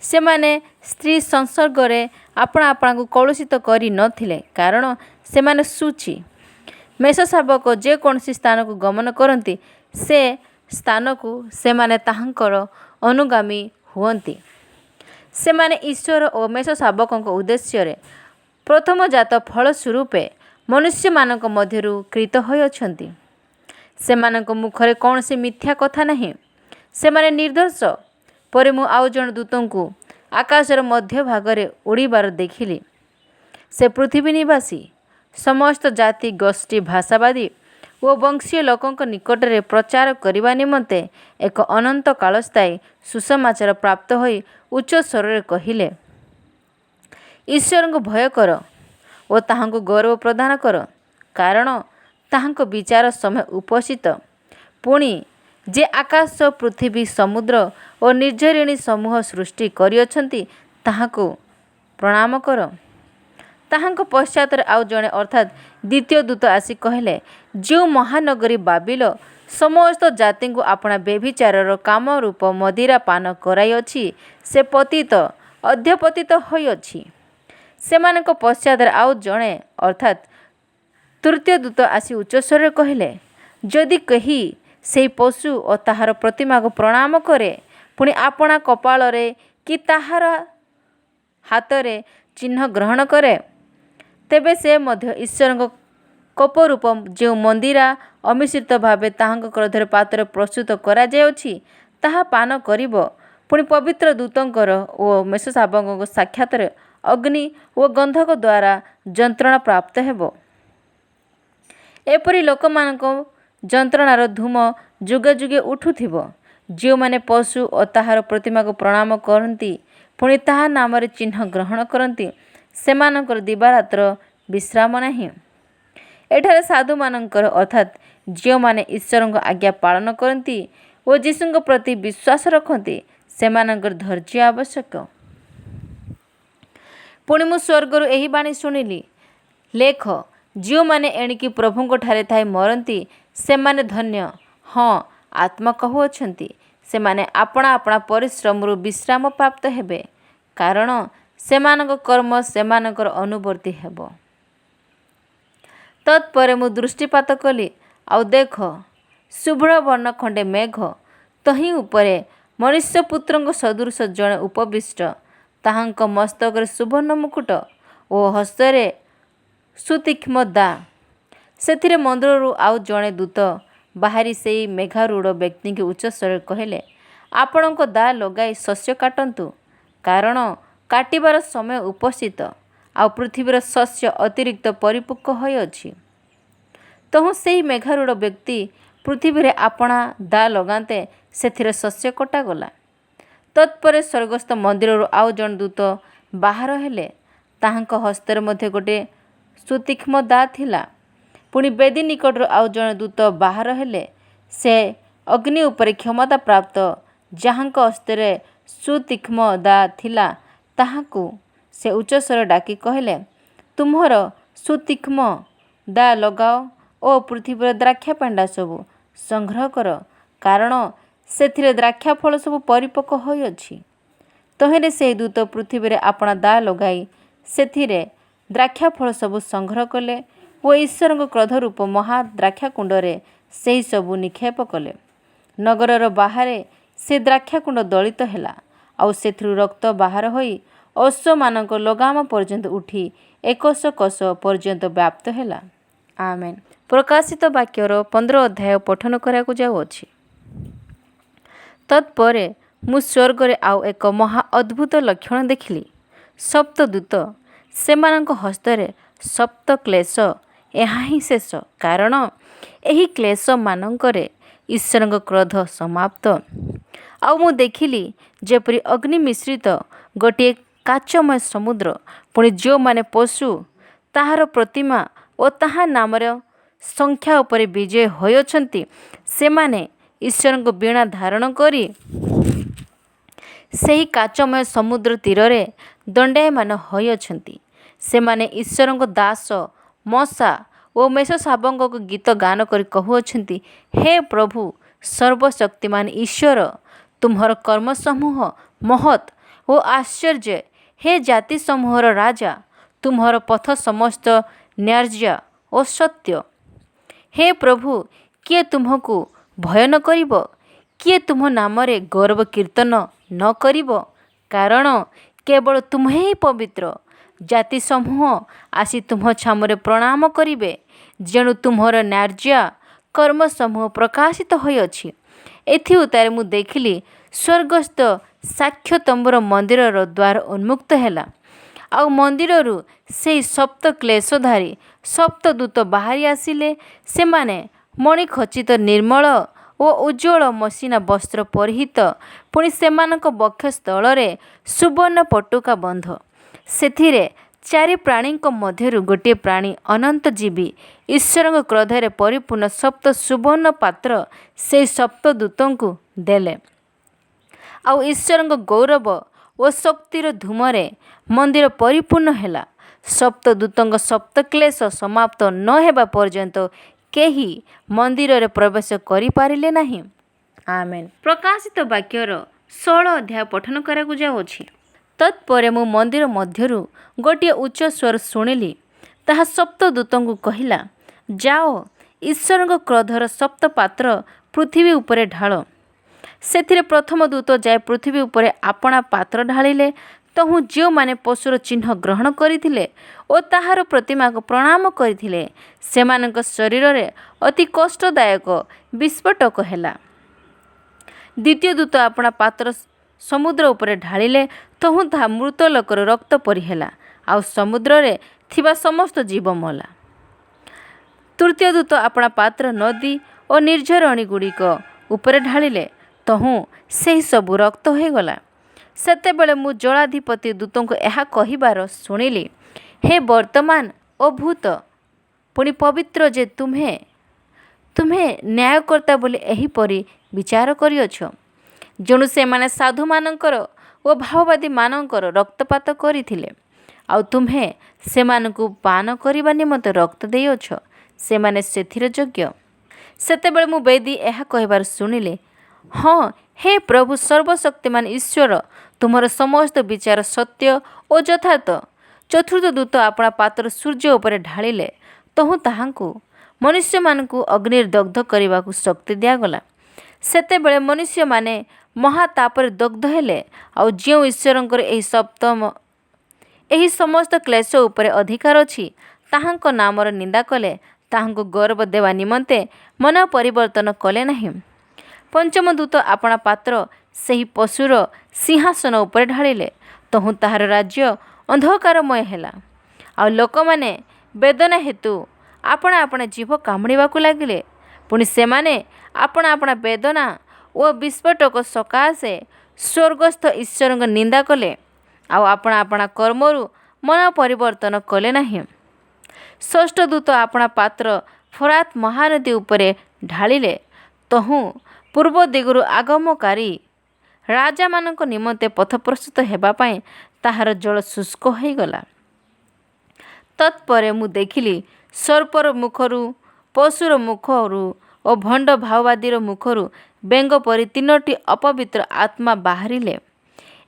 ସେମାନେ ସ୍ତ୍ରୀ ସଂସର୍ଗରେ ଆପଣା ଆପଣାକୁ କଳୁଷିତ କରି ନଥିଲେ, କାରଣ ସେମାନେ ଶୁଚି। ମେଷଶାବକ ଯେକୌଣସି ସ୍ଥାନକୁ ଗମନ କରନ୍ତି, ସେ ସ୍ଥାନକୁ ସେମାନେ ତାହାଙ୍କର ଅନୁଗାମୀ ହୁଅନ୍ତି। ସେମାନେ ଈଶ୍ୱର ଓ ମେଷଶାବକଙ୍କ ଉଦ୍ଦେଶ୍ୟରେ ପ୍ରଥମଜାତ ଫଳ ସ୍ୱରୂପେ ମନୁଷ୍ୟମାନଙ୍କ ମଧ୍ୟରୁ କ୍ରୀତ ହୋଇଅଛନ୍ତି। ସେମାନଙ୍କ ମୁଖରେ କୌଣସି ମିଥ୍ୟା କଥା ନାହିଁ। ସେମାନେ ନିର୍ଦ୍ଦୋଷ। ପରେ ମୁଁ ଆଉ ଜଣେ ଦୂତଙ୍କୁ ଆକାଶର ମଧ୍ୟଭାଗରେ ଉଡ଼ିବାର ଦେଖିଲି। ସେ ପୃଥିବୀ ନିବାସୀ, ସମସ୍ତ ଜାତି, ଗୋଷ୍ଠୀ, ଭାଷାବାଦୀ ଓ ବଂଶୀୟ ଲୋକଙ୍କ ନିକଟରେ ପ୍ରଚାର କରିବା ନିମନ୍ତେ ଏକ ଅନନ୍ତ କାଳସ୍ଥାୟୀ ସୁସମାଚାର ପ୍ରାପ୍ତ ହୋଇ ଉଚ୍ଚ ସ୍ୱରରେ କହିଲେ, ଈଶ୍ୱରଙ୍କୁ ଭୟ କର ଓ ତାହାଙ୍କୁ ଗୌରବ ପ୍ରଦାନ କର, କାରଣ ତାହାଙ୍କ ବିଚାର ସମୟ ଉପସ୍ଥିତ। ପୁଣି ଯେ ଆକାଶ, ପୃଥିବୀ, ସମୁଦ୍ର ଓ ନିର୍ଝରିଣୀ ସମୂହ ସୃଷ୍ଟି କରିଅଛନ୍ତି, ତାହାଙ୍କୁ ପ୍ରଣାମ କର। ତାହାଙ୍କ ପଶ୍ଚାତରେ ଆଉ ଜଣେ ଅର୍ଥାତ୍ ଦ୍ୱିତୀୟ ଦୂତ ଆସି କହିଲେ, ଯେଉଁ ମହାନଗରୀ ବାବିଲ ସମସ୍ତ ଜାତିଙ୍କୁ ଆପଣା ବ୍ୟଭିଚାରର କାମରୂପ ମଦିରା ପାନ କରାଇଅଛି, ସେ ପତିତ, ଅଧ୍ୟାପତିତ ହୋଇଅଛି। ସେମାନଙ୍କ ପଶ୍ଚାତରେ ଆଉ ଜଣେ ଅର୍ଥାତ୍ ତୃତୀୟ ଦୂତ ଆସି ଉଚ୍ଚସ୍ୱରରେ କହିଲେ, ଯଦି କେହି ସେହି ପଶୁ ଓ ତାହାର ପ୍ରତିମାକୁ ପ୍ରଣାମ କରେ, ପୁଣି ଆପଣା କପାଳରେ କି ତାହାର ହାତରେ ଚିହ୍ନ ଗ୍ରହଣ କରେ, ତେବେ ସେ ମଧ୍ୟ ଈଶ୍ୱରଙ୍କ କୋପରୂପ ଯେଉଁ ମନ୍ଦିରା ଅମିଶ୍ରିତ ଭାବେ ତାହାଙ୍କ କ୍ରୋଧରେ ପାତ୍ରରେ ପ୍ରସ୍ତୁତ କରାଯାଇଅଛି, ତାହା ପାନ କରିବ। ପୁଣି ପବିତ୍ର ଦୂତଙ୍କର ଓ ମେଷଶାବକଙ୍କ ସାକ୍ଷାତରେ ଅଗ୍ନି ଓ ଗନ୍ଧକ ଦ୍ୱାରା ଯନ୍ତ୍ରଣା ପ୍ରାପ୍ତ ହେବ। ଏପରି ଲୋକମାନଙ୍କ ଯନ୍ତ୍ରଣାର ଧୂମ ଯୁଗେ ଯୁଗେ ଉଠୁଥିବ, ଯେଉଁମାନେ ପଶୁ ଓ ତାହାର ପ୍ରତିମାକୁ ପ୍ରଣାମ କରନ୍ତି, ପୁଣି ତାହା ନାମରେ ଚିହ୍ନ ଗ୍ରହଣ କରନ୍ତି, ସେମାନଙ୍କର ଦିବାରାତ୍ର ବିଶ୍ରାମ ନାହିଁ। ଏଠାରେ ସାଧୁମାନଙ୍କର ଅର୍ଥାତ୍ ଯେଉଁମାନେ ଈଶ୍ୱରଙ୍କ ଆଜ୍ଞା ପାଳନ କରନ୍ତି ଓ ଯୀଶୁଙ୍କ ପ୍ରତି ବିଶ୍ୱାସ ରଖନ୍ତି, ସେମାନଙ୍କର ଧୈର୍ଯ୍ୟ ଆବଶ୍ୟକ। ପୁଣି ମୁଁ ସ୍ୱର୍ଗରୁ ଏହି ବାଣୀ ଶୁଣିଲି, ଲେଖ, ଯେଉଁମାନେ ଏଣିକି ପ୍ରଭୁଙ୍କଠାରେ ଥାଇ ମରନ୍ତି, ସେମାନେ ଧନ୍ୟ। ହଁ, ଆତ୍ମା କହୁଅଛନ୍ତି, ସେମାନେ ଆପଣା ଆପଣା ପରିଶ୍ରମରୁ ବିଶ୍ରାମ ପ୍ରାପ୍ତ ହେବେ, କାରଣ ସେମାନଙ୍କ କର୍ମ ସେମାନଙ୍କର ଅନୁବର୍ତ୍ତୀ ହେବ। ତତ୍ପରେ ମୁଁ ଦୃଷ୍ଟିପାତ କଲି, ଆଉ ଦେଖ, ଶୁଭ୍ରବର୍ଣ୍ଣ ଖଣ୍ଡେ ମେଘ, ତହିଁ ଉପରେ ମନୁଷ୍ୟପୁତ୍ରଙ୍କ ସଦୃଶ ଜଣେ ଉପବିଷ୍ଟ। ତାହାଙ୍କ ମସ୍ତକରେ ସୁବର୍ଣ୍ଣ ମୁକୁଟ ଓ ହସ୍ତରେ ସୁତୀକ୍ଷ୍ମ ଦାଆ। ସେଥିରେ ମନ୍ଦିରରୁ ଆଉ ଜଣେ ଦୂତ ବାହାରି ସେହି ମେଘାରୂଢ଼ ବ୍ୟକ୍ତିଙ୍କୁ ଉଚ୍ଚସ୍ୱରରେ କହିଲେ, ଆପଣଙ୍କ ଦାଆ ଲଗାଇ ଶସ୍ୟ କାଟନ୍ତୁ, କାରଣ କାଟିବାର ସମୟ ଉପସ୍ଥିତ, ଆଉ ପୃଥିବୀର ଶସ୍ୟ ଅତିରିକ୍ତ ପରିପକ୍ୱ ହୋଇଅଛି। ତହୁଁ ସେହି ମେଘାରୂଢ଼ ବ୍ୟକ୍ତି ପୃଥିବୀରେ ଆପଣା ଦାଆ ଲଗାନ୍ତେ ସେଥିରେ ଶସ୍ୟ କଟାଗଲା। ତତ୍ପରେ ସ୍ୱର୍ଗସ୍ଥ ମନ୍ଦିରରୁ ଆଉ ଜଣେ ଦୂତ ବାହାର ହେଲେ। ତାହାଙ୍କ ହସ୍ତରେ ମଧ୍ୟ ଗୋଟିଏ ସୁତୀକ୍ଷ୍ମ ଦାଆ ଥିଲା। ପୁଣି ବେଦୀ ନିକଟରୁ ଆଉ ଜଣେ ଦୂତ ବାହାର ହେଲେ। ସେ ଅଗ୍ନି ଉପରେ କ୍ଷମତା ପ୍ରାପ୍ତ। ଯାହାଙ୍କ ହସ୍ତରେ ସୁତୀକ୍ଷ୍ମ ଦାଆ ଥିଲା, ତାହାଙ୍କୁ ସେ ଉଚ୍ଚସ୍ୱରରେ ଡାକି କହିଲେ, ତୁମ୍ଭର ସୁତୀକ୍ଷ୍ମ ଦାଆ ଲଗାଅ ଓ ପୃଥିବୀର ଦ୍ରାକ୍ଷାପେଣ୍ଡା ସବୁ ସଂଗ୍ରହ କର, କାରଣ ସେଥିରେ ଦ୍ରାକ୍ଷାଫଳ ସବୁ ପରିପକ୍ୱ ହୋଇଅଛି। ତହିଁରେ ସେହି ଦୂତ ପୃଥିବୀରେ ଆପଣା ଦାଆ ଲଗାଇ ସେଥିରେ ଦ୍ରାକ୍ଷାଫଳ ସବୁ ସଂଗ୍ରହ କଲେ ଓ ଈଶ୍ୱରଙ୍କ କ୍ରୋଧରୂପ ମହା ଦ୍ରାକ୍ଷାକୁଣ୍ଡରେ ସେହି ସବୁ ନିକ୍ଷେପ କଲେ। ନଗରର ବାହାରେ ସେ ଦ୍ରାକ୍ଷାକୁଣ୍ଡ ଦଳିତ ହେଲା, ଆଉ ସେଥିରୁ ରକ୍ତ ବାହାର ହୋଇ ଅଶ୍ୱମାନଙ୍କ ଲଗାମ ପର୍ଯ୍ୟନ୍ତ ଉଠି 100 କୋଶ ପର୍ଯ୍ୟନ୍ତ ବ୍ୟାପ୍ତ ହେଲା। ଆମେନ୍। ପ୍ରକାଶିତ ବାକ୍ୟର 15 ଅଧ୍ୟାୟ ପଠନ କରିବାକୁ ଯାଉଅଛି। ତତ୍ପରେ ମୁଁ ସ୍ୱର୍ଗରେ ଆଉ ଏକ ମହା ଅଦ୍ଭୁତ ଲକ୍ଷଣ ଦେଖିଲି। ସପ୍ତଦୂତ, ସେମାନଙ୍କ ହସ୍ତରେ ସପ୍ତ କ୍ଲେଶ। ଏହା ହିଁ ଶେଷ, କାରଣ ଏହି କ୍ଲେଶମାନଙ୍କରେ ଈଶ୍ୱରଙ୍କ କ୍ରୋଧ ସମାପ୍ତ। ଆଉ ମୁଁ ଦେଖିଲି ଯେପରି ଅଗ୍ନି ମିଶ୍ରିତ ଗୋଟିଏ କାଚମୟ ସମୁଦ୍ର। ପୁଣି ଯେଉଁମାନେ ପଶୁ, ତାହାର ପ୍ରତିମା ଓ ତାହା ନାମର ସଂଖ୍ୟା ଉପରେ ବିଜୟ ହୋଇଅଛନ୍ତି, ସେମାନେ ଈଶ୍ୱରଙ୍କ ବୀଣା ଧାରଣ କରି ସେହି କାଚମୟ ସମୁଦ୍ର ତୀରରେ ଦଣ୍ଡାୟମାନ ହୋଇଅଛନ୍ତି। ସେମାନେ ଈଶ୍ୱରଙ୍କ ଦାସ ମଶା ଓ ମେଷଶାବକଙ୍କୁ ଗୀତ ଗାନ କରି କହୁଅଛନ୍ତି, ହେ ପ୍ରଭୁ ସର୍ବଶକ୍ତିମାନ ଈଶ୍ୱର, ତୁମ୍ଭର କର୍ମସମୂହ ମହତ୍ ଓ ଆଶ୍ଚର୍ଯ୍ୟ। ହେ ଜାତି ସମୂହର ରାଜା, ତୁମ୍ଭର ପଥ ସମସ୍ତ ନ୍ୟାର୍ଯ୍ୟ ଓ ସତ୍ୟ। ହେ ପ୍ରଭୁ, କିଏ ତୁମ୍ଭକୁ ଭୟ ନ କରିବ? କିଏ ତୁମ୍ଭ ନାମରେ ଗୌରବ କୀର୍ତ୍ତନ ନ କରିବ? କାରଣ କେବଳ ତୁମ୍ଭେ ହିଁ ପବିତ୍ର। ଜାତି ସମୂହ ଆସି ତୁମ୍ଭ ଛାମୁରେ ପ୍ରଣାମ କରିବେ, ଯେଣୁ ତୁମ୍ଭର ନ୍ୟାର୍ଯ୍ୟ କର୍ମସମୂହ ପ୍ରକାଶିତ ହୋଇଅଛି। ଏଥି ଉତ୍ତାରେ ମୁଁ ଦେଖିଲି, ସ୍ୱର୍ଗସ୍ଥ ସାକ୍ଷ୍ୟ ତମ୍ବୁର ମନ୍ଦିରର ଦ୍ୱାର ଉନ୍ମୁକ୍ତ ହେଲା, ଆଉ ମନ୍ଦିରରୁ ସେହି ସପ୍ତ କ୍ଲେଶଧାରୀ ସପ୍ତଦୂତ ବାହାରି ଆସିଲେ। ସେମାନେ ମଣିଖଚିତ ନିର୍ମଳ ଓ ଉଜ୍ଜ୍ୱଳ ମସିନା ବସ୍ତ୍ର ପରିହିତ, ପୁଣି ସେମାନଙ୍କ ବକ୍ଷସ୍ଥଳରେ ସୁବର୍ଣ୍ଣ ପଟୁକା ବନ୍ଧ। ସେଥିରେ ଚାରି ପ୍ରାଣୀଙ୍କ ମଧ୍ୟରୁ ଗୋଟିଏ ପ୍ରାଣୀ ଅନନ୍ତ ଜୀବୀ ଈଶ୍ୱରଙ୍କ କ୍ରୋଧରେ ପରିପୂର୍ଣ୍ଣ ସପ୍ତ ସୁବର୍ଣ୍ଣ ପାତ୍ର ସେହି ସପ୍ତଦୂତଙ୍କୁ ଦେଲେ। ଆଉ ଈଶ୍ୱରଙ୍କ ଗୌରବ ଓ ଶକ୍ତିର ଧୂମରେ ମନ୍ଦିର ପରିପୂର୍ଣ୍ଣ ହେଲା। ସପ୍ତଦୂତଙ୍କ ସପ୍ତକ୍ଲେଶ ସମାପ୍ତ ନ ହେବା ପର୍ଯ୍ୟନ୍ତ କେହି ମନ୍ଦିରରେ ପ୍ରବେଶ କରିପାରିଲେ ନାହିଁ। ଆମେନ୍। ପ୍ରକାଶିତ ବାକ୍ୟର 16 ଅଧ୍ୟାୟ ପଠନ କରିବାକୁ ଯାଉଅଛି। ତତ୍ପରେ ମୁଁ ମନ୍ଦିର ମଧ୍ୟରୁ ଗୋଟିଏ ଉଚ୍ଚ ସ୍ୱର ଶୁଣିଲି। ତାହା ସପ୍ତଦୂତଙ୍କୁ କହିଲା, ଯାଅ, ଈଶ୍ୱରଙ୍କ କ୍ରୋଧର ସପ୍ତପାତ୍ର ପୃଥିବୀ ଉପରେ ଢାଳ। ସେଥିରେ ପ୍ରଥମ ଦୂତ ଯାଇ ପୃଥିବୀ ଉପରେ ଆପଣା ପାତ୍ର ଢାଳିଲେ। ତହୁଁ ଯେଉଁମାନେ ପଶୁର ଚିହ୍ନ ଗ୍ରହଣ କରିଥିଲେ ଓ ତାହାର ପ୍ରତିମାକୁ ପ୍ରଣାମ କରିଥିଲେ, ସେମାନଙ୍କ ଶରୀରରେ ଅତି କଷ୍ଟଦାୟକ ବିସ୍ଫୋଟକ ହେଲା। ଦ୍ୱିତୀୟ ଦୂତ ଆପଣା ପାତ୍ର ସମୁଦ୍ର ଉପରେ ଢାଳିଲେ। ତହୁଁ ତାହା ମୃତ ଲୋକର ରକ୍ତ ପରି ହେଲା, ଆଉ ସମୁଦ୍ରରେ ଥିବା ସମସ୍ତ ଜୀବ ମଲା। ତୃତୀୟ ଦୂତ ଆପଣା ପାତ୍ର ନଦୀ ଓ ନିର୍ଝରଣୀଗୁଡ଼ିକ ଉପରେ ଢାଳିଲେ। ତହୁଁ ସେହି ସବୁ ରକ୍ତ ହୋଇଗଲା। ସେତେବେଳେ ମୁଁ ଜଳାଧିପତି ଦୂତଙ୍କୁ ଏହା କହିବାର ଶୁଣିଲି, ହେ ବର୍ତ୍ତମାନ ଓ ଭୂତ, ପୁଣି ପବିତ୍ର ଯେ ତୁମ୍ଭେ ନ୍ୟାୟକର୍ତ୍ତା ବୋଲି ଏହିପରି ବିଚାର କରିଅଛ, ଯେଣୁ ସେମାନେ ସାଧୁମାନଙ୍କର ଓ ଭାବବାଦୀମାନଙ୍କର ରକ୍ତପାତ କରିଥିଲେ, ଆଉ ତୁମ୍ଭେ ସେମାନଙ୍କୁ ପାନ କରିବା ନିମନ୍ତେ ରକ୍ତ ଦେଇଅଛ, ସେମାନେ ସେଥିର ଯୋଗ୍ୟ। ସେତେବେଳେ ମୁଁ ବେଦୀ ଏହା କହିବାର ଶୁଣିଲି, ହଁ, ହେ ପ୍ରଭୁ ସର୍ବଶକ୍ତିମାନ ଈଶ୍ୱର, ତୁମର ସମସ୍ତ ବିଚାର ସତ୍ୟ ଓ ଯଥାର୍ଥ। ଚତୁର୍ଥ ଦୂତ ଆପଣା ପାତ୍ର ସୂର୍ଯ୍ୟ ଉପରେ ଢାଳିଲେ। ତହୁଁ ତାହାଙ୍କୁ ମନୁଷ୍ୟମାନଙ୍କୁ ଅଗ୍ନିରେ ଦଗ୍ଧ କରିବାକୁ ଶକ୍ତି ଦିଆଗଲା। ସେତେବେଳେ ମନୁଷ୍ୟମାନେ ମହାତାପରେ ଦଗ୍ଧ ହେଲେ। ଆଉ ଯେଉଁ ଈଶ୍ୱରଙ୍କର ଏହି ସମସ୍ତ କ୍ଲେଶ ଉପରେ ଅଧିକାର ଅଛି, ତାହାଙ୍କ ନାମର ନିନ୍ଦା କଲେ, ତାହାଙ୍କୁ ଗୌରବ ଦେବା ନିମନ୍ତେ ମନ ପରିବର୍ତ୍ତନ କଲେ ନାହିଁ। ପଞ୍ଚମ ଦୂତ ଆପଣା ପାତ୍ର ସେହି ପଶୁର ସିଂହାସନ ଉପରେ ଢାଳିଲେ। ତହୁଁ ତାହାର ରାଜ୍ୟ ଅନ୍ଧକାରମୟ ହେଲା, ଆଉ ଲୋକମାନେ ବେଦନା ହେତୁ ଆପଣା ଆପଣା ଜିଭ କାମୁଡ଼ିବାକୁ ଲାଗିଲେ। ପୁଣି ସେମାନେ ଆପଣା ଆପଣା ବେଦନା ଓ ବିସ୍ଫୋଟକ ସକାଶେ ସ୍ୱର୍ଗସ୍ଥ ଈଶ୍ୱରଙ୍କ ନିନ୍ଦା କଲେ, ଆଉ ଆପଣା ଆପଣା କର୍ମରୁ ମନ ପରିବର୍ତ୍ତନ କଲେ ନାହିଁ। ଷଷ୍ଠ ଦୂତ ଆପଣା ପାତ୍ର ଫରାତ ମହାନଦୀ ଉପରେ ଢାଳିଲେ। ତହୁଁ ପୂର୍ବ ଦିଗରୁ ଆଗମକାରୀ ରାଜାମାନଙ୍କ ନିମନ୍ତେ ପଥ ପ୍ରସ୍ତୁତ ହେବା ପାଇଁ ତାହାର ଜଳ ଶୁଷ୍କ ହୋଇଗଲା। ତତ୍ପରେ ମୁଁ ଦେଖିଲି, ସର୍ପର ମୁଖରୁ, ପଶୁର ମୁଖରୁ ଓ ଭଣ୍ଡ ଭାବବାଦୀର ମୁଖରୁ ବେଙ୍ଗ ପରି 3ଟି ଅପବିତ୍ର ଆତ୍ମା ବାହାରିଲେ।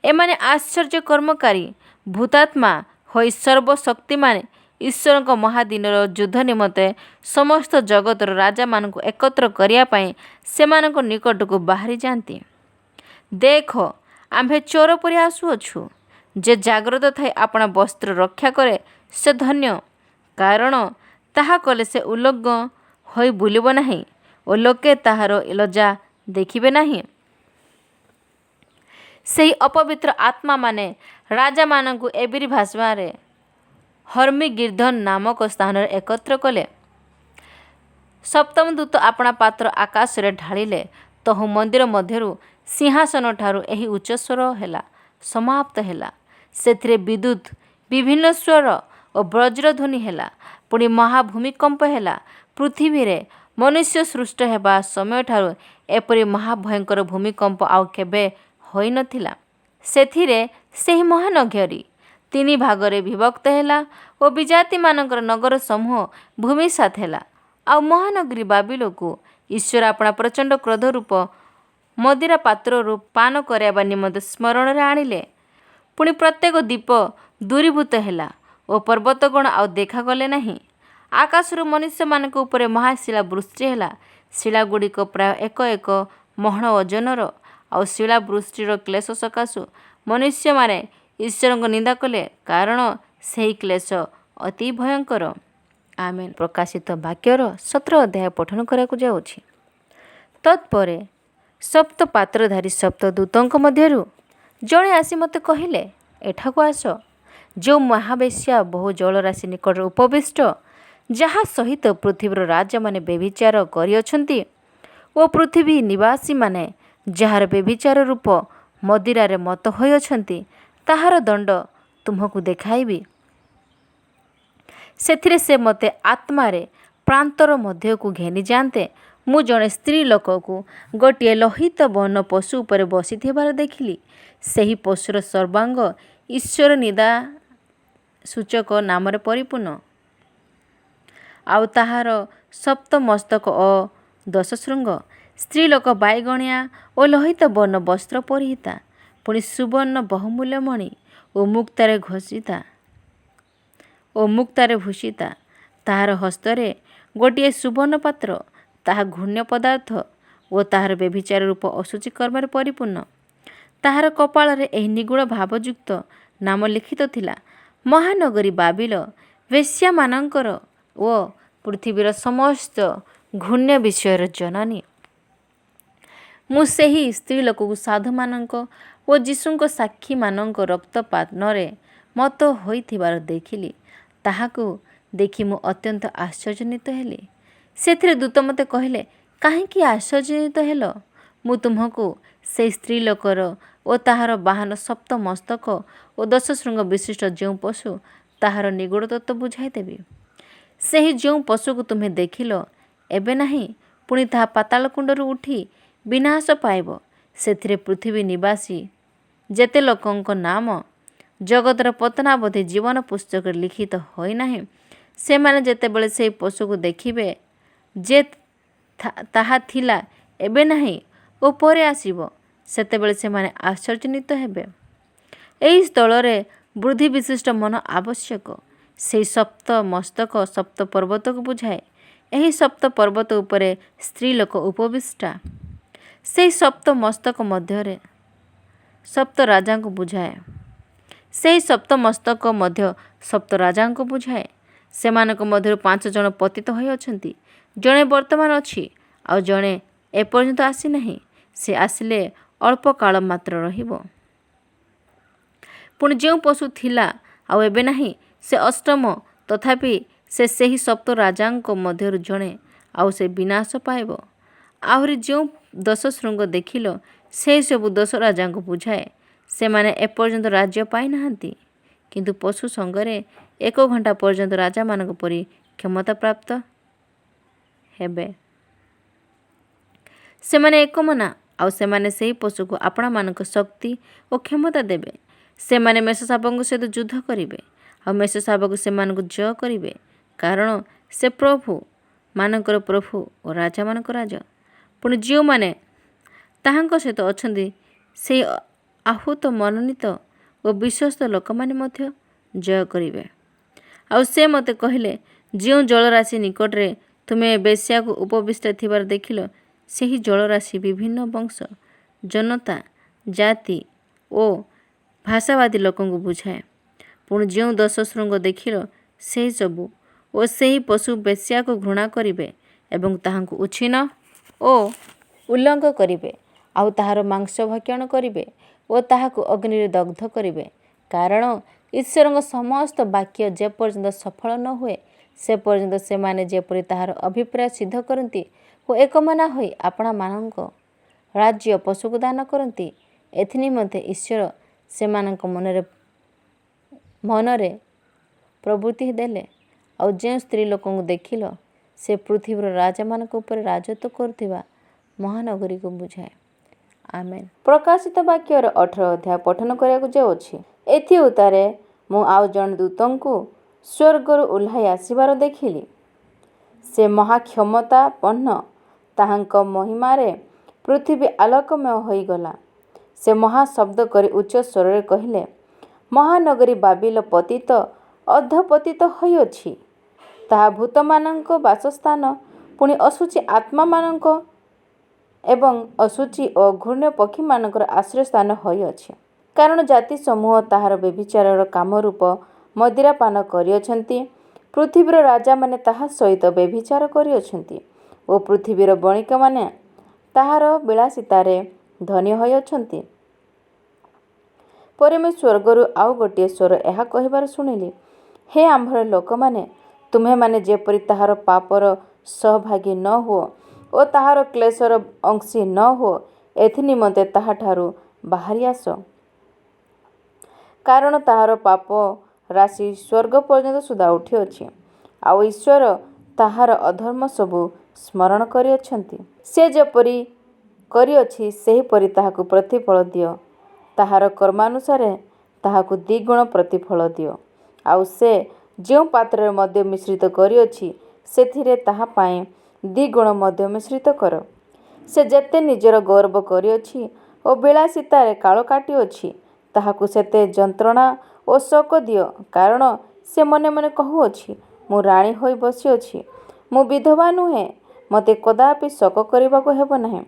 ଏମାନେ ଆଶ୍ଚର୍ଯ୍ୟ କର୍ମକାରୀ ଭୂତାତ୍ମା ହୋଇ ସର୍ବଶକ୍ତିମାନ ଈଶ୍ୱରଙ୍କ ମହାଦିନର ଯୁଦ୍ଧ ନିମନ୍ତେ ସମସ୍ତ ଜଗତର ରାଜାମାନଙ୍କୁ ଏକତ୍ର କରିବା ପାଇଁ ସେମାନଙ୍କ ନିକଟକୁ ବାହାରି ଯାଆନ୍ତି। ଦେଖ, ଆମ୍ଭେ ଚୋର ପରି ଆସୁଅଛୁ। ଯେ ଜାଗ୍ରତ ଥାଇ ଆପଣା ବସ୍ତ୍ର ରକ୍ଷା କରେ, ସେ ଧନ୍ୟ, କାରଣ ତାହା କଲେ ସେ ଉଲଗ୍ନ ହୋଇ ବୁଲିବ ନାହିଁ ଓ ଲୋକେ ତାହାର ଲଜ୍ଜା ଦେଖିବେ ନାହିଁ। ସେହି ଅପବିତ୍ର ଆତ୍ମାମାନେ ରାଜାମାନଙ୍କୁ ଏବିରି ଭାଷାରେ ହର୍ମିଗିଦ୍ଦୋନ ନାମକ ସ୍ଥାନରେ ଏକତ୍ର କଲେ। ସପ୍ତମ ଦୂତ ଆପଣା ପାତ୍ର ଆକାଶରେ ଢାଳିଲେ। ତହୁଁ ମନ୍ଦିର ମଧ୍ୟରୁ ସିଂହାସନଠାରୁ ଏହି ଉଚ୍ଚସ୍ୱର ହେଲା, ସମାପ୍ତ ହେଲା। ସେଥିରେ ବିଦ୍ୟୁତ୍, ବିଭିନ୍ନ ସ୍ୱର ଓ ଓ ବଜ୍ରଧ୍ୱନି ହେଲା। ପୁଣି ମହାଭୂମିକମ୍ପ ହେଲା। ପୃଥିବୀରେ ମନୁଷ୍ୟ ସୃଷ୍ଟ ହେବା ସମୟଠାରୁ ଏପରି ମହାଭୟଙ୍କର ଭୂମିକମ୍ପ ଆଉ କେବେ ହୋଇନଥିଲା। ସେଥିରେ ସେହି ମହାନଗରୀ 3 ଭାଗରେ ବିଭକ୍ତ ହେଲା ଓ ବିଜାତିମାନଙ୍କର ନଗର ସମୂହ ଭୂମିସାତ୍ ହେଲା। ଆଉ ମହାନଗରୀ ବାବିଲକୁ ଈଶ୍ୱର ଆପଣା ପ୍ରଚଣ୍ଡ କ୍ରୋଧ ରୂପ ମଦିରା ପାତ୍ରରୁ ପାନ କରାଇବା ନିମନ୍ତେ ସ୍ମରଣରେ ଆଣିଲେ। ପୁଣି ପ୍ରତ୍ୟେକ ଦ୍ୱୀପ ଦୂରୀଭୂତ ହେଲା ଓ ପର୍ବତଗଣ ଆଉ ଦେଖାଗଲେ ନାହିଁ। ଆକାଶରୁ ମନୁଷ୍ୟମାନଙ୍କ ଉପରେ ମହାଶିଳା ବୃଷ୍ଟି ହେଲା। ଶିଳାଗୁଡ଼ିକ ପ୍ରାୟ 1 ମହଣ ଓଜନର। ଆଉ ଶିଳା ବୃଷ୍ଟିର କ୍ଲେଶ ସକାଶୁ ମନୁଷ୍ୟମାନେ ଈଶ୍ୱରଙ୍କ ନିନ୍ଦା କଲେ, କାରଣ ସେହି କ୍ଲେଶ ଅତି ଭୟଙ୍କର। ଆମେନ୍। ପ୍ରକାଶିତ ବାକ୍ୟର 17 ଅଧ୍ୟାୟ ପଠନ କରିବାକୁ ଯାଉଛି। ତତ୍ପରେ ସପ୍ତ ପାତ୍ରଧାରୀ ସପ୍ତ ଦୂତଙ୍କ ମଧ୍ୟରୁ ଜଣେ ଆସି ମୋତେ କହିଲେ, ଏଠାକୁ ଆସ। ଯେଉଁ ମହାବେଶ୍ୟା ବହୁ ଜଳରାଶି ନିକଟରେ ଉପବିଷ୍ଟ, ଯାହା ସହିତ ପୃଥିବୀର ରାଜାମାନେ ବ୍ୟଭିଚାର କରିଅଛନ୍ତି ଓ ପୃଥିବୀ ନିବାସୀମାନେ ଯାହାର ବ୍ୟଭିଚାର ରୂପ ମଦିରାରେ ମତ୍ତ ହୋଇଅଛନ୍ତି, ତାହାର ଦଣ୍ଡ ତୁମକୁ ଦେଖାଇବି। ସେଥିରେ ସେ ମୋତେ ଆତ୍ମାରେ ପ୍ରାନ୍ତର ମଧ୍ୟକୁ ଘେନିଯାଆନ୍ତେ ମୁଁ ଜଣେ ସ୍ତ୍ରୀ ଲୋକକୁ ଗୋଟିଏ ଲୋହିତ ବର୍ଣ୍ଣ ପଶୁ ଉପରେ ବସିଥିବାର ଦେଖିଲି। ସେହି ପଶୁର ସର୍ବାଙ୍ଗ ଈଶ୍ୱର ନିନ୍ଦା ସୂଚକ ନାମରେ ପରିପୂର୍ଣ୍ଣ। ଆଉ ତାହାର ସପ୍ତ ମସ୍ତକ ଓ 10 ଶୃଙ୍ଗ। ସ୍ତ୍ରୀ ଲୋକ ବାଇଗଣିଆ ଓ ଲୋହିତ ବର୍ଣ୍ଣ ବସ୍ତ୍ର ପରିହିତା, ପୁଣି ସୁବର୍ଣ୍ଣ ବହୁମୂଲ୍ୟ ମଣି ଓ ମୁକ୍ତାରେ ଭୂଷିତା। ତାହାର ହସ୍ତରେ ଗୋଟିଏ ସୁବର୍ଣ୍ଣ ପାତ୍ର, ତାହା ଘୃଣ୍ୟ ପଦାର୍ଥ ଓ ତାହାର ବ୍ୟଭିଚାର ରୂପ ଅଶୁଚି କର୍ମରେ ପରିପୂର୍ଣ୍ଣ। ତାହାର କପାଳରେ ଏହି ନିଗୁଢ଼ ଭାବଯୁକ୍ତ ନାମ ଲିଖିତ ଥିଲା, ମହାନଗରୀ ବାବିଲ, ବେଶ୍ୟାମାନଙ୍କର ଓ ପୃଥିବୀର ସମସ୍ତ ଘୃଣ୍ୟ ବିଷୟର ଜନନୀ। ମୁଁ ସେହି ସ୍ତ୍ରୀ ଲୋକକୁ ସାଧୁମାନଙ୍କ ଓ ଯୀଶୁଙ୍କ ସାକ୍ଷୀମାନଙ୍କ ରକ୍ତପାନରେ ମତ୍ତ ହୋଇଥିବାର ଦେଖିଲି। ତାହାକୁ ଦେଖି ମୁଁ ଅତ୍ୟନ୍ତ ଆଶ୍ଚର୍ଯ୍ୟାନ୍ୱିତ ହେଲି। ସେଥିରେ ଦୂତ ମୋତେ କହିଲେ, କାହିଁକି ଆଶ୍ଚର୍ଯ୍ୟାନ୍ୱିତ ହେଲ? ମୁଁ ତୁମକୁ ସେହି ସ୍ତ୍ରୀ ଲୋକର ଓ ତାହାର ବାହନ ସପ୍ତ ମସ୍ତକ ଓ 10 ଶୃଙ୍ଗ ବିଶିଷ୍ଟ ଯେଉଁ ପଶୁ, ତାହାର ନିଗୁଢ଼ ତତ୍ତ୍ୱ ବୁଝାଇଦେବି। ସେହି ଯେଉଁ ପଶୁକୁ ତୁମେ ଦେଖିଲ, ଏବେ ନାହିଁ, ପୁଣି ତାହା ପାତାଳ କୁଣ୍ଡରୁ ଉଠି ବିନାଶ ପାଇବ। ସେଥିରେ ପୃଥିବୀ ନିବାସୀ ଯେତେ ଲୋକଙ୍କ ନାମ ଜଗତର ପତନାବଧି ଜୀବନ ପୁସ୍ତକରେ ଲିଖିତ ହୋଇନାହିଁ, ସେମାନେ ଯେତେବେଳେ ସେହି ପଶୁକୁ ଦେଖିବେ, ଯେ ତାହା ଥିଲା, ଏବେ ନାହିଁ ଓ ପରେ ଆସିବ, ସେତେବେଳେ ସେମାନେ ଆଶ୍ଚର୍ଯ୍ୟାନ୍ୱିତ ହେବେ। ଏହି ସ୍ଥଳରେ ବୃଦ୍ଧି ବିଶିଷ୍ଟ ମନ ଆବଶ୍ୟକ। ସେହି ସପ୍ତ ମସ୍ତକ ସପ୍ତ ପର୍ବତକୁ ବୁଝାଏ। ଏହି ସପ୍ତ ପର୍ବତ ଉପରେ ସ୍ତ୍ରୀ ଲୋକ ଉପବିଷ୍ଟା। ସେହି ସପ୍ତ ମସ୍ତକ ମଧ୍ୟରେ ସପ୍ତ ରାଜାଙ୍କୁ ବୁଝାଏ। ସେହି ସପ୍ତ ମସ୍ତକ ମଧ୍ୟ ସପ୍ତ ରାଜାଙ୍କୁ ବୁଝାଏ। ସେମାନଙ୍କ ମଧ୍ୟରୁ 5 ଜଣ ପତିତ ହୋଇଅଛନ୍ତି। ଜଣେ ବର୍ତ୍ତମାନ ଅଛି, ଆଉ ଜଣେ ଏପର୍ଯ୍ୟନ୍ତ ଆସିନାହିଁ। ସେ ଆସିଲେ ଅଳ୍ପ କାଳ ମାତ୍ର ରହିବ। ପୁଣି ଯେଉଁ ପଶୁ ଥିଲା ଆଉ ଏବେ ନାହିଁ, ସେ ଅଷ୍ଟମ, ତଥାପି ସେ ସେହି ସପ୍ତ ରାଜାଙ୍କ ମଧ୍ୟରୁ ଜଣେ, ଆଉ ସେ ବିନାଶ ପାଇବ। ଆହୁରି ଯେଉଁ 10 ଶୃଙ୍ଗ ଦେଖିଲ, ସେହି ସବୁ 10 ରାଜାଙ୍କୁ ବୁଝାଏ। ସେମାନେ ଏପର୍ଯ୍ୟନ୍ତ ରାଜ୍ୟ ପାଇନାହାନ୍ତି, କିନ୍ତୁ ପଶୁ ସଙ୍ଗରେ 1 ଘଣ୍ଟା ପର୍ଯ୍ୟନ୍ତ ରାଜାମାନଙ୍କ ପରି କ୍ଷମତାପ୍ରାପ୍ତ ହେବେ। ସେମାନେ ଏକମନା, ଆଉ ସେମାନେ ସେହି ପଶୁକୁ ଆପଣାମାନଙ୍କ ଶକ୍ତି ଓ କ୍ଷମତା ଦେବେ। ସେମାନେ ମେଷଶାବକଙ୍କ ସହିତ ଯୁଦ୍ଧ କରିବେ, ଆଉ ମେଷଶାବକ ସେମାନଙ୍କୁ ଜୟ କରିବେ, କାରଣ ସେ ପ୍ରଭୁ ମାନଙ୍କର ପ୍ରଭୁ ଓ ରାଜାମାନଙ୍କ ରାଜା। ପୁଣି ଯେଉଁମାନେ ତାହାଙ୍କ ସହିତ ଅଛନ୍ତି, ସେହି ଆହୁତ ମନୋନୀତ ଓ ବିଶ୍ୱସ୍ତ ଲୋକମାନେ ମଧ୍ୟ ଜୟ କରିବେ। ଆଉ ସେ ମୋତେ କହିଲେ, ଯେଉଁ ଜଳରାଶି ନିକଟରେ ତୁମେ ବେଶ୍ୟାକୁ ଉପବିଷ୍ଟ ଥିବାର ଦେଖିଲ, ସେହି ଜଳରାଶି ବିଭିନ୍ନ ବଂଶ, ଜନତା, ଜାତି ଓ ଭାଷାବାଦୀ ଲୋକଙ୍କୁ ବୁଝାଏ। ପୁଣି ଯେଉଁ 10 ଶୃଙ୍ଗ ଦେଖିଲ, ସେହି ସବୁ ଓ ସେହି ପଶୁ ବେଶ୍ୟାକୁ ଘୃଣା କରିବେ ଏବଂ ତାହାଙ୍କୁ ଉଚ୍ଛିନ୍ନ ଓ ଉଲ୍ଲଙ୍ଘ କରିବେ, ଆଉ ତାହାର ମାଂସ ଭକ୍ଷଣ କରିବେ ଓ ତାହାକୁ ଅଗ୍ନିରେ ଦଗ୍ଧ କରିବେ। କାରଣ ଈଶ୍ୱରଙ୍କ ସମସ୍ତ ବାକ୍ୟ ଯେପର୍ଯ୍ୟନ୍ତ ସଫଳ ନ ହୁଏ, ସେ ପର୍ଯ୍ୟନ୍ତ ସେମାନେ ଯେପରି ତାହାର ଅଭିପ୍ରାୟ ସିଦ୍ଧ କରନ୍ତି ଓ ଏକମନା ହୋଇ ଆପଣାମାନଙ୍କ ରାଜ୍ୟ ପଶୁକୁ ଦାନ କରନ୍ତି, ଏଥିନିମନ୍ତେ ଈଶ୍ୱର ସେମାନଙ୍କ ମନରେ ପ୍ରବୃତ୍ତି ଦେଲେ। ଆଉ ଯେଉଁ ସ୍ତ୍ରୀ ଲୋକଙ୍କୁ ଦେଖିଲ ସେ ପୃଥିବୀର ରାଜାମାନଙ୍କ ଉପରେ ରାଜତ୍ୱ କରୁଥିବା ମହାନଗରୀକୁ ବୁଝାଏ। ଆମେନ୍। ପ୍ରକାଶିତ ବାକ୍ୟର 18 ଅଧ୍ୟାୟ ପଠନ କରିବାକୁ ଯାଉଛି। ଏଥି ଉତ୍ତାରେ ମୁଁ ଆଉ ଜଣେ ଦୂତଙ୍କୁ ସ୍ୱର୍ଗରୁ ଓହ୍ଲାଇ ଆସିବାର ଦେଖିଲି। ସେ ମହାକ୍ଷମତାପନ୍ନ, ତାହାଙ୍କ ମହିମାରେ ପୃଥିବୀ ଆଲୋକମୟ ହୋଇଗଲା। ସେ ମହାଶବ୍ଦ କରି ଉଚ୍ଚ ସ୍ୱରରେ କହିଲେ, ମହାନଗରୀ ବାବିଲ ପତିତ ଅଧପତିତ ହୋଇଅଛି। ତାହା ଭୂତମାନଙ୍କ ବାସସ୍ଥାନ, ପୁଣି ଅଶୁଚି ଆତ୍ମାମାନଙ୍କ ଏବଂ ଅଶୁଚି ଓ ଘୃଣ୍ୟ ପକ୍ଷୀମାନଙ୍କର ଆଶ୍ରୟସ୍ଥାନ ହୋଇଅଛି। କାରଣ ଜାତି ସମୂହ ତାହାର ବ୍ୟଭିଚାରର କାମରୂପ ମଦିରା ପାନ କରିଅଛନ୍ତି। ପୃଥିବୀର ରାଜାମାନେ ତାହା ସହିତ ବ୍ୟଭିଚାର କରିଅଛନ୍ତି ଓ ପୃଥିବୀର ବଣିକମାନେ ତାହାର ବିଳାସିତାରେ ଧନୀ ହୋଇଅଛନ୍ତି। ପରେ ମୁଁ ସ୍ୱର୍ଗରୁ ଆଉ ଗୋଟିଏ ସ୍ୱର ଏହା କହିବାର ଶୁଣିଲି, ହେ ଆମ୍ଭର ଲୋକମାନେ, ତୁମ୍ଭେମାନେ ଯେପରି ତାହାର ପାପର ସହଭାଗୀ ନ ହୁଅ ଓ ତାହାର କ୍ଲେଶର ଅଂଶୀ ନ ହୁଅ, ଏଥି ନିମନ୍ତେ ତାହାଠାରୁ ବାହାରି ଆସ। କାରଣ ତାହାର ପାପ ରାଶି ସ୍ୱର୍ଗ ପର୍ଯ୍ୟନ୍ତ ସୁଦ୍ଧା ଉଠିଅଛି, ଆଉ ଈଶ୍ୱର ତାହାର ଅଧର୍ମ ସବୁ ସ୍ମରଣ କରିଅଛନ୍ତି। ସେ ଯେପରି କରିଅଛି ସେହିପରି ତାହାକୁ ପ୍ରତିଫଳ ଦିଅ, ତାହାର କର୍ମାନୁସାରେ ତାହାକୁ ଦ୍ୱିଗୁଣ ପ୍ରତିଫଳ ଦିଅ। ଆଉ ସେ ଯେଉଁ ପାତ୍ରରେ ମଦ୍ୟ ମିଶ୍ରିତ କରିଅଛି, ସେଥିରେ ତାହା ପାଇଁ ଦ୍ୱିଗୁଣ ମଦ୍ୟ ମିଶ୍ରିତ କର। ସେ ଯେତେ ନିଜର ଗର୍ବ କରିଅଛି ଓ ବିଳାସିତାରେ କାଳ କାଟିଅଛି, ତାହାକୁ ସେତେ ଯନ୍ତ୍ରଣା ଓ ଶୋକ ଦିଅ। କାରଣ ସେ ମନେ ମନେ କହୁଅଛି, ମୁଁ ରାଣୀ ହୋଇ ବସିଅଛି, ମୁଁ ବିଧବା ନୁହେଁ, ମୋତେ କଦାପି ଶୋକ କରିବାକୁ ହେବ ନାହିଁ।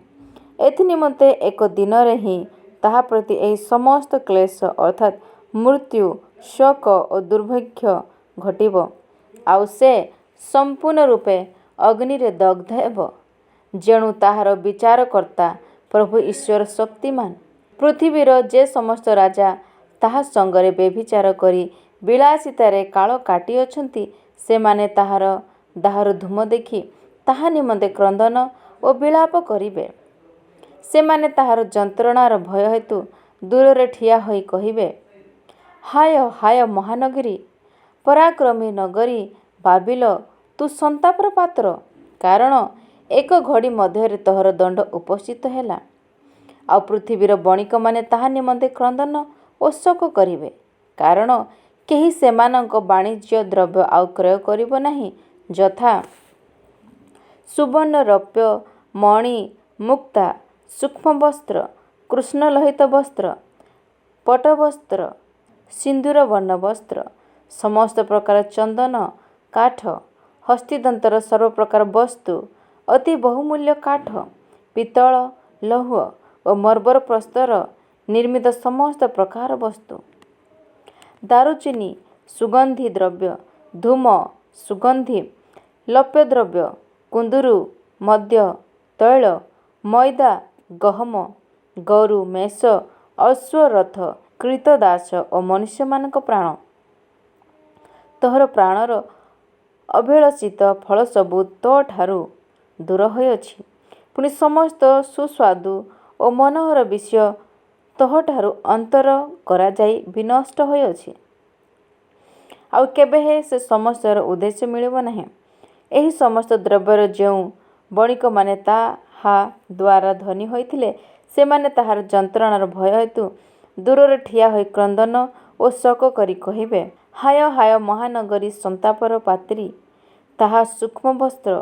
ଏଥି ନିମନ୍ତେ ଏକ ଦିନରେ ହିଁ ତାହା ପ୍ରତି ଏହି ସମସ୍ତ କ୍ଲେଶ ଅର୍ଥାତ୍ ମୃତ୍ୟୁ, ଶୋକ ଓ ଦୁର୍ଭିକ୍ଷ ଘଟିବ, ଆଉ ସେ ସମ୍ପୂର୍ଣ୍ଣ ରୂପେ ଅଗ୍ନିରେ ଦଗ୍ଧ ହେବ। ଯେଣୁ ତାହାର ବିଚାରକର୍ତ୍ତା ପ୍ରଭୁ ଈଶ୍ୱର ଶକ୍ତିମାନ। ପୃଥିବୀର ଯେ ସମସ୍ତ ରାଜା ତାହା ସଙ୍ଗରେ ବ୍ୟଭିଚାର କରି ବିଳାସିତାରେ କାଳ କାଟିଅଛନ୍ତି, ସେମାନେ ତାହାର ଦାହର ଧୂମ ଦେଖି ତାହା ନିମନ୍ତେ କ୍ରନ୍ଦନ ଓ ବିଳାପ କରିବେ। ସେମାନେ ତାହାର ଯନ୍ତ୍ରଣାର ଭୟ ହେତୁ ଦୂରରେ ଠିଆ ହୋଇ କହିବେ, ହାୟ ହାୟ ମହାନଗରୀ, ପରାକ୍ରମୀ ନଗରୀ ବାବିଲ, ତୁ ସନ୍ତାପର ପାତ୍ର। କାରଣ ଏକ ଘଡ଼ି ମଧ୍ୟରେ ତୋହର ଦଣ୍ଡ ଉପସ୍ଥିତ ହେଲା। ଆଉ ପୃଥିବୀର ବଣିକମାନେ ତାହା ନିମନ୍ତେ କ୍ରନ୍ଦନ ଓ ଶୋକ କରିବେ। କାରଣ କେହି ସେମାନଙ୍କ ବାଣିଜ୍ୟ ଦ୍ରବ୍ୟ ଆଉ କ୍ରୟ କରିବ ନାହିଁ, ଯଥା ସୁବର୍ଣ୍ଣ, ରୌପ୍ୟ, ମଣି, ମୁକ୍ତା, ସୂକ୍ଷ୍ମବସ୍ତ୍ର, କୃଷ୍ଣଲୋହିତ ବସ୍ତ୍ର, ପଟ୍ଟବସ୍ତ୍ର, ସିନ୍ଦୂରବର୍ଣ୍ଣ ବସ୍ତ୍ର, ସମସ୍ତ ପ୍ରକାର ଚନ୍ଦନ, କାଠ, ହସ୍ତିତନ୍ତର ସର୍ବପ୍ରକାର ବସ୍ତୁ, ଅତି ବହୁମୂଲ୍ୟ କାଠ, ପିତ୍ତଳ, ଲୌହ ଓ ମର୍ବର ପ୍ରସ୍ତର ନିର୍ମିତ ସମସ୍ତ ପ୍ରକାର ବସ୍ତୁ, ଦାରୁଚିନି, ସୁଗନ୍ଧି ଦ୍ରବ୍ୟ, ଧୂମ, ସୁଗନ୍ଧି, ଲୌପ୍ୟଦ୍ରବ୍ୟ, କୁନ୍ଦୁରୁ, ମଦ୍ୟ, ତୈଳ, ମଇଦା, ଗହମ, ଗୋରୁ, ମେଷ, ଅଶ୍ୱ, ରଥ, କ୍ରୀତଦାସ ଓ ମନୁଷ୍ୟମାନଙ୍କ ପ୍ରାଣ। ତୋହର ପ୍ରାଣର ଅଭିଳଷିତ ଫଳ ସବୁ ତୋ ଠାରୁ ଦୂର ହୋଇଅଛି। ପୁଣି ସମସ୍ତ ସୁସ୍ୱାଦୁ ଓ ମନୋହର ବିଷୟ ତୋହଠାରୁ ଅନ୍ତର କରାଯାଇ ବିନଷ୍ଟ ହୋଇଅଛି। ଆଉ କେବେହେଁ ସେ ସମସ୍ତର ଉଦ୍ଦେଶ୍ୟ ମିଳିବ ନାହିଁ। ଏହି ସମସ୍ତ ଦ୍ରବ୍ୟର ଯେଉଁ ବଣିକମାନେ ତାହା ଦ୍ୱାରା ଧନୀ ହୋଇଥିଲେ, ସେମାନେ ତାହାର ଯନ୍ତ୍ରଣାର ଭୟ ହେତୁ ଦୂରରେ ଠିଆ ହୋଇ କ୍ରନ୍ଦନ ଓ ଶୋକ କରି କହିବେ, ହାୟ ହାୟ ମହାନଗରୀ ସନ୍ତାପର ପାତ୍ରୀ, ତାହା ସୂକ୍ଷ୍ମବସ୍ତ୍ର,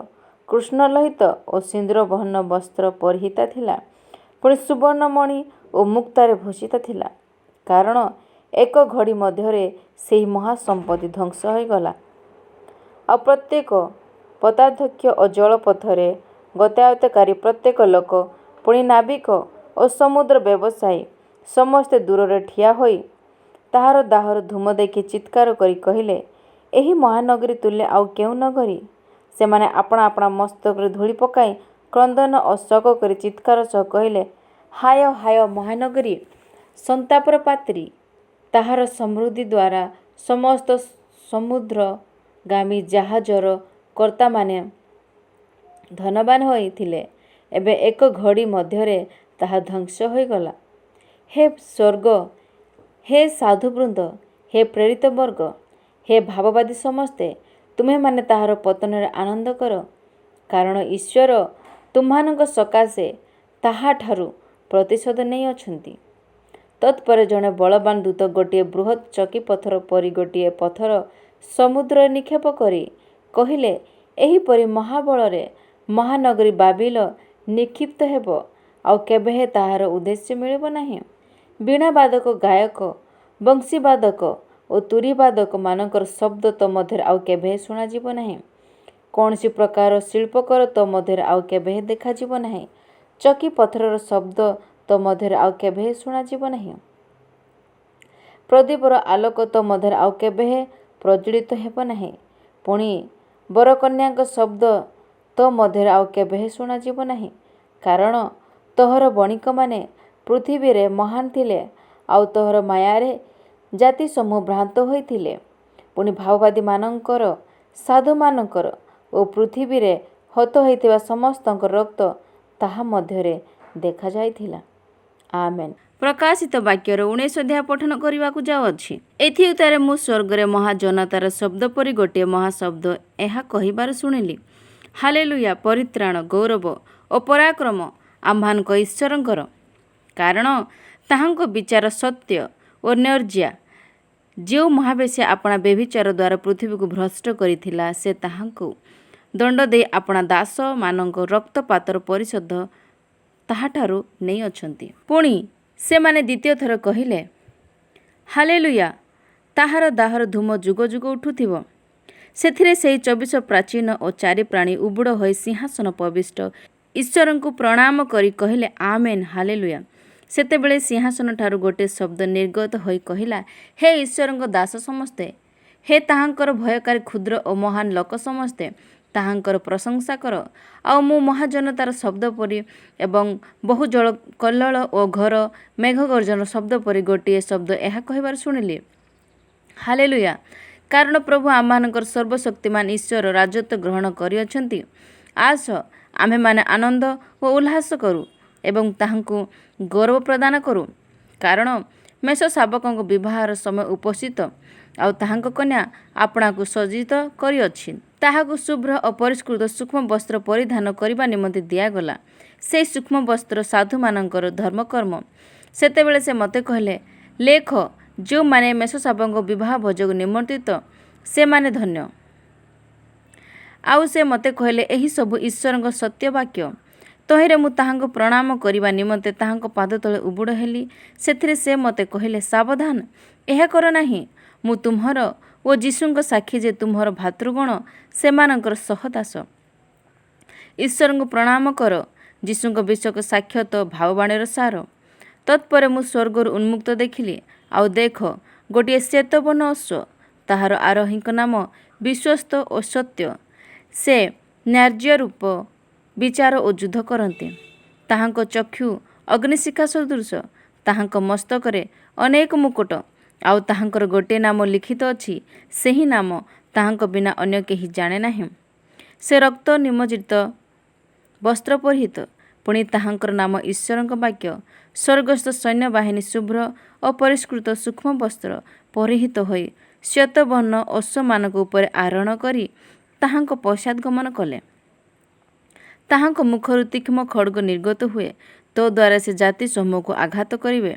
କୃଷ୍ଣଲୋହିତ ଓ ସିନ୍ଦୂରବର୍ଣ୍ଣ ବସ୍ତ୍ର ପରିହିତା ଥିଲା, ପୁଣି ସୁବର୍ଣ୍ଣମଣି ଓ ମୁକ୍ତାରେ ଭୂଷିତ ଥିଲା। କାରଣ ଏକ ଘଡ଼ି ମଧ୍ୟରେ ସେହି ମହାସମ୍ପତ୍ତି ଧ୍ୱଂସ ହୋଇଗଲା। ଆଉ ପ୍ରତ୍ୟେକ ପଦାଧ୍ୟକ୍ଷ ଓ ଜଳପଥରେ ଗତାୟତକାରୀ ପ୍ରତ୍ୟେକ ଲୋକ, ପୁଣି ନାବିକ ଓ ସମୁଦ୍ର ବ୍ୟବସାୟୀ ସମସ୍ତେ ଦୂରରେ ଠିଆ ହୋଇ ତାହାର ଦାହର ଧୂମ ଦେଖି ଚିତ୍କାର କରି କହିଲେ, ଏହି ମହାନଗରୀ ତୁଲ୍ୟ ଆଉ କେଉଁ ନଗରୀ? ସେମାନେ ଆପଣା ଆପଣା ମସ୍ତକରେ ଧୂଳି ପକାଇ କ୍ରନ୍ଦନ ଓ ଶୋକ କରି ଚିତ୍କାର ସହ କହିଲେ, ହାୟ ହାୟ ମହାନଗରୀ ସନ୍ତାପର ପାତ୍ରୀ, ତାହାର ସମୃଦ୍ଧି ଦ୍ୱାରା ସମସ୍ତ ସମୁଦ୍ରଗାମୀ ଜାହାଜର କର୍ତ୍ତାମାନେ ଧନବାନ ହୋଇଥିଲେ। ଏବେ ଏକ ଘଡ଼ି ମଧ୍ୟରେ ତାହା ଧ୍ୱଂସ ହୋଇଗଲା। ହେ ସ୍ୱର୍ଗ, ହେ ସାଧୁବୃନ୍ଦ, ହେ ପ୍ରେରିତବର୍ଗ, हे ଭାବବାଦୀ ସମସ୍ତେ, ତୁମେମାନେ ତାହାର ପତନରେ ଆନନ୍ଦ କର, କାରଣ ଈଶ୍ୱର ତୁମ୍ଭମାନଙ୍କ ସକାଶେ ତାହାଠାରୁ ପ୍ରତିଶୋଧ ନେଇଅଛନ୍ତି। ତତ୍ପରେ ଜଣେ ବଳବାନ ଦୂତ ଗୋଟିଏ ବୃହତ୍ ଚକି ପଥର ପରି ଗୋଟିଏ ପଥର ସମୁଦ୍ରରେ ନିକ୍ଷେପ କରି କହିଲେ, ଏହିପରି ମହାବଳରେ ମହାନଗରୀ ବାବିଲ ନିକ୍ଷିପ୍ତ ହେବ, ଆଉ କେବେହେଁ ତାହାର ଉଦ୍ଦେଶ୍ୟ ମିଳିବ ନାହିଁ। ବୀଣାବାଦକ, ଗାୟକ, ବଂଶୀବାଦକ ଓ ତୁରୀବାଦକମାନଙ୍କର ଶବ୍ଦ ତୋ ମଧ୍ୟରେ ଆଉ କେବେହେଁ ଶୁଣାଯିବ ନାହିଁ। କୌଣସି ପ୍ରକାରର ଶିଳ୍ପକର ତୋ ମଧ୍ୟରେ ଆଉ କେବେହେଁ ଦେଖାଯିବ ନାହିଁ। ଚକି ପଥରର ଶବ୍ଦ ତୋ ମଧ୍ୟରେ ଆଉ କେବେହେଁ ଶୁଣାଯିବ ନାହିଁ। ପ୍ରଦୀପର ଆଲୋକ ତୋ ମଧ୍ୟରେ ଆଉ କେବେହେଁ ପ୍ରଜ୍ୱଳିତ ହେବ ନାହିଁ। ପୁଣି ବରକନ୍ୟାଙ୍କ ଶବ୍ଦ ତୋ ମଧ୍ୟରେ ଆଉ କେବେହେଁ ଶୁଣାଯିବ ନାହିଁ। କାରଣ ତୋହର ବଣିକମାନେ ପୃଥିବୀରେ ମହାନ ଥିଲେ, ଆଉ ତୋହର ମାୟାରେ ଜାତିସମୂହ ଭ୍ରାନ୍ତ ହୋଇଥିଲେ। ପୁଣି ଭାବବାଦୀମାନଙ୍କର, ସାଧୁମାନଙ୍କର ଓ ପୃଥିବୀରେ ହତ ହୋଇଥିବା ସମସ୍ତଙ୍କର ରକ୍ତ ତାହା ମଧ୍ୟରେ ଦେଖାଯାଇଥିଲା। ଆମେନ୍। ପ୍ରକାଶିତ ବାକ୍ୟର 19 ଅଧ୍ୟାୟ ପଠନ କରିବାକୁ ଯାଉଅଛି। ଏଥିଉତ୍ତରେ ମୁଁ ସ୍ୱର୍ଗରେ ମହାଜନତାର ଶବ୍ଦ ପରି ଗୋଟିଏ ମହାଶବ୍ଦ ଏହା କହିବାର ଶୁଣିଲି, ହାଲେଲୁୟା! ପରିତ୍ରାଣ, ଗୌରବ ଓ ପରାକ୍ରମ ଆମ୍ଭମାନଙ୍କ ଈଶ୍ୱରଙ୍କର, କାରଣ ତାହାଙ୍କ ବିଚାର ସତ୍ୟ ଓ ନ୍ୟାଯ୍ୟ। ଯେଉଁ ମହାବେଶ୍ୟା ଆପଣା ବ୍ୟଭିଚାର ଦ୍ୱାରା ପୃଥିବୀକୁ ଭ୍ରଷ୍ଟ କରିଥିଲା, ସେ ତାହାଙ୍କୁ ଦଣ୍ଡ ଦେଇ ଆପଣା ଦାସମାନଙ୍କ ରକ୍ତପାତର ପରିଶୋଧ ତାହାଠାରୁ ନେଇଅଛନ୍ତି। ପୁଣି ସେମାନେ ଦ୍ୱିତୀୟ ଥର କହିଲେ, ହାଲେଲୁୟା! ତାହାର ଦାହର ଧୂମ ଯୁଗ ଯୁଗ ଉଠୁଥିବ। ସେଥିରେ ସେହି 24 ପ୍ରାଚୀନ ଓ 4 ପ୍ରାଣୀ ଉବୁଡ଼ ହୋଇ ସିଂହାସନ ଉପବିଷ୍ଟ ଈଶ୍ୱରଙ୍କୁ ପ୍ରଣାମ କରି କହିଲେ, ଆମେନ୍, ହାଲେଲୁୟା। ସେତେବେଳେ ସିଂହାସନଠାରୁ ଗୋଟିଏ ଶବ୍ଦ ନିର୍ଗତ ହୋଇ କହିଲା, ହେ ଈଶ୍ୱରଙ୍କ ଦାସ ସମସ୍ତେ, ହେ ତାହାଙ୍କର ଭୟକାରୀ କ୍ଷୁଦ୍ର ଓ ମହାନ ଲୋକ ସମସ୍ତେ, ତାହାଙ୍କର ପ୍ରଶଂସା କର। ଆଉ ମୁଁ ମହାଜନତାର ଶବ୍ଦ ପରି ଏବଂ ବହୁ ଜଳ କଲ୍ଲୋଳ ଓ ଘୋର ମେଘଗର୍ଜନର ଶବ୍ଦ ପରି ଗୋଟିଏ ଶବ୍ଦ ଏହା କହିବାର ଶୁଣିଲି, ହାଲେଲୁୟା! କାରଣ ପ୍ରଭୁ ଆମମାନଙ୍କର ସର୍ବଶକ୍ତିମାନ ଈଶ୍ୱର ରାଜତ୍ୱ ଗ୍ରହଣ କରିଅଛନ୍ତି। ଆସ, ଆମ୍ଭେମାନେ ଆନନ୍ଦ ଓ ଉଲ୍ଲାସ କରୁ ଏବଂ ତାହାଙ୍କୁ ଗୌରବ ପ୍ରଦାନ କରୁ। କାରଣ ମେଷଶାବକଙ୍କ ବିବାହର ସମୟ ଉପସ୍ଥିତ, ଆଉ ତାହାଙ୍କ କନ୍ୟା ଆପଣାକୁ ସଜ୍ଜିତ କରିଅଛି। ତାହାକୁ ଶୁଭ୍ର ଓ ପରିଷ୍କୃତ ସୂକ୍ଷ୍ମ ବସ୍ତ୍ର ପରିଧାନ କରିବା ନିମନ୍ତେ ଦିଆଗଲା। ସେହି ସୂକ୍ଷ୍ମ ବସ୍ତ୍ର ସାଧୁମାନଙ୍କର ଧର୍ମକର୍ମ। ସେତେବେଳେ ସେ ମୋତେ କହିଲେ, ଲେଖ, ଯେଉଁମାନେ ମେଷଶାବକଙ୍କ ବିବାହ ଭୋଜକୁ ନିମନ୍ତ୍ରିତ, ସେମାନେ ଧନ୍ୟ। ଆଉ ସେ ମୋତେ କହିଲେ, ଏହିସବୁ ଈଶ୍ୱରଙ୍କ ସତ୍ୟ ବାକ୍ୟ। ତହିଁରେ ମୁଁ ତାହାଙ୍କୁ ପ୍ରଣାମ କରିବା ନିମନ୍ତେ ତାହାଙ୍କ ପାଦତଳେ ଉବୁଡ଼ ହେଲି। ସେଥିରେ ସେ ମୋତେ କହିଲେ, ସାବଧାନ, ଏହା କର ନାହିଁ। ମୁଁ ତୁମ୍ଭର ଓ ଯୀଶୁଙ୍କ ସାକ୍ଷୀ ଯେ ତୁମ୍ଭର ଭାତୃଗଣ ସେମାନଙ୍କର ସହଦାସ। ଈଶ୍ୱରଙ୍କୁ ପ୍ରଣାମ କର। ଯୀଶୁଙ୍କ ବିଷୟକ ସାକ୍ଷ୍ୟ ତ ଭାବବାଣୀର ସାର। ତତ୍ପରେ ମୁଁ ସ୍ୱର୍ଗରୁ ଉନ୍ମୁକ୍ତ ଦେଖିଲି, ଆଉ ଦେଖ, ଗୋଟିଏ ଶ୍ଵେତବର୍ଣ୍ଣ ଅଶ୍ୱ। ତାହାର ଆରୋହୀଙ୍କ ନାମ ବିଶ୍ୱସ୍ତ ଓ ସତ୍ୟ। ସେ ନ୍ୟାୟରୂପ ବିଚାର ଓ ଯୁଦ୍ଧ କରନ୍ତି। ତାହାଙ୍କ ଚକ୍ଷୁ ଅଗ୍ନିଶିଖା ସଦୃଶ। ତାହାଙ୍କ ମସ୍ତକରେ ଅନେକ ମୁକୁଟ, ଆଉ ତାହାଙ୍କର ଗୋଟିଏ ନାମ ଲିଖିତ ଅଛି, ସେହି ନାମ ତାହାଙ୍କ ବିନା ଅନ୍ୟ କେହି ଜାଣେ ନାହିଁ। ସେ ରକ୍ତ ନିମଜ୍ଜିତ ବସ୍ତ୍ର ପରିହିତ। ପୁଣି ତାହାଙ୍କର ନାମ ଈଶ୍ୱରଙ୍କ ବାକ୍ୟ। ସ୍ୱର୍ଗସ୍ଥ ସୈନ୍ୟବାହିନୀ ଶୁଭ୍ର ଓ ପରିଷ୍କୃତ ସୂକ୍ଷ୍ମ ବସ୍ତ୍ର ପରିହିତ ହୋଇ ଶ୍ଵେତବର୍ଣ୍ଣ ଅଶ୍ୱମାନଙ୍କ ଉପରେ ଆରୋହଣ କରି ତାହାଙ୍କ ପଶ୍ଚାତ୍ ଗମନ କଲେ। ତାହାଙ୍କ ମୁଖରୁ ତୀକ୍ଷ୍ଣ ଖଡ୍ଗ ନିର୍ଗତ ହୁଏ। ତୋ ଦ୍ୱାରା ସେ ଜାତି ସମୂହକୁ ଆଘାତ କରିବେ।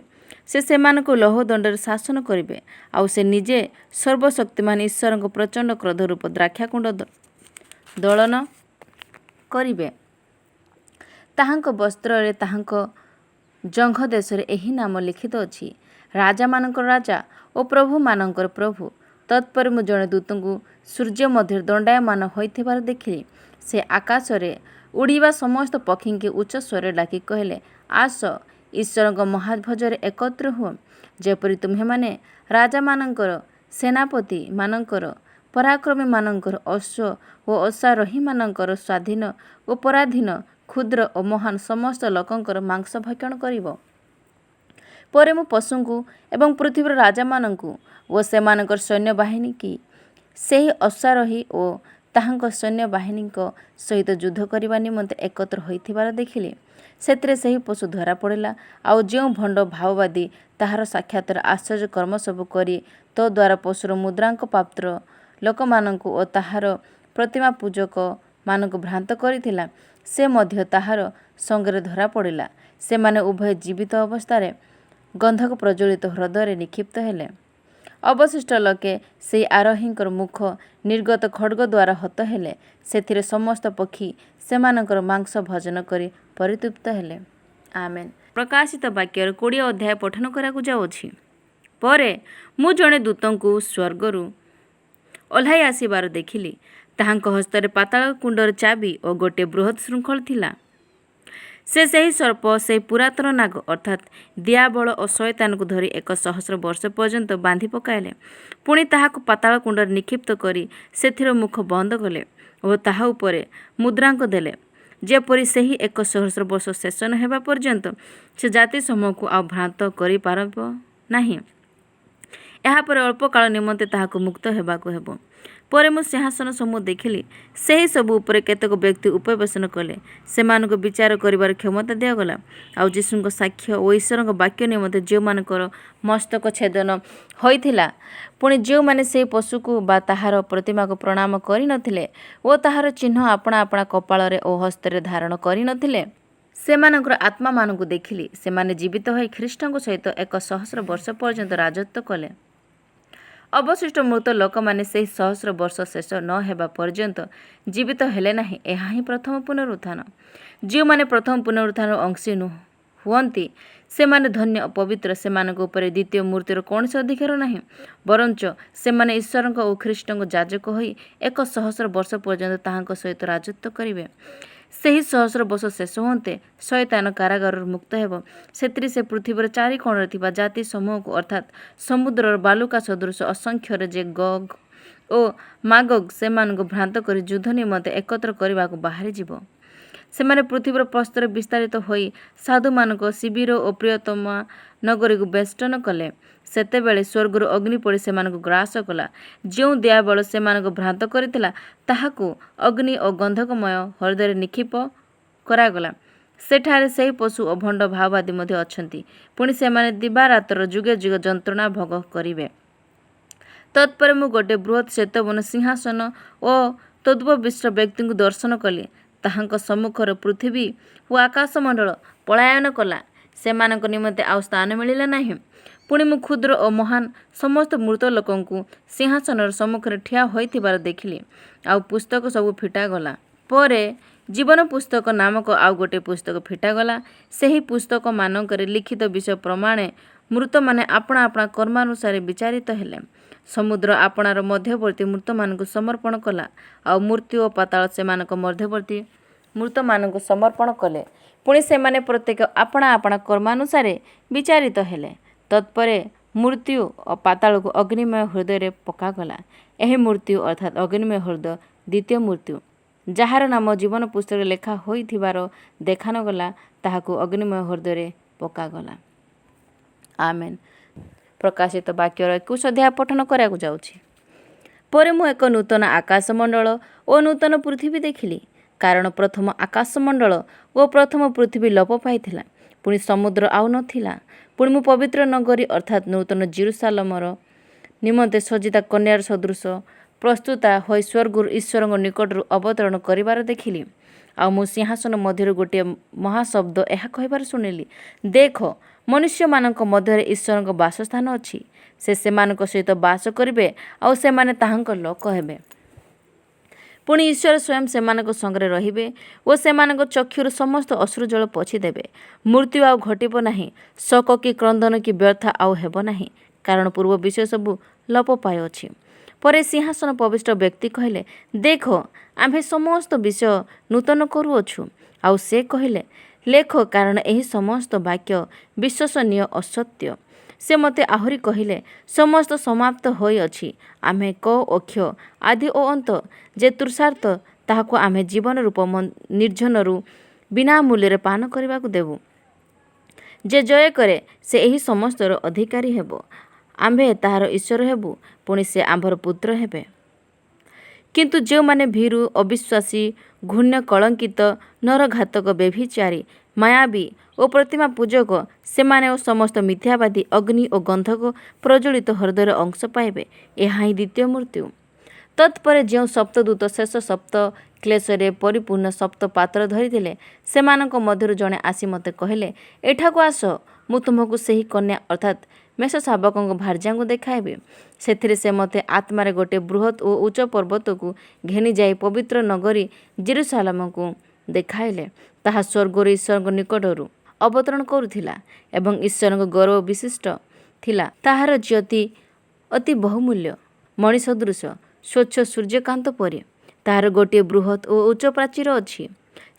ସେ ସେମାନଙ୍କୁ ଲୌହ ଦଣ୍ଡରେ ଶାସନ କରିବେ। ଆଉ ସେ ନିଜେ ସର୍ବଶକ୍ତିମାନ ଈଶ୍ୱରଙ୍କ ପ୍ରଚଣ୍ଡ କ୍ରୋଧରୂପ ଦ୍ରାକ୍ଷାକୁଣ୍ଡ ଦୋଳନ କରିବେ। ତାହାଙ୍କ ବସ୍ତ୍ରରେ ତାହାଙ୍କ ଜଙ୍ଘ ଦେଶରେ ଏହି ନାମ ଲିଖିତ ଅଛି, ରାଜାମାନଙ୍କର ରାଜା ଓ ପ୍ରଭୁମାନଙ୍କର ପ୍ରଭୁ। ତତ୍ପରେ ମୁଁ ଜଣେ ଦୂତଙ୍କୁ ସୂର୍ଯ୍ୟ ମଧ୍ୟରେ ଦଣ୍ଡାୟମାନ ହୋଇଥିବାର ଦେଖିଲି। ସେ ଆକାଶରେ ଉଡ଼ିବା ସମସ୍ତ ପକ୍ଷୀଙ୍କି ଉଚ୍ଚ ସ୍ୱରରେ ଡାକି କହିଲେ, ଆସ, ଈଶ୍ୱରଙ୍କ ମହାଭୋଜରେ ଏକତ୍ର ହୁଅ। ଯେପରି ତୁମ୍ଭେମାନେ ରାଜାମାନଙ୍କର, ସେନାପତିମାନଙ୍କର, ପରାକ୍ରମୀମାନଙ୍କର, ଅଶ୍ୱ ଓ ଅଶ୍ୱାରୋହୀମାନଙ୍କର, ସ୍ୱାଧୀନ ଓ ପରାଧୀନ, କ୍ଷୁଦ୍ର ଓ ମହାନ ସମସ୍ତ ଲୋକଙ୍କର ମାଂସ ଭକ୍ଷଣ କରିବ। ପରେ ମୁଁ ପଶୁଙ୍କୁ ଏବଂ ପୃଥିବୀର ରାଜାମାନଙ୍କୁ ଓ ସେମାନଙ୍କର ସୈନ୍ୟବାହିନୀକି ସେହି ଅଶ୍ୱାରୋହୀ ଓ ତାହାଙ୍କ ସୈନ୍ୟବାହିନୀଙ୍କ ସହିତ ଯୁଦ୍ଧ କରିବା ନିମନ୍ତେ ଏକତ୍ର ହୋଇଥିବାର ଦେଖିଲି। ସେଥିରେ ସେହି ପଶୁ ଧରା ପଡ଼ିଲା। ଆଉ ଯେଉଁ ଭଣ୍ଡ ଭାବବାଦୀ ତାହାର ସାକ୍ଷାତରେ ଆଶ୍ଚର୍ଯ୍ୟ କର୍ମ ସବୁ କରି ତୋ ଦ୍ୱାରା ପଶୁର ମୁଦ୍ରାଙ୍କ ପାତ୍ର ଲୋକମାନଙ୍କୁ ଓ ତାହାର ପ୍ରତିମା ପୂଜକମାନଙ୍କୁ ଭ୍ରାନ୍ତ କରିଥିଲା, ସେ ମଧ୍ୟ ତାହାର ସଙ୍ଗରେ ଧରା ପଡ଼ିଲା। ସେମାନେ ଉଭୟ ଜୀବିତ ଅବସ୍ଥାରେ ଗନ୍ଧକ ପ୍ରଜ୍ୱଳିତ ହ୍ରଦରେ ନିକ୍ଷିପ୍ତ ହେଲେ। ଅବଶିଷ୍ଟ ଲୋକେ ସେହି ଆରୋହୀଙ୍କର ମୁଖ ନିର୍ଗତ ଖଡ଼୍ଗ ଦ୍ୱାରା ହତ ହେଲେ। ସେଥିରେ ସମସ୍ତ ପକ୍ଷୀ ସେମାନଙ୍କର ମାଂସ ଭୋଜନ କରି ପରିତୃପ୍ତ ହେଲେ। ଆମେନ୍। ପ୍ରକାଶିତ ବାକ୍ୟର 20 ଅଧ୍ୟାୟ ପଠନ କରିବାକୁ ଯାଉଛି। ପରେ ମୁଁ ଜଣେ ଦୂତଙ୍କୁ ସ୍ୱର୍ଗରୁ ଓହ୍ଲାଇ ଆସିବାର ଦେଖିଲି। ତାହାଙ୍କ ହସ୍ତରେ ପାତାଳ କୁଣ୍ଡର ଚାବି ଓ ଗୋଟିଏ ବୃହତ୍ ଶୃଙ୍ଖଳ ଥିଲା। ସେ ସେହି ସର୍ପ, ସେହି ପୁରାତନ ନାଗ ଅର୍ଥାତ୍ ଦିଆବଳ ଓ ଶୟତାନକୁ ଧରି 1,000 ବର୍ଷ ପର୍ଯ୍ୟନ୍ତ ବାନ୍ଧି ପକାଇଲେ। ପୁଣି ତାହାକୁ ପାତାଳ କୁଣ୍ଡରେ ନିକ୍ଷିପ୍ତ କରି ସେଥିର ମୁଖ ବନ୍ଦ କଲେ ଓ ତାହା ଉପରେ ମୁଦ୍ରାଙ୍କ ଦେଲେ, ଯେପରି ସେହି 1,000 ବର୍ଷ ଶେଷ ନ ହେବା ପର୍ଯ୍ୟନ୍ତ ସେ ଜାତି ସମୂହକୁ ଆଉ ଭ୍ରାନ୍ତ କରିପାରିବ ନାହିଁ। ଏହାପରେ ଅଳ୍ପ କାଳ ନିମନ୍ତେ ତାହାକୁ ମୁକ୍ତ ହେବାକୁ ହେବ। ପରେ ମୁଁ ସିଂହାସନ ସମୂହ ଦେଖିଲି। ସେହି ସବୁ ଉପରେ କେତେକ ବ୍ୟକ୍ତି ଉପବେଶନ କଲେ। ସେମାନଙ୍କୁ ବିଚାର କରିବାର କ୍ଷମତା ଦିଆଗଲା। ଆଉ ଯୀଶୁଙ୍କ ସାକ୍ଷ୍ୟ ଓ ଈଶ୍ୱରଙ୍କ ବାକ୍ୟ ନିମନ୍ତେ ଯେଉଁମାନଙ୍କର ମସ୍ତକ ଛେଦନ ହୋଇଥିଲା, ପୁଣି ଯେଉଁମାନେ ସେହି ପଶୁକୁ ବା ତାହାର ପ୍ରତିମାକୁ ପ୍ରଣାମ କରିନଥିଲେ ଓ ତାହାର ଚିହ୍ନ ଆପଣା ଆପଣା କପାଳରେ ଓ ହସ୍ତରେ ଧାରଣ କରିନଥିଲେ, ସେମାନଙ୍କର ଆତ୍ମାମାନଙ୍କୁ ଦେଖିଲି। ସେମାନେ ଜୀବିତ ହୋଇ ଖ୍ରୀଷ୍ଟଙ୍କ ସହିତ 1,000 ବର୍ଷ ପର୍ଯ୍ୟନ୍ତ ରାଜତ୍ୱ କଲେ। ଅବଶିଷ୍ଟ ମୃତ ଲୋକମାନେ ସେହି 1,000 ବର୍ଷ ଶେଷ ନ ହେବା ପର୍ଯ୍ୟନ୍ତ ଜୀବିତ ହେଲେ ନାହିଁ। ଏହା ହିଁ ପ୍ରଥମ ପୁନରୁତ୍ଥାନ। ଯେଉଁମାନେ ପ୍ରଥମ ପୁନରୁତ୍ଥାନର ଅଂଶୀ ହୁଅନ୍ତି, ସେମାନେ ଧନ୍ୟ ଓ ପବିତ୍ର। ସେମାନଙ୍କ ଉପରେ ଦ୍ୱିତୀୟ ମୃତ୍ୟୁର କୌଣସି ଅଧିକାର ନାହିଁ, ବରଞ୍ଚ ସେମାନେ ଈଶ୍ୱରଙ୍କ ଓ ଖ୍ରୀଷ୍ଟଙ୍କ ଯାଜକ ହୋଇ 1,000 ବର୍ଷ ପର୍ଯ୍ୟନ୍ତ ତାହାଙ୍କ ସହିତ ରାଜତ୍ୱ କରିବେ। ସେହି 1,000 ବର୍ଷ ଶେଷ ହୁଅନ୍ତେ ଶୟତାନ କାରାଗାରରୁ ମୁକ୍ତ ହେବ। ସେଥିରେ ସେ ପୃଥିବୀର ଚାରି କୋଣରେ ଥିବା ଜାତି ସମୂହକୁ ଅର୍ଥାତ୍ ସମୁଦ୍ରର ବାଲୁକା ସଦୃଶ ଅସଂଖ୍ୟରେ ଯେ ଗୋଗ୍ ଓ ମାଗୋଗ୍ ସେମାନଙ୍କୁ ଭ୍ରାନ୍ତ କରି ଯୁଦ୍ଧ ନିମନ୍ତେ ଏକତ୍ର କରିବାକୁ ବାହାରିଯିବ। ସେମାନେ ପୃଥିବୀର ପ୍ରସ୍ତରେ ବିସ୍ତାରିତ ହୋଇ ସାଧୁମାନଙ୍କ ଶିବିର ଓ ପ୍ରିୟତମା ନଗରୀକୁ ବେଷ୍ଟନ କଲେ। ସେତେବେଳେ ସ୍ୱର୍ଗରୁ ଅଗ୍ନି ପଡ଼ି ସେମାନଙ୍କୁ ଗ୍ରାସ କଲା। ଯେଉଁ ଦିଆବଳ ସେମାନଙ୍କୁ ଭ୍ରାନ୍ତ କରିଥିଲା, ତାହାକୁ ଅଗ୍ନି ଓ ଗନ୍ଧକମୟ ହ୍ରଦରେ ନିକ୍ଷିପ କରାଗଲା। ସେଠାରେ ସେହି ପଶୁ ଓ ଭଣ୍ଡ ଭାବବାଦୀ ମଧ୍ୟ ଅଛନ୍ତି। ପୁଣି ସେମାନେ ଦିବାରାତ୍ର ଯୁଗେ ଯୁଗ ଯନ୍ତ୍ରଣା ଭୋଗ କରିବେ। ତତ୍ପରେ ମୁଁ ଗୋଟିଏ ବୃହତ୍ ଶ୍ଵେତବର୍ଣ୍ଣ ସିଂହାସନ ଓ ତଦୁପବିଷ୍ଟ ବ୍ୟକ୍ତିଙ୍କୁ ଦର୍ଶନ କଲି। ତାହାଙ୍କ ସମ୍ମୁଖରେ ପୃଥିବୀ ଓ ଆକାଶମଣ୍ଡଳ ପଳାୟନ କଲା। ସେମାନଙ୍କ ନିମନ୍ତେ ଆଉ ସ୍ଥାନ ମିଳିଲା ନାହିଁ। ପୁଣି ମୁଁ କ୍ଷୁଦ୍ର ଓ ମହାନ ସମସ୍ତ ମୃତ ଲୋକଙ୍କୁ ସିଂହାସନର ସମ୍ମୁଖରେ ଠିଆ ହୋଇଥିବାର ଦେଖିଲି। ଆଉ ପୁସ୍ତକ ସବୁ ଫିଟାଗଲା। ପରେ ଜୀବନ ପୁସ୍ତକ ନାମକ ଆଉ ଗୋଟିଏ ପୁସ୍ତକ ଫିଟାଗଲା। ସେହି ପୁସ୍ତକମାନଙ୍କରେ ଲିଖିତ ବିଷୟ ପ୍ରମାଣେ ମୃତମାନେ ଆପଣା ଆପଣା କର୍ମାନୁସାରେ ବିଚାରିତ ହେଲେ। ସମୁଦ୍ର ଆପଣାର ମଧ୍ୟବର୍ତ୍ତୀ ମୃତମାନଙ୍କୁ ସମର୍ପଣ କଲା, ଆଉ ମୃତ୍ୟୁ ଓ ପାତାଳ ସେମାନଙ୍କ ମଧ୍ୟବର୍ତ୍ତୀ ମୃତମାନଙ୍କୁ ସମର୍ପଣ କଲେ। ପୁଣି ସେମାନେ ପ୍ରତ୍ୟେକ ଆପଣା ଆପଣା କର୍ମାନୁସାରେ ବିଚାରିତ ହେଲେ। ତତ୍ପରେ ମୃତ୍ୟୁ ଓ ପାତାଳକୁ ଅଗ୍ନିମୟ ହ୍ରଦରେ ପକାଗଲା। ଏହି ମୃତ୍ୟୁ ଅର୍ଥାତ୍ ଅଗ୍ନିମୟ ହ୍ରଦ ଦ୍ୱିତୀୟ ମୃତ୍ୟୁ। ଯାହାର ନାମ ଜୀବନ ପୁସ୍ତକରେ ଲେଖା ହୋଇଥିବାର ଦେଖାନଗଲା, ତାହାକୁ ଅଗ୍ନିମୟ ହ୍ରଦରେ ପକାଗଲା। ଆମେନ୍। ପ୍ରକାଶିତ ବାକ୍ୟର 21 ଅଧ୍ୟାୟ ପଠନ କରିବାକୁ ଯାଉଛି। ପରେ ମୁଁ ଏକ ନୂତନ ଆକାଶମଣ୍ଡଳ ଓ ନୂତନ ପୃଥିବୀ ଦେଖିଲି, କାରଣ ପ୍ରଥମ ଆକାଶମଣ୍ଡଳ ଓ ପ୍ରଥମ ପୃଥିବୀ ଲୋପ ପାଇଥିଲା। ପୁଣି ସମୁଦ୍ର ଆଉ ନଥିଲା। ପୁଣି ମୁଁ ପବିତ୍ର ନଗରୀ ଅର୍ଥାତ୍ ନୂତନ ଜେରୁସାଲେମର ନିମନ୍ତେ ସଜିତା କନ୍ୟାର ସଦୃଶ ପ୍ରସ୍ତୁତା ହୋଇ ସ୍ୱର୍ଗରୁ ଈଶ୍ୱରଙ୍କ ନିକଟରୁ ଅବତରଣ କରିବାର ଦେଖିଲି। ଆଉ ମୁଁ ସିଂହାସନ ମଧ୍ୟରୁ ଗୋଟିଏ ମହାଶବ୍ଦ ଏହା କହିବାର ଶୁଣିଲି, ଦେଖ, ମନୁଷ୍ୟମାନଙ୍କ ମଧ୍ୟରେ ଈଶ୍ୱରଙ୍କ ବାସସ୍ଥାନ ଅଛି। ସେ ସେମାନଙ୍କ ସହିତ ବାସ କରିବେ, ଆଉ ସେମାନେ ତାହାଙ୍କ ଲୋକ ହେବେ। ପୁଣି ଈଶ୍ୱର ସ୍ୱୟଂ ସେମାନଙ୍କ ସଙ୍ଗରେ ରହିବେ ଓ ସେମାନଙ୍କ ଚକ୍ଷୁରୁ ସମସ୍ତ ଅଶ୍ରୁଜଳ ପୋଛିଦେବେ। ମୃତ୍ୟୁ ଆଉ ଘଟିବ ନାହିଁ, ଶୋକ କି କ୍ରନ୍ଦନ କି ବ୍ୟଥା ଆଉ ହେବ ନାହିଁ, କାରଣ ପୂର୍ବ ବିଷୟ ସବୁ ଲୋପ ପାଇଅଛି। ପରେ ସିଂହାସନ ଉପବିଷ୍ଟ ବ୍ୟକ୍ତି କହିଲେ, ଦେଖ, ଆମ୍ଭେ ସମସ୍ତ ବିଷୟ ନୂତନ କରୁଅଛୁ। ଆଉ ସେ କହିଲେ, ଲେଖ, କାରଣ ଏହି ସମସ୍ତ ବାକ୍ୟ ବିଶ୍ୱସନୀୟ ଓ ସତ୍ୟ। ସେ ମୋତେ ଆହୁରି କହିଲେ, ସମସ୍ତ ସମାପ୍ତ ହୋଇଅଛି। ଆମ୍ଭେ କ ଓ କ୍ଷ, ଆଦି ଓ ଅନ୍ତ, ଯେ ତୃଷାର୍ତ୍ତ ତାହାକୁ ଆମ୍ଭେ ଜୀବନ ରୂପ ନିର୍ଜନରୁ ବିନା ମୂଲ୍ୟରେ ପାନ କରିବାକୁ ଦେବୁ। ଯେ ଜୟ କରେ ସେ ଏହି ସମସ୍ତର ଅଧିକାରୀ ହେବ। ଆମ୍ଭେ ତାହାର ଈଶ୍ୱର ହେବୁ, ପୁଣି ସେ ଆମ୍ଭର ପୁତ୍ର ହେବେ। କିନ୍ତୁ ଯେଉଁମାନେ ଭୀରୁ, ଅବିଶ୍ୱାସୀ, ଘୃଣ୍ୟ, କଳଙ୍କିତ, ନରଘାତକ, ବ୍ୟଭିଚାରୀ, ମାୟାବୀ ଓ ପ୍ରତିମା ପୂଜକ ସେମାନେ ଓ ସମସ୍ତ ମିଥ୍ୟାବାଦୀ ଅଗ୍ନି ଓ ଗନ୍ଧକ ପ୍ରଜ୍ୱଳିତ ହ୍ରଦର ଅଂଶ ପାଇବେ। ଏହା ହିଁ ଦ୍ୱିତୀୟ ମୃତ୍ୟୁ। ତତ୍ପରେ ଯେଉଁ ସପ୍ତଦୂତ ଶେଷ ସପ୍ତ କ୍ଲେଶରେ ପରିପୂର୍ଣ୍ଣ ସପ୍ତ ପାତ୍ର ଧରିଥିଲେ, ସେମାନଙ୍କ ମଧ୍ୟରୁ ଜଣେ ଆସି ମୋତେ କହିଲେ, ଏଠାକୁ ଆସ, ମୁଁ ତୁମକୁ ସେହି କନ୍ୟା ଅର୍ଥାତ୍ ମେଷ ଶାବକଙ୍କ ଭାର୍ଯ୍ୟାଙ୍କୁ ଦେଖାଇବି। ସେଥିରେ ସେ ମୋତେ ଆତ୍ମାରେ ଗୋଟିଏ ବୃହତ୍ ଓ ଉଚ୍ଚ ପର୍ବତକୁ ଘେନିଯାଇ ପବିତ୍ର ନଗରୀ ଜେରୁସାଲେମକୁ ଦେଖାଇଲେ। ତାହା ସ୍ୱର୍ଗରୁ ଈଶ୍ୱରଙ୍କ ନିକଟରୁ ଅବତରଣ କରୁଥିଲା ଏବଂ ଈଶ୍ୱରଙ୍କ ଗୌରବ ବିଶିଷ୍ଟ ଥିଲା। ତାହାର ଜ୍ୟୋତି ଅତି ବହୁମୂଲ୍ୟ, ମଣି ସଦୃଶ, ସ୍ୱଚ୍ଛ ସୂର୍ଯ୍ୟକାନ୍ତ ପରି। ତାହାର ଗୋଟିଏ ବୃହତ୍ ଓ ଉଚ୍ଚ ପ୍ରାଚୀର ଅଛି।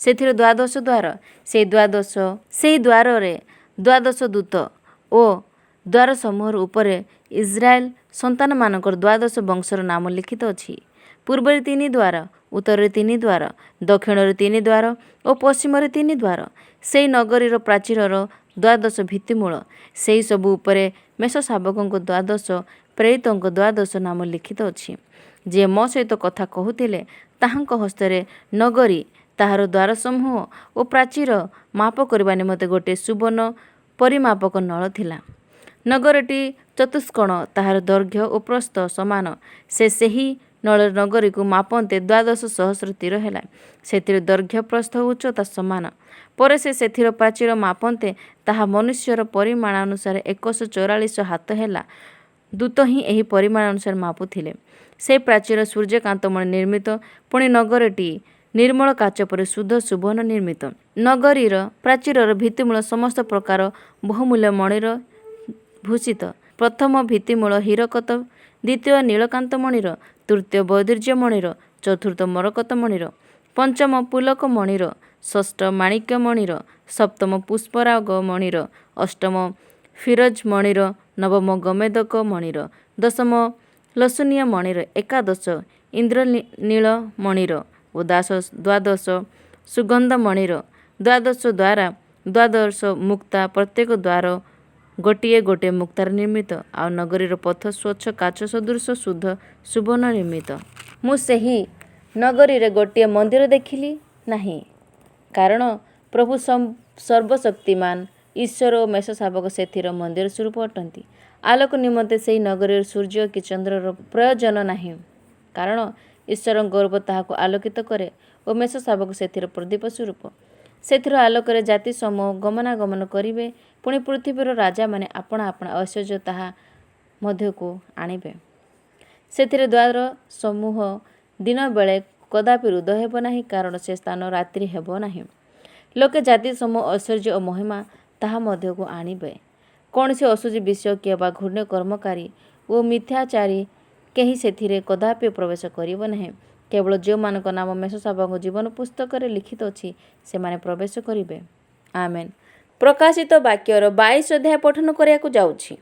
ସେଥିର 12 ଦ୍ୱାର। ସେହି ଦ୍ୱାରରେ 12 ଦୂତ ଓ ଦ୍ୱାରସମୂହର ଉପରେ ଇସ୍ରାଏଲ ସନ୍ତାନମାନଙ୍କର 12 ବଂଶର ନାମ ଲିଖିତ ଅଛି। ପୂର୍ବରେ 3 ଦ୍ୱାର, ଉତ୍ତରରେ 3 ଦ୍ୱାର, ଦକ୍ଷିଣରେ 3 ଦ୍ୱାର ଓ ପଶ୍ଚିମରେ 3 ଦ୍ୱାର। ସେହି ନଗରୀର ପ୍ରାଚୀରର 12 ଭିତ୍ତିମୂଳ। ସେହି ସବୁ ଉପରେ ମେଷ ଶାବକଙ୍କ 12 ପ୍ରେରିତଙ୍କ 12 ନାମ ଲିଖିତ ଅଛି। ଯିଏ ମୋ ସହିତ କଥା କହୁଥିଲେ, ତାହାଙ୍କ ହସ୍ତରେ ନଗରୀ, ତାହାର ଦ୍ୱାରସମୂହ ଓ ପ୍ରାଚୀର ମାପ କରିବା ନିମନ୍ତେ ଗୋଟିଏ ସୁବର୍ଣ୍ଣ ପରିମାପକ ନଳ ଥିଲା। ନଗରଟି ଚତୁଷ୍କୋଣ, ତାହାର ଦୈର୍ଘ୍ୟ ଓ ପ୍ରସ୍ଥ ସମାନ। ସେ ସେହି ନଳର ନଗରୀକୁ ମାପନ୍ତେ 12 ସହସ୍ର ତୀର ହେଲା। ସେଥିର ଦୈର୍ଘ୍ୟ, ପ୍ରସ୍ଥ ଓ ଉଚ୍ଚତା ସମାନ। ପରେ ସେ ସେଥିର ପ୍ରାଚୀର ମାପନ୍ତେ ତାହା ମନୁଷ୍ୟର ପରିମାଣାନୁସାରେ 144 ହାତ ହେଲା। ଦୂତ ହିଁ ଏହି ପରିମାଣ ଅନୁସାରେ ମାପୁଥିଲେ। ସେହି ପ୍ରାଚୀର ସୂର୍ଯ୍ୟକାନ୍ତମଣି ନିର୍ମିତ। ପୁଣି ନଗରଟି ନିର୍ମଳ କାଚ ପରି ଶୁଦ୍ଧ ସୁବର୍ଣ୍ଣ ନିର୍ମିତ। ନଗରୀର ପ୍ରାଚୀରର ଭିତ୍ତିମୂଳ ସମସ୍ତ ପ୍ରକାର ବହୁମୂଲ୍ୟ ମଣିର ଭୂଷିତ। ପ୍ରଥମ ଭିତ୍ତିମୂଳ ହୀରକତ, ଦ୍ୱିତୀୟ ନୀଳକାନ୍ତ ମଣିର, ତୃତୀୟ ବୈଦୁର୍ଯ୍ୟ ମଣିର, ଚତୁର୍ଥ ମରକତ ମଣିର, ପଞ୍ଚମ ପୁଲକ ମଣିର, ଷଷ୍ଠ ମାଣିକ୍ୟ ମଣିର, ସପ୍ତମ ପୁଷ୍ପରାଗ ମଣିର, ଅଷ୍ଟମ ଫିରୋଜ ମଣିର, ନବମ ଗୋମେଦକ ମଣିର, ଦଶମ ଲସୁନିଆ ମଣିର, ଏକାଦଶ ଇନ୍ଦ୍ରନୀଳ ମଣିର ଓ 12 ସୁଗନ୍ଧ ମଣିର। 12 ଦ୍ୱାର, 12 ମୁକ୍ତା, ପ୍ରତ୍ୟେକ ଦ୍ୱାର ଗୋଟିଏ ଗୋଟିଏ ମୁକ୍ତାର ନିର୍ମିତ। ଆଉ ନଗରୀର ପଥ ସ୍ୱଚ୍ଛ କାଚ ସଦୃଶ ଶୁଦ୍ଧ ସୁବର୍ଣ୍ଣ ନିର୍ମିତ। ମୁଁ ସେହି ନଗରୀରେ ଗୋଟିଏ ମନ୍ଦିର ଦେଖିଲି ନାହିଁ, କାରଣ ପ୍ରଭୁ ସର୍ବଶକ୍ତିମାନ ଈଶ୍ୱର ଓ ମେଷ ଶାବକ ସେଥିର ମନ୍ଦିର ସ୍ୱରୂପ ଅଟନ୍ତି। ଆଲୋକ ନିମନ୍ତେ ସେହି ନଗରୀରେ ସୂର୍ଯ୍ୟ କି ଚନ୍ଦ୍ରର ପ୍ରୟୋଜନ ନାହିଁ, କାରଣ ଈଶ୍ୱରଙ୍କ ଗୌରବ ତାହାକୁ ଆଲୋକିତ କରେ ଓ ମେଷ ଶାବକ ସେଥିର ପ୍ରଦୀପ ସ୍ୱରୂପ। ସେଥିର ଆଲୋକରେ ଜାତି ସମୂହ ଗମନାଗମନ କରିବେ। ପୁଣି ପୃଥିବୀର ରାଜାମାନେ ଆପଣା ଆପଣା ଐଶ୍ୱର୍ଯ୍ୟ ତାହା ମଧ୍ୟକୁ ଆଣିବେ। ସେଥିରେ ଦ୍ୱାର ସମୂହ ଦିନ ବେଳେ କଦାପି ରୁଦ୍ଧ ହେବ ନାହିଁ, କାରଣ ସେ ସ୍ଥାନ ରାତ୍ରି ହେବ ନାହିଁ। ଲୋକେ ଜାତି ସମୂହ ଐଶ୍ୱର୍ଯ୍ୟ ଓ ମହିମା ତାହା ମଧ୍ୟକୁ ଆଣିବେ। କୌଣସି ଅଶୁଚି ବିଷୟକ ବା ଘୃଣ୍ୟ କର୍ମକାରୀ ଓ ମିଥ୍ୟାଚାରୀ କେହି ସେଥିରେ କଦାପି ପ୍ରବେଶ କରିବ ନାହିଁ। କେବଳ ଯେଉଁମାନଙ୍କ ନାମ ମେଷ ଶାବକଙ୍କ ଜୀବନ ପୁସ୍ତକରେ ଲିଖିତ ଅଛି, ସେମାନେ ପ୍ରବେଶ କରିବେ। ଆମେନ୍। ପ୍ରକାଶିତ ବାକ୍ୟର 22 ଅଧ୍ୟାୟ ପଠନ କରିବାକୁ ଯାଉଛି।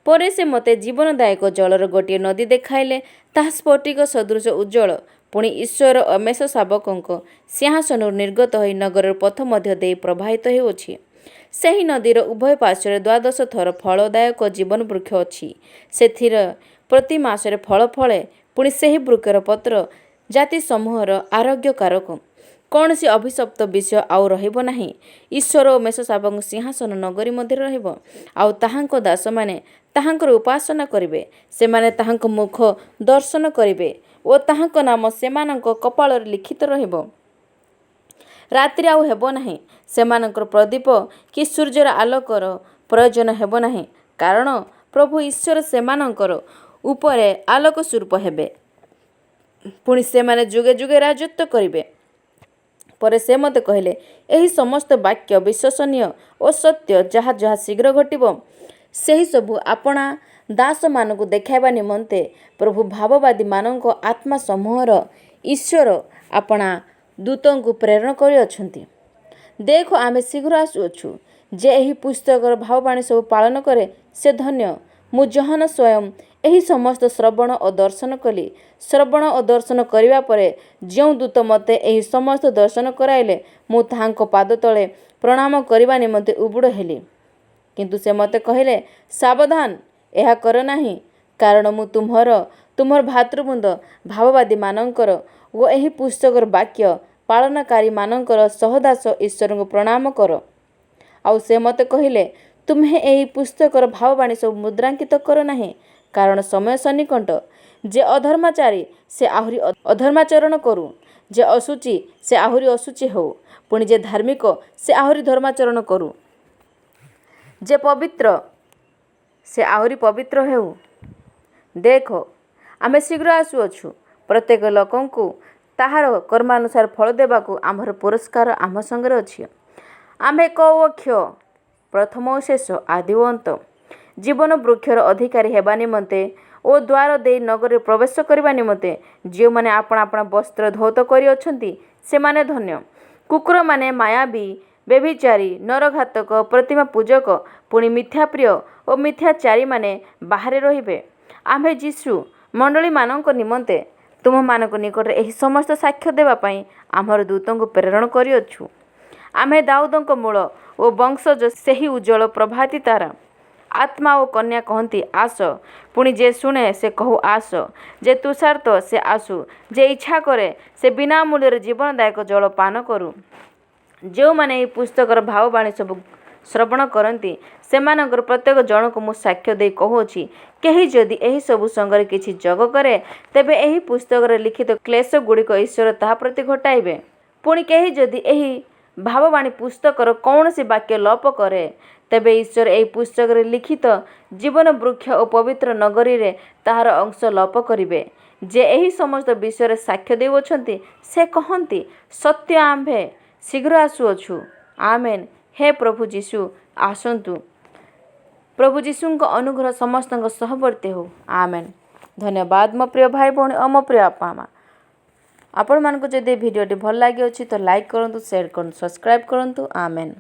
ପରେ ସେ ମୋତେ ଜୀବନଦାୟକ ଜଳର ଗୋଟିଏ ନଦୀ ଦେଖାଇଲେ। ତାହା ସ୍ଫଟିକ ସଦୃଶ ଉଜ୍ଜ୍ୱଳ। ପୁଣି ଈଶ୍ୱର ଓ ମେଷ ଶାବକଙ୍କ ସିଂହାସନରୁ ନିର୍ଗତ ହୋଇ ନଗରର ପଥ ମଧ୍ୟ ଦେଇ ପ୍ରବାହିତ ହେଉଅଛି। ସେହି ନଦୀର ଉଭୟ ପାର୍ଶ୍ୱରେ 12 ଥର ଫଳଦାୟକ ଜୀବନ ବୃକ୍ଷ ଅଛି। ସେଥିର ପ୍ରତି ମାସରେ ଫଳ ଫଳେ। ପୁଣି ସେହି ବୃକ୍ଷର ପତ୍ର ଜାତି ସମୂହର ଆରୋଗ୍ୟକାରକ। କୌଣସି ଅଭିଶପ୍ତ ବିଷୟ ଆଉ ରହିବ ନାହିଁ। ଈଶ୍ୱର ଓ ମେଷ ଶାବକଙ୍କ ସିଂହାସନ ନଗରୀ ମଧ୍ୟରେ ରହିବ, ଆଉ ତାହାଙ୍କ ଦାସମାନେ ତାହାଙ୍କର ଉପାସନା କରିବେ। ସେମାନେ ତାହାଙ୍କ ମୁଖ ଦର୍ଶନ କରିବେ ଓ ତାହାଙ୍କ ନାମ ସେମାନଙ୍କ କପାଳରେ ଲିଖିତ ରହିବ। ରାତ୍ରି ଆଉ ହେବ ନାହିଁ। ସେମାନଙ୍କର ପ୍ରଦୀପ କି ସୂର୍ଯ୍ୟର ଆଲୋକର ପ୍ରୟୋଜନ ହେବ ନାହିଁ, କାରଣ ପ୍ରଭୁ ଈଶ୍ୱର ସେମାନଙ୍କର ଉପରେ ଆଲୋକ ସ୍ୱରୂପ ହେବେ। ପୁଣି ସେମାନେ ଯୁଗେ ଯୁଗେ ରାଜତ୍ୱ କରିବେ। ପରେ ସେ ମୋତେ କହିଲେ, ଏହି ସମସ୍ତ ବାକ୍ୟ ବିଶ୍ୱସନୀୟ ଓ ସତ୍ୟ। ଯାହା ଯାହା ଶୀଘ୍ର ଘଟିବ, ସେହିସବୁ ଆପଣା ଦାସମାନଙ୍କୁ ଦେଖାଇବା ନିମନ୍ତେ ପ୍ରଭୁ ଭାବବାଦୀମାନଙ୍କ ଆତ୍ମା ସମୂହର ଈଶ୍ୱର ଆପଣା ଦୂତଙ୍କୁ ପ୍ରେରଣ କରିଅଛନ୍ତି। ଦେଖ, ଆମେ ଶୀଘ୍ର ଆସୁଅଛୁ। ଯେ ଏହି ପୁସ୍ତକର ଭାବବାଣୀ ସବୁ ପାଳନ କରେ, ସେ ଧନ୍ୟ। ମୁଁ ଯୋହାନ ସ୍ୱୟଂ ଏହି ସମସ୍ତ ଶ୍ରବଣ ଓ ଦର୍ଶନ କଲି। ଶ୍ରବଣ ଓ ଦର୍ଶନ କରିବା ପରେ ଯେଉଁ ଦୂତ ମୋତେ ଏହି ସମସ୍ତ ଦର୍ଶନ କରାଇଲେ, ମୁଁ ତାହାଙ୍କ ପାଦତଳେ ପ୍ରଣାମ କରିବା ନିମନ୍ତେ ଉବୁଡ଼ ହେଲି। କିନ୍ତୁ ସେ ମୋତେ କହିଲେ, ସାବଧାନ, ଏହା କର ନାହିଁ, କାରଣ ମୁଁ ତୁମର ଭାତୃବୃନ୍ଦ ଭାବବାଦୀମାନଙ୍କର ଓ ଏହି ପୁସ୍ତକର ବାକ୍ୟ ପାଳନକାରୀମାନଙ୍କର ସହଦାସ ଈଶ୍ୱରଙ୍କୁ ପ୍ରଣାମ କର। ଆଉ ସେ ମୋତେ କହିଲେ, ତୁମ୍ଭେ ଏହି ପୁସ୍ତକର ଭାବବାଣୀ ସବୁ ମୁଦ୍ରାଙ୍କିତ କର ନାହିଁ, କାରଣ ସମୟ ସନ୍ନିକଟ। ଯେ ଅଧର୍ମାଚାରୀ ସେ ଆହୁରି ଅଧର୍ମାଚରଣ କରୁ, ଯେ ଅଶୁଚି ସେ ଆହୁରି ଅଶୁଚି ହେଉ, ପୁଣି ଯେ ଧାର୍ମିକ ସେ ଆହୁରି ଧର୍ମାଚରଣ କରୁ, ଯେ ପବିତ୍ର ସେ ଆହୁରି ପବିତ୍ର ହେଉ। ଦେଖ, ଆମେ ଶୀଘ୍ର ଆସୁଅଛୁ। ପ୍ରତ୍ୟେକ ଲୋକଙ୍କୁ ତାହାର କର୍ମାନୁସାର ଫଳ ଦେବାକୁ ଆମର ପୁରସ୍କାର ଆମ ସଙ୍ଗରେ ଅଛି। ଆମେ କ ଓ କ୍ଷ, ପ୍ରଥମ ଓ ଶେଷ, ଆଦି ଓ ଅନ୍ତ। ଜୀବନ ବୃକ୍ଷର ଅଧିକାରୀ ହେବା ନିମନ୍ତେ ଓ ଦ୍ୱାର ଦେଇ ନଗରରେ ପ୍ରବେଶ କରିବା ନିମନ୍ତେ ଯେଉଁମାନେ ଆପଣା ଆପଣା ବସ୍ତ୍ର ଧୌତ କରିଅଛନ୍ତି ସେମାନେ ଧନ୍ୟ। କୁକୁରମାନେ, ମାୟାବୀ, ବ୍ୟଭିଚାରୀ, ନରଘାତକ, ପ୍ରତିମା ପୂଜକ, ପୁଣି ମିଥ୍ୟାପ୍ରିୟ ଓ ମିଥ୍ୟାଚାରୀମାନେ ବାହାରେ ରହିବେ। ଆମ୍ଭେ ଯୀଶୁ ମଣ୍ଡଳୀମାନଙ୍କ ନିମନ୍ତେ ତୁମମାନଙ୍କ ନିକଟରେ ଏହି ସମସ୍ତ ସାକ୍ଷ୍ୟ ଦେବା ପାଇଁ ଆମର ଦୂତଙ୍କୁ ପ୍ରେରଣ କରିଅଛୁ। ଆମ୍ଭେ ଦାଉଦଙ୍କ ମୂଳ ଓ ବଂଶଜ, ସେହି ଉଜ୍ଜ୍ୱଳ ପ୍ରଭାତୀ ତାରା। ଆତ୍ମା ଓ କନ୍ୟା କହନ୍ତି, ଆସ। ପୁଣି ଯେ ଶୁଣେ ସେ କହୁ, ଆସ। ଯେ ତୃଷାର୍ତ୍ତ ସେ ଆସୁ, ଯେ ଇଚ୍ଛା କରେ ସେ ବିନା ମୂଲ୍ୟରେ ଜୀବନଦାୟକ ଜଳ ପାନ କରୁ। ଯେଉଁମାନେ ଏହି ପୁସ୍ତକର ଭାବବାଣୀ ସବୁ ଶ୍ରବଣ କରନ୍ତି ସେମାନଙ୍କର ପ୍ରତ୍ୟେକ ଜଣକୁ ମୁଁ ସାକ୍ଷ୍ୟ ଦେଇ କହୁଅଛି, କେହି ଯଦି ଏହିସବୁ ସଙ୍ଗରେ କିଛି ଯୋଗ କରେ, ତେବେ ଏହି ପୁସ୍ତକରେ ଲିଖିତ କ୍ଲେଶଗୁଡ଼ିକ ଈଶ୍ୱର ତାହା ପ୍ରତି ଘଟାଇବେ। ପୁଣି କେହି ଯଦି ଏହି ଭାବବାଣୀ ପୁସ୍ତକର କୌଣସି ବାକ୍ୟ ଲୋପ କରେ, ତେବେ ଈଶ୍ୱର ଏହି ପୁସ୍ତକରେ ଲିଖିତ ଜୀବନ ବୃକ୍ଷ ଓ ପବିତ୍ର ନଗରୀରେ ତାହାର ଅଂଶ ଲୋପ କରିବେ। ଯେ ଏହି ସମସ୍ତ ବିଷୟରେ ସାକ୍ଷ୍ୟ ଦେଉଅଛନ୍ତି ସେ କହନ୍ତି, ସତ୍ୟ, ଆମ୍ଭେ ଶୀଘ୍ର ଆସୁଅଛୁ। ଆମେନ୍। ହେ ପ୍ରଭୁ ଯୀଶୁ, ଆସନ୍ତୁ। ପ୍ରଭୁ ଯୀଶୁଙ୍କ ଅନୁଗ୍ରହ ସମସ୍ତଙ୍କ ସହବର୍ତ୍ତୀ ହେଉ। ଆମେନ୍। ଧନ୍ୟବାଦ ମୋ ପ୍ରିୟ ଭାଇ ଭଉଣୀ ଓ ମୋ ପ୍ରିୟ ବାପା ମା'। ଆପଣମାନଙ୍କୁ ଯଦି ଭିଡ଼ିଓଟି ଭଲ ଲାଗିଅଛି ତ ଲାଇକ୍ କରନ୍ତୁ, ସେୟାର କରନ୍ତୁ, ସବସ୍କ୍ରାଇବ୍ କରନ୍ତୁ। ଆମେନ୍।